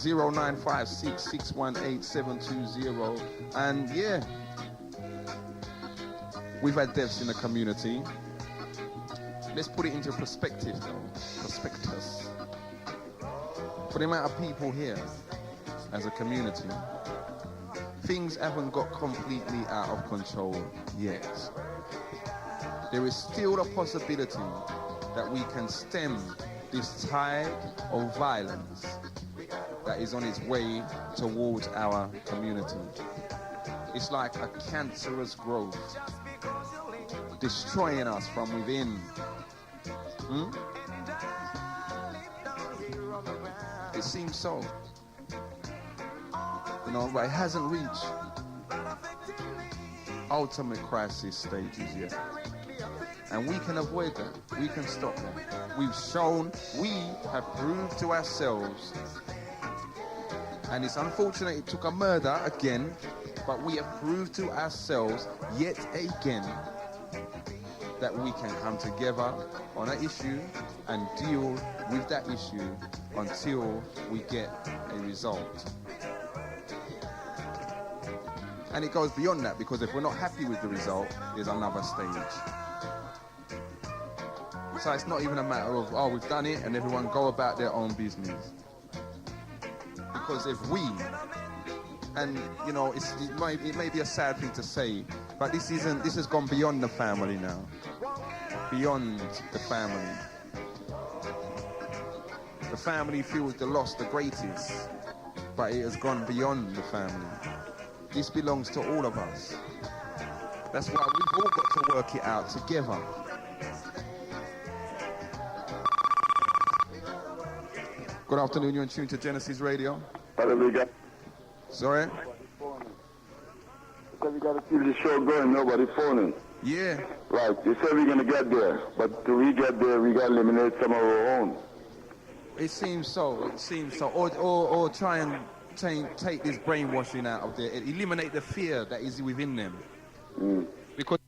0956 618 720. And yeah, we've had deaths in the community. Let's put it into perspective though. Prospectus. For the amount of people here as a community, things haven't got completely out of control yet. There is still a possibility that we can stem this tide of violence that is on its way towards our community. It's like a cancerous growth, destroying us from within. It seems so. But it hasn't reached ultimate crisis stages yet. And we can avoid that. We can stop that. We have proved to ourselves. And it's unfortunate it took a murder again, but we have proved to ourselves yet again that we can come together on an issue and deal with that issue until we get a result. And it goes beyond that, because if we're not happy with the result, there's another stage. So it's not even a matter of, we've done it and everyone go about their own business. Because if we, and it may be a sad thing to say, but this has gone beyond the family now. Beyond the family. The family feels the loss the greatest, but it has gone beyond the family. This belongs to all of us. That's why we've all got to work it out together. Good afternoon, you're in tune to Genesis Radio. What have we got? Sorry? So we got to keep the show going, nobody phoning. Yeah. Right, you said we're going to get there, but till we get there, we got to eliminate some of our own. It seems so. Or try and take this brainwashing out of there. Eliminate the fear that is within them. Because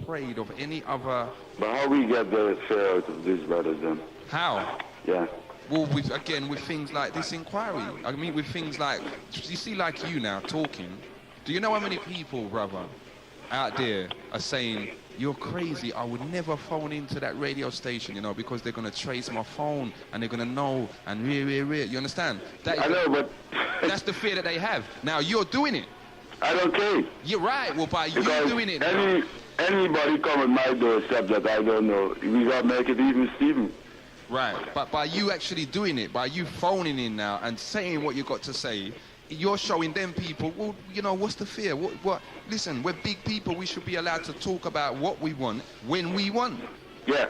afraid of any other. But how we get the fear out of these brothers then? How? Yeah. Well, with things like this inquiry. I mean, with things like, you see, like you now talking. Do you know how many people, brother, out there are saying, you're crazy, I would never phone into that radio station, you know, because they're going to trace my phone and they're going to know and you understand? I know, but... that's the fear that they have. Now, you're doing it. I don't care. You're right, well, by you doing it... Anybody come at my doorstep that I don't know, we got to make it even Steven. Right, but by you actually doing it, by you phoning in now and saying what you got to say, you're showing them people, well, you know, what's the fear? What? Listen, we're big people, we should be allowed to talk about what we want, when we want. Yeah,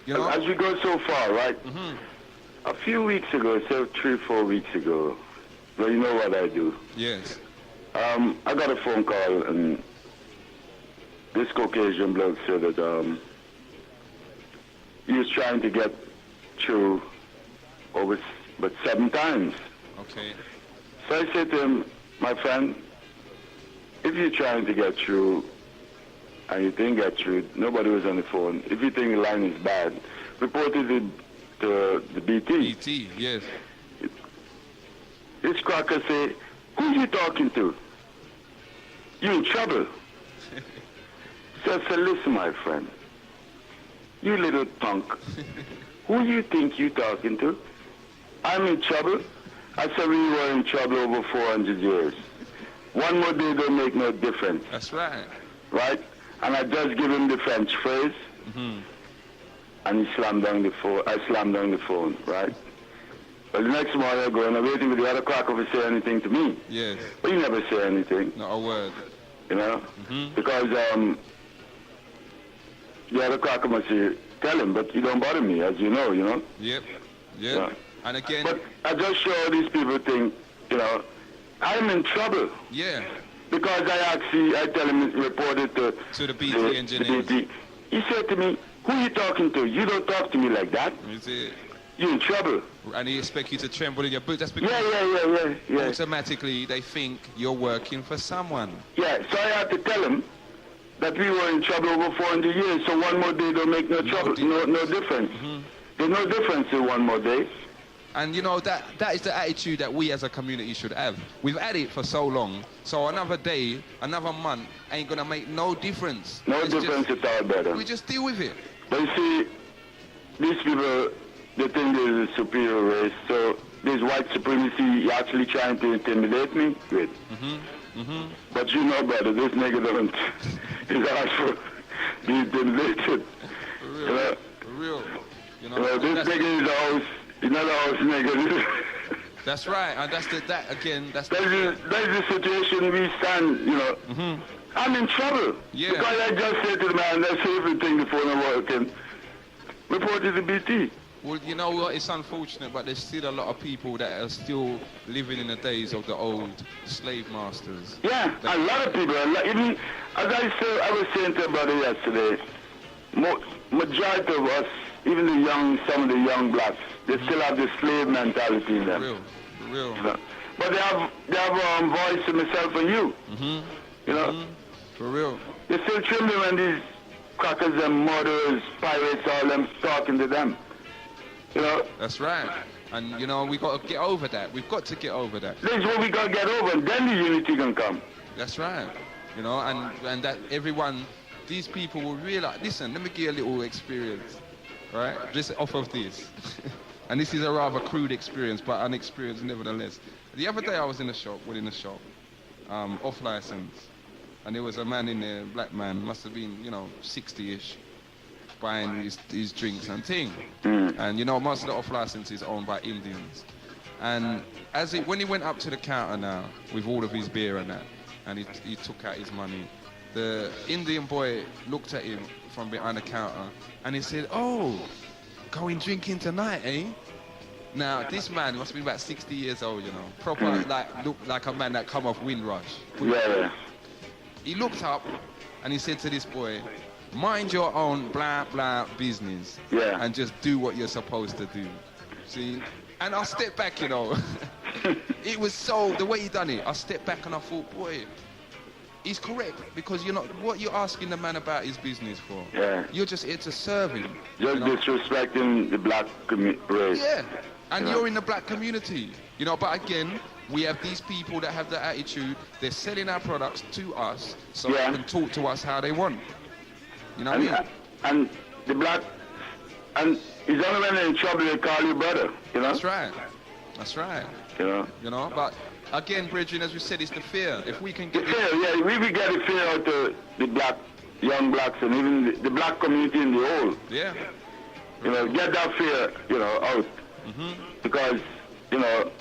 you know? As we go so far, right? A few weeks ago, so 3-4 weeks ago, well, you know what I do. Yes. I got a phone call, and this Caucasian bloke said that he was trying to get through over but 7 times. Okay. So I said to him, my friend, if you're trying to get through and you didn't get through, nobody was on the phone. If you think the line is bad, report it to the BT. BT, yes. This cracker say, who you talking to? You in trouble. So I said, listen, my friend, you little punk. Who you think you talking to? I'm in trouble. I said we were in trouble over 400 years. One more day don't make no difference. That's right. Right? And I just give him the French phrase, and he slammed down the phone. I slammed down the phone, right? But the next morning I go and I'm waiting for the other cracker to say anything to me. Yes. But he never say anything. Not a word. You know? Because the other cracker must say, tell him, but you don't bother me, as you know, Yep. Yeah. And again... But I just show these people think, I'm in trouble. Yeah. Because I tell him, report it to the BT engineers. The BT. He said to me, who are you talking to? You don't talk to me like that. Is it? You're in trouble. And he expects you to tremble in your boots. That's because yeah. automatically they think you're working for someone. Yeah, so I had to tell him that we were in trouble over 400 years, so one more day don't make no trouble, no difference. There's no difference in one more day. And you know, that is the attitude that we as a community should have. We've had it for so long, so another day, another month ain't gonna make no difference. No difference at all, brother. We just deal with it. But you see, these people, they think there's a superior race, so there's white supremacy you're actually trying to intimidate me with. But you know, brother, this nigga doesn't, he's asked for being intimidated. For real. For real. This nigga is a house. You're not a house nigga. That's right, and that's the situation we stand, I'm in trouble. Yeah. Because I just said to the man, let's see if we think the phone is working. Report it to BT. Well, you know what, it's unfortunate, but there's still a lot of people that are still living in the days of the old slave masters. Yeah, a lot of people. Even, as I was saying to a brother yesterday, majority of us, even some of the young blacks, they still have the slave mentality in them. For real. But they have voice to myself and you. For real. They still trembling when these crackers and murderers, pirates, all them talking to them. That's right. And we got to get over that. We've got to get over that. That's what we got to get over, and then the unity can come. That's right. And that everyone, these people will realize. Listen, let me give you a little experience. Right? Just off of this. And this is a rather crude experience, but an experience nevertheless. The other day I was in a shop, off license. And there was a man in there, black man, must have been, 60-ish, buying his drinks and thing. And, most of the off license is owned by Indians. And when he went up to the counter now, with all of his beer and that, and he took out his money, the Indian boy looked at him from behind the counter and he said, "Oh, going drinking tonight, eh?" Now, this man must be about 60 years old, you know. Proper, looked like a man that come off Windrush. Yeah. He looked up and he said to this boy, "Mind your own blah, blah business. Yeah. And just do what you're supposed to do." See? And I stepped back, you know. It was so, the way he done it, I stepped back and I thought, boy, he's correct, because you're not, what you're asking the man about his business for? Yeah. You're just here to serve him. Just disrespecting the black race. Yeah. And you're in the black community, you know, but again, we have these people that have the attitude, they're selling our products to us so they can talk to us how they want. You know what I mean? And the black, and it's only when they're in trouble they call you brother, you know? That's right. That's right. You know, but again, Bridget, as we said, it's the fear. If we can get the fear, we will get the fear out of the black, young blacks, and even the black community in the whole. Yeah. You know, get that fear, you know, out. Because, you know,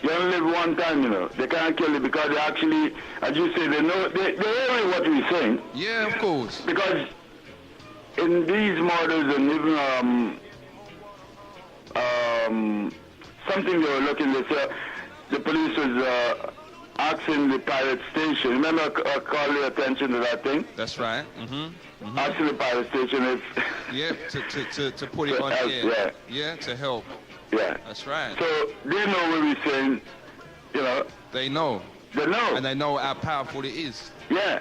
you only live one time, you know. They can't kill you because they actually, as you say, they know, they hear what we're saying. Yeah, of course. Because in these murders and even something they were looking, they said the police was asking the pirate station. Remember, I called your attention to that thing? That's right. Asking the pirate station if... Yeah, to put it on air. Yeah, to help. Yeah. That's right. So they know what we're saying, you know. They know. They know. And they know how powerful it is. Yeah.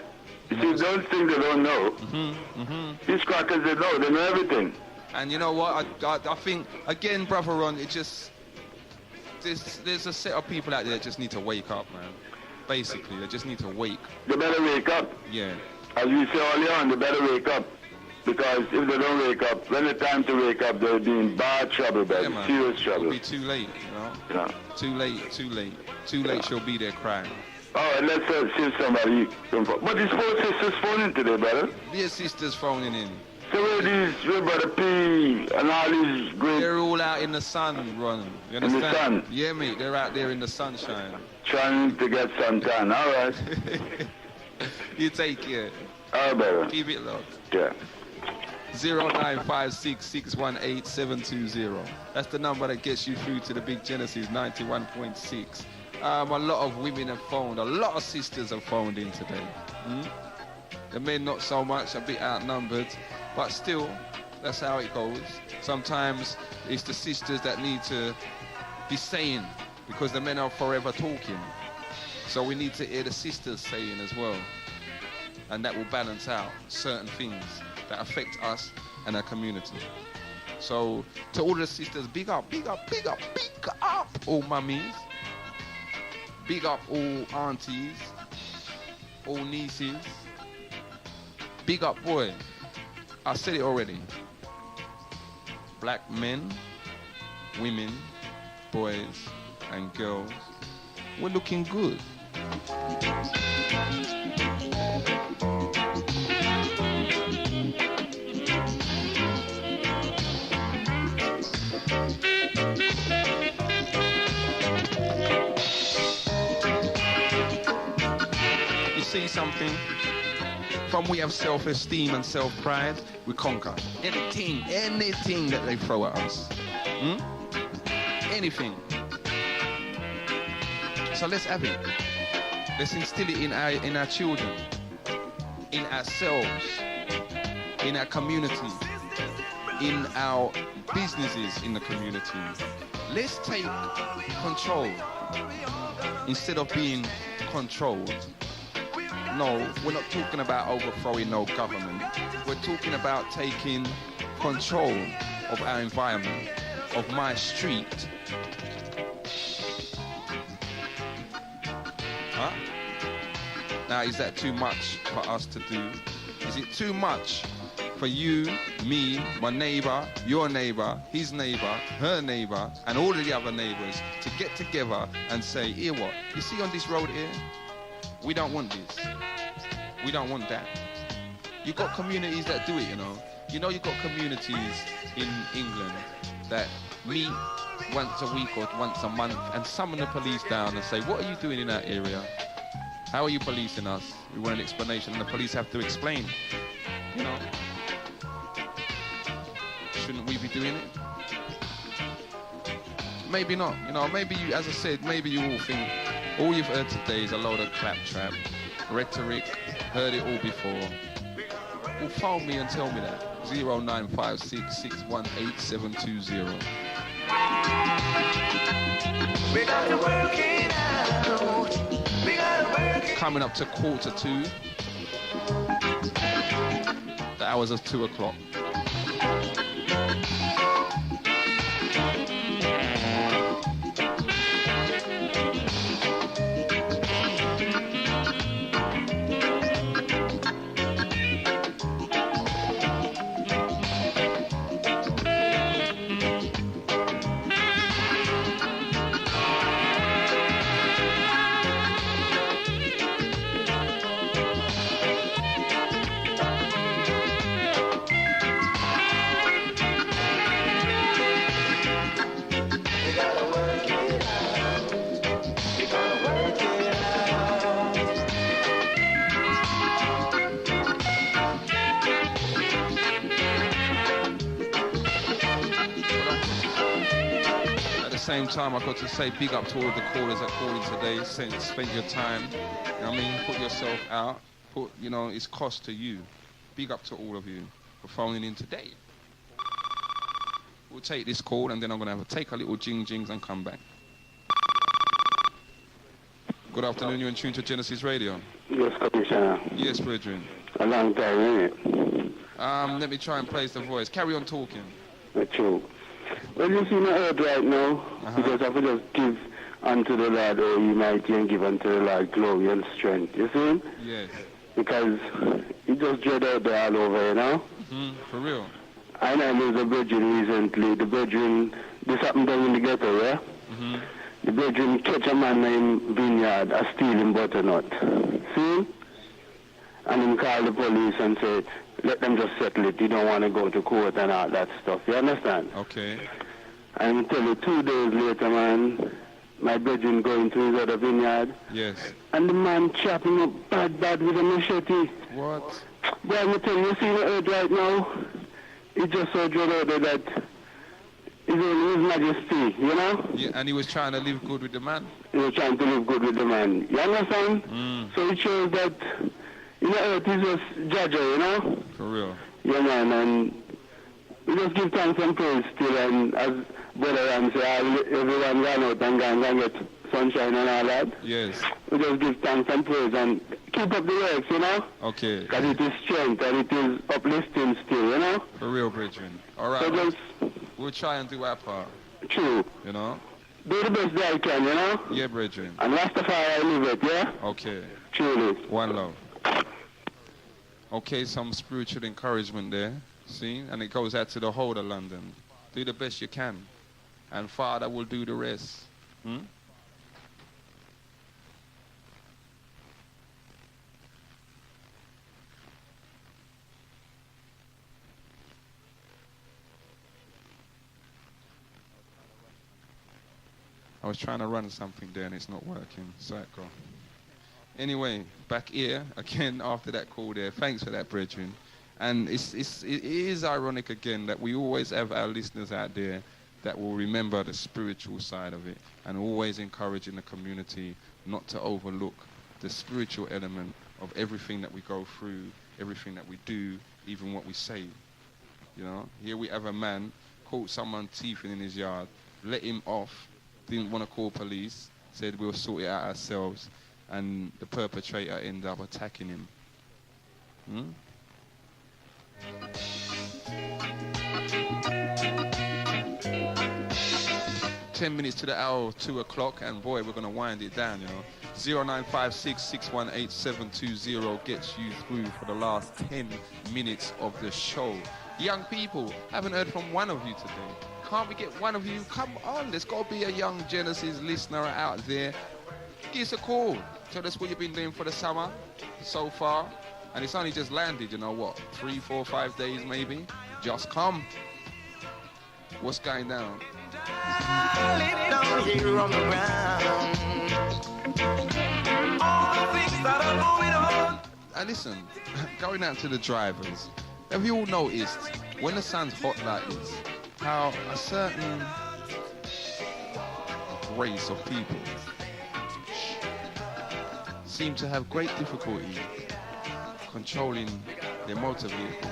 You see, don't think they don't know. These crackers, they know everything. And you know what? I think, again, Brother Ron, it just... There's a set of people out there that just need to wake up, man. Basically, they just need to wake. They better wake up. Yeah. As we say earlier on, they better wake up. Because if they don't wake up, when it's time to wake up, they'll be in bad trouble, baby. Yeah, serious trouble. It'll be too late, you know? Yeah. Too late. Too late, she'll be there crying. All right, let's see somebody. But these four sisters phoning today, brother. Their sisters phoning in. So where Brother P and all these great... They're all out in the sun, Ron. You understand? In the sun? Yeah, mate, they're out there in the sunshine. Trying to get suntan, all right. You take care. All right, brother. Keep it low. Yeah. 0956618720. That's the number that gets you through to the Big Genesis 91.6. A lot of women have phoned. A lot of sisters have phoned in today. The men not so much, a bit outnumbered. But still, that's how it goes. Sometimes it's the sisters that need to be saying, because the men are forever talking. So we need to hear the sisters saying as well. And that will balance out certain things that affect us and our community. So to all the sisters, big up, all mummies. Big up all aunties, all nieces. Big up, boy. I said it already. Black men, women, boys and girls, we're looking good. You see something? From we have self-esteem and self-pride, we conquer anything that they throw at us. Anything. So let's have it. Let's instill it in our children, in ourselves, in our community, in our businesses in the community. Let's take control instead of being controlled. No, we're not talking about overthrowing no government. We're talking about taking control of our environment, of my street. Huh? Now, is that too much for us to do? Is it too much for you, me, my neighbor, your neighbor, his neighbor, her neighbor, and all of the other neighbors to get together and say, here what? You see on this road here? We don't want this. We don't want that. You've got communities that do it, you know. You know, you've got communities in England that meet once a week or once a month and summon the police down and say, what are you doing in that area? How are you policing us? We want an explanation, and the police have to explain. You know? Shouldn't we be doing it? Maybe not. You know, maybe you, as I said, maybe you all think all you've heard today is a load of claptrap, rhetoric, heard it all before. Well, phone me and tell me that. 0956 618 720. We gotta work it out. We gotta work it. Coming up to 1:45. The hours of 2 o'clock. Same time, I've got to say big up to all of the callers that called in today. Spent your time, you know what I mean, put yourself out, you know, it's cost to you. Big up to all of you for phoning in today. We'll take this call and then I'm going to take a little jings and come back. Good afternoon, you're in tune to Genesis Radio. Yes, Commissioner. Yes, brethren. A long time, isn't it? Let me try and place the voice. Carry on talking. True. Well, you see my earth right now, because I could just give unto the Lord all humanity and give unto the Lord glory and strength, you see? Yes. Because he just dread out there all over, you know? For real. I know there's a brethren recently, the brethren, this happened down in the ghetto, yeah? The brethren catch a man named Vineyard a stealing butternut, see? And him call the police and say, let them just settle it. You don't want to go to court and all that stuff. You understand? Okay. And I tell you, 2 days later, man, my brethren going to his other vineyard. Yes. And the man chopping up bad with a machete. What? Boy, I tell you, see the earth right now? It's just so dread out there that it's only His Majesty, you know? Yeah, and he was trying to live good with the man? He was trying to live good with the man. You understand? So it shows that you know, earth is just Jaja, you know? For real. Yeah, man, and we just give thanks and praise still, and as Brother Ram said, everyone ran out and get sunshine and all that. Yes. We just give thanks and praise and keep up the works, you know? Okay. Because it is strength and it is uplifting still, you know? For real, brethren. All right. So we'll try and do our part. True. You know? Do the best that I can, you know? Yeah, brethren. And Rastafari, I live it, yeah? Okay. Truly. One love. Okay, some spiritual encouragement there, see? And it goes out to the whole of London. Do the best you can. And Father will do the rest. I was trying to run something there and it's not working. Psycho. Anyway, back here again after that call there. Thanks for that, brethren. And it is ironic again that we always have our listeners out there that will remember the spiritual side of it and always encouraging the community not to overlook the spiritual element of everything that we go through, everything that we do, even what we say. You know, here we have a man caught someone teething in his yard, let him off, didn't want to call police, said we'll sort it out ourselves. And the perpetrator ended up attacking him. 10 minutes to the hour of 2 o'clock, and boy, we're going to wind it down, you know. 0956 618 720 gets you through for the last 10 minutes of the show. Young people, haven't heard from one of you today. Can't we get one of you? Come on, there's got to be a young Genesis listener out there. Give us a call. Tell us what you've been doing for the summer so far. And it's only just landed, you know what, 3, 4, 5 days maybe. Just come. What's going down? Down here on the ground. All the things listen, going out to the drivers, have you all noticed when the sun's hot like this, how a certain race of people seem to have great difficulty controlling their motor vehicle?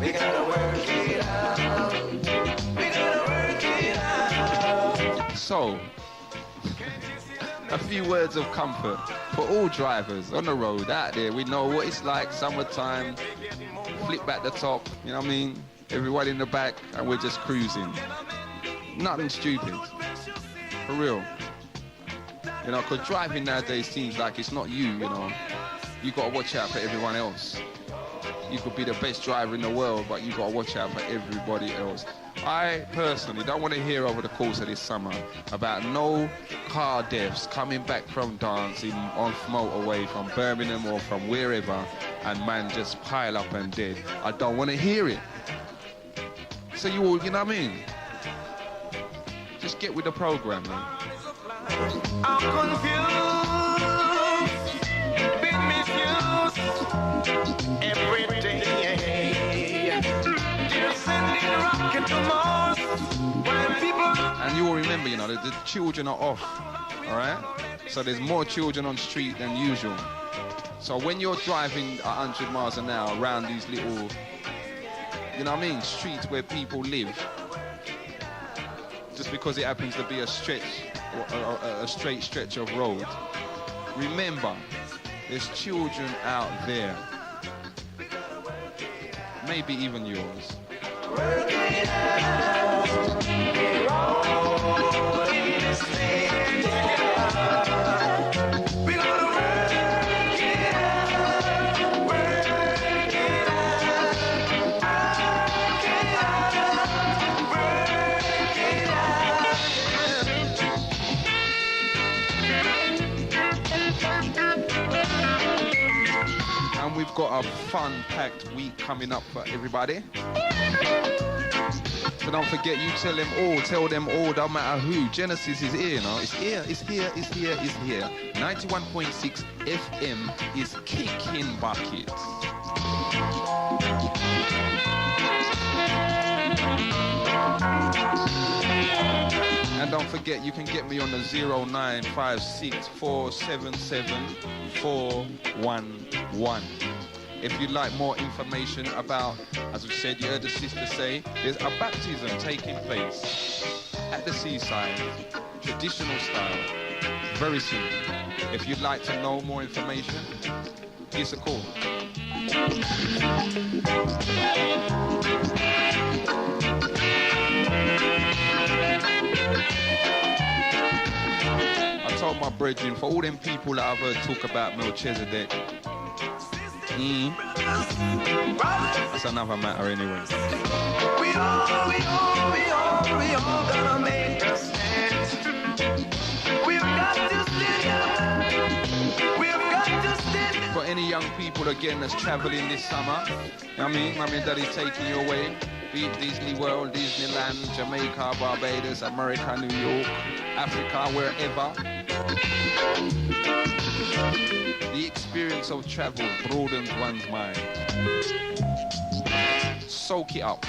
We gotta work it out. We gotta work it out. So, a few words of comfort for all drivers on the road out there. We know what it's like, summertime, flip back the top, you know what I mean? Everyone in the back, and we're just cruising. Nothing stupid, for real. You know, because driving nowadays seems like it's not you, you know. You got to watch out for everyone else. You could be the best driver in the world, but you got to watch out for everybody else. I personally don't want to hear over the course of this summer about no car deaths coming back from dancing on motorway from Birmingham or from wherever, and man just pile up and dead. I don't want to hear it. So you all, you know what I mean? Just get with the program, man. I'm confused, been misused every day. Just sending rocket to Mars when people. And you all remember, you know, the children are off, all right? So there's more children on street than usual. So when you're driving 100 miles an hour around these little, you know what I mean, streets where people live, just because it happens to be a stretch, a straight stretch of road, remember, there's children out there, maybe even yours. And we've got a fun-packed week coming up for everybody. So don't forget, you tell them all, don't matter who. Genesis is here, you know. It's here. 91.6 FM is kicking buckets. And don't forget, you can get me on the 0956477411. If you'd like more information about, as we said, you heard the sister say, there's a baptism taking place at the seaside, traditional style, very soon. If you'd like to know more information, give us a call. I told my brethren, for all them people that I've heard talk about Melchizedek, that's another matter anyway. We all gonna make a stand. We've got to stand up. We've got to stand up. For any young people again that's traveling this summer, you know what I mean? Mummy and Daddy's taking you away. Be it Disney World, Disneyland, Jamaica, Barbados, America, New York, Africa, wherever. The experience of travel broadens one's mind. Soak it up.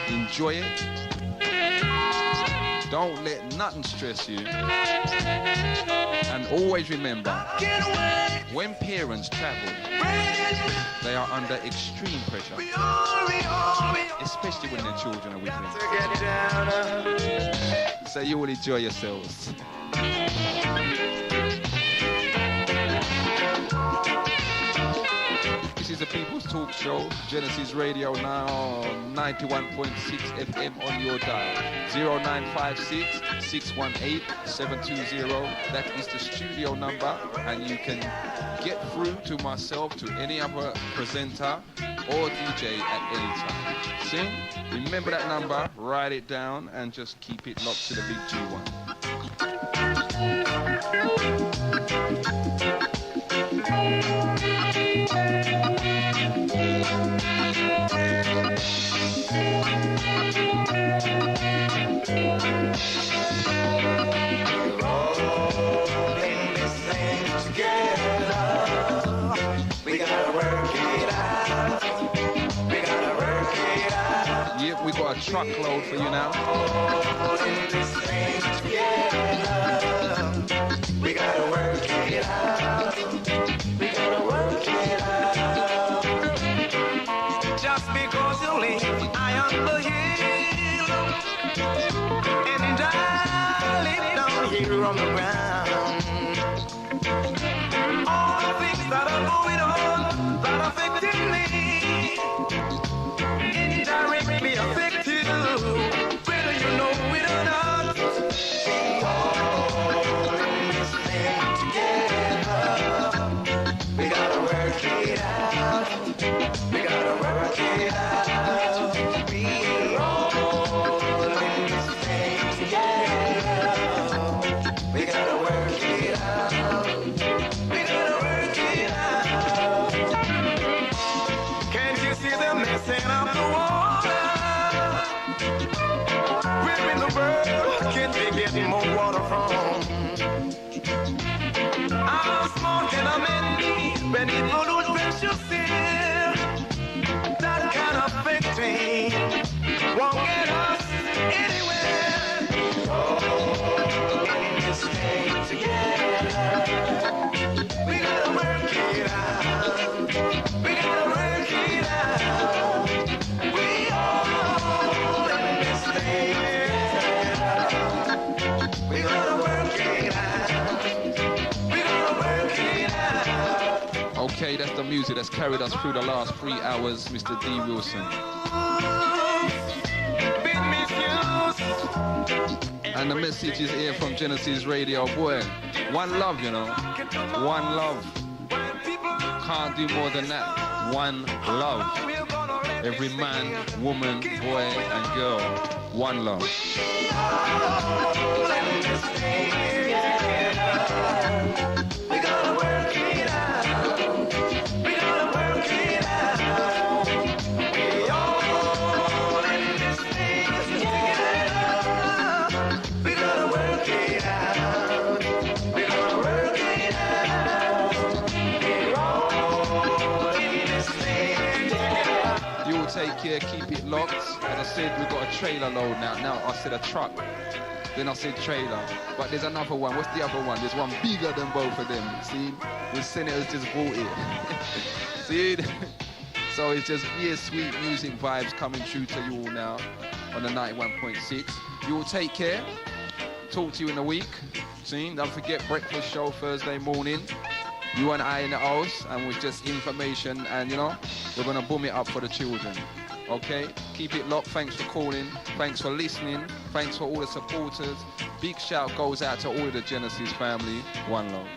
Enjoy it. Don't let nothing stress you. And always remember, when parents travel, they are under extreme pressure. Especially when their children are with them. So you will enjoy yourselves. This is the People's Talk Show, Genesis Radio now, 91.6 FM on your dial. 0956-618-720. That is the studio number, and you can get through to myself, to any other presenter or DJ at any time. See? Remember that number, write it down, and just keep it locked to the big G1. together. We gotta work it out. We gotta work it out. Yep, we got a truckload for you now. All in this thing together. We gotta work it out. We gotta work it out. Just because you live high on the hill, and I live down here on the ground. All the things that are going on that affecting me indirectly affect you, whether you know it or not. We all in this thing together. We gotta work it out. We gotta work it out. We all in this thing together. We gotta work it out. We gotta work it out. Can't you see them messing up the water? Where in the world can they get more water from? How small can a man be when he follows precious sin? That kind of victory won't get us anywhere. All in this thing together. We gotta work it out. We gotta work it out. We all in this thing together. We gotta work it out. We gotta work it out. Okay, that's the music that's carried us through the last 3 hours, Mr. D. Wilson. Been misused. And the message is here from Genesis Radio. Boy, one love, you know. One love. Can't do more than that. One love. Every man, woman, boy, and girl. One love. We gotta work it out. We gotta work it out. We all in this thing together. We gotta work it out. We gotta work it out. We're all in this thing together. You will take care, keep it locked. And I said we got a trailer load now. Now I said a truck. Then I said trailer. But there's another one. What's the other one? There's one bigger than both of them. See? The senators just voted. See? So it's just real sweet music vibes coming through to you all now on the 91.6. You will take care. Talk to you in a week. See? Don't forget breakfast show Thursday morning. You and I in the house, and with just information, and you know, we're gonna boom it up for the children. Okay? Keep it locked. Thanks for calling. Thanks for listening. Thanks for all the supporters. Big shout goes out to all of the Genesis family. One love.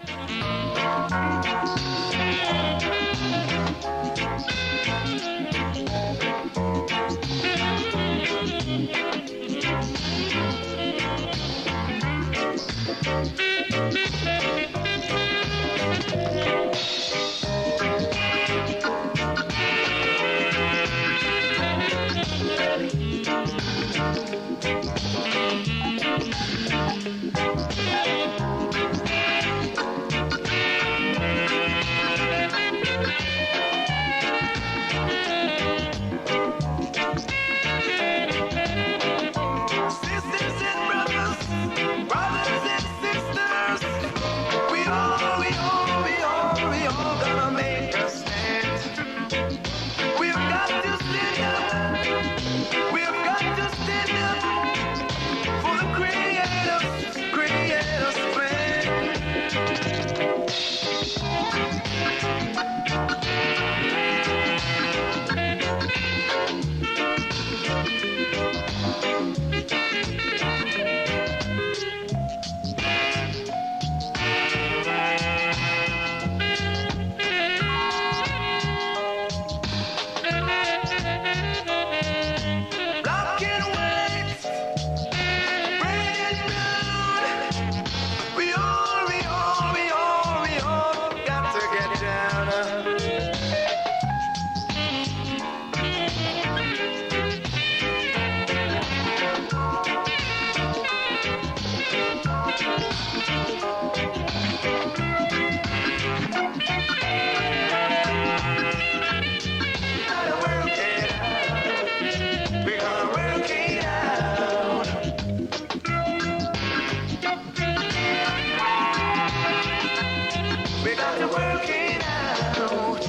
gotta work it out.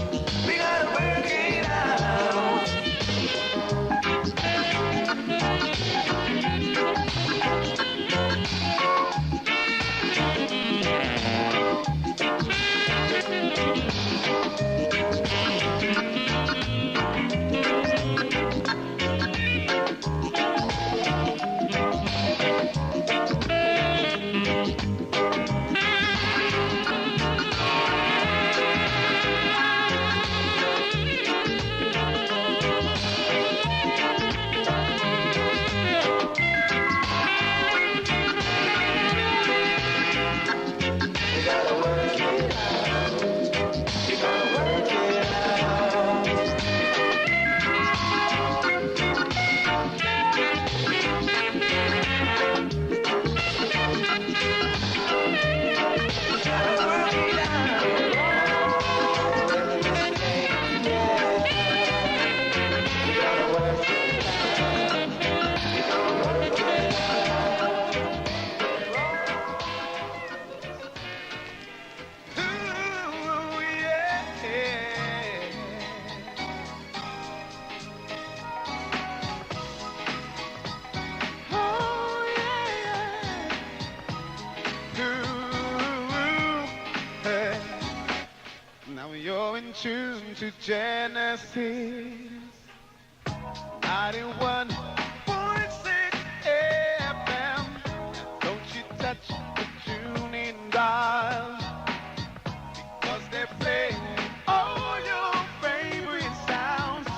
We gotta work it out. Tune to Genesis 91.6 FM. Don't you touch the tuning dial, because they're playing all your favorite sounds.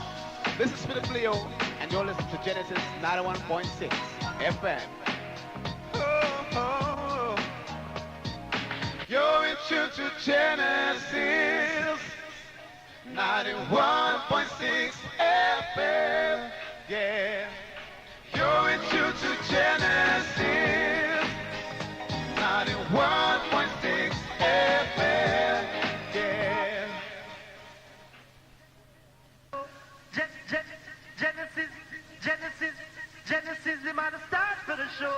This is Philip Leo, and you're listening to Genesis 91.6 FM. Oh. You're in tune to Genesis 91.6 FM, yeah. You're in tune to Genesis 91.6 FM, yeah. Genesis, the man start for the show.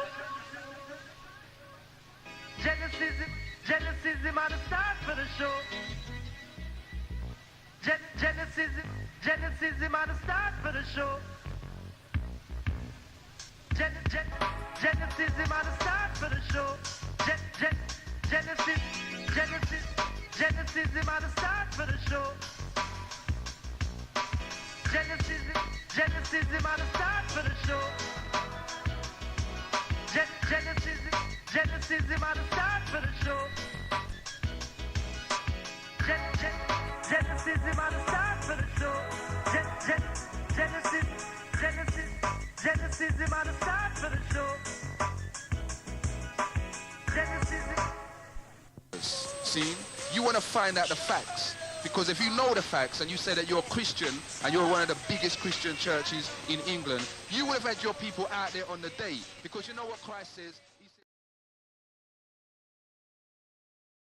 Genesis, the man start for the show. Genesis, the man start for the show. Genesis, the man start for the show. Genesis, the man start for the show. Genesis, the man start for the show. Genesis, the man start for the show. Genesis, the man start for the show. Genesis, the man start for the show. See, you want to find out the facts, because if you know the facts and you say that you're a Christian and you're one of the biggest Christian churches in England, you would have had your people out there on the day, because you know what Christ says.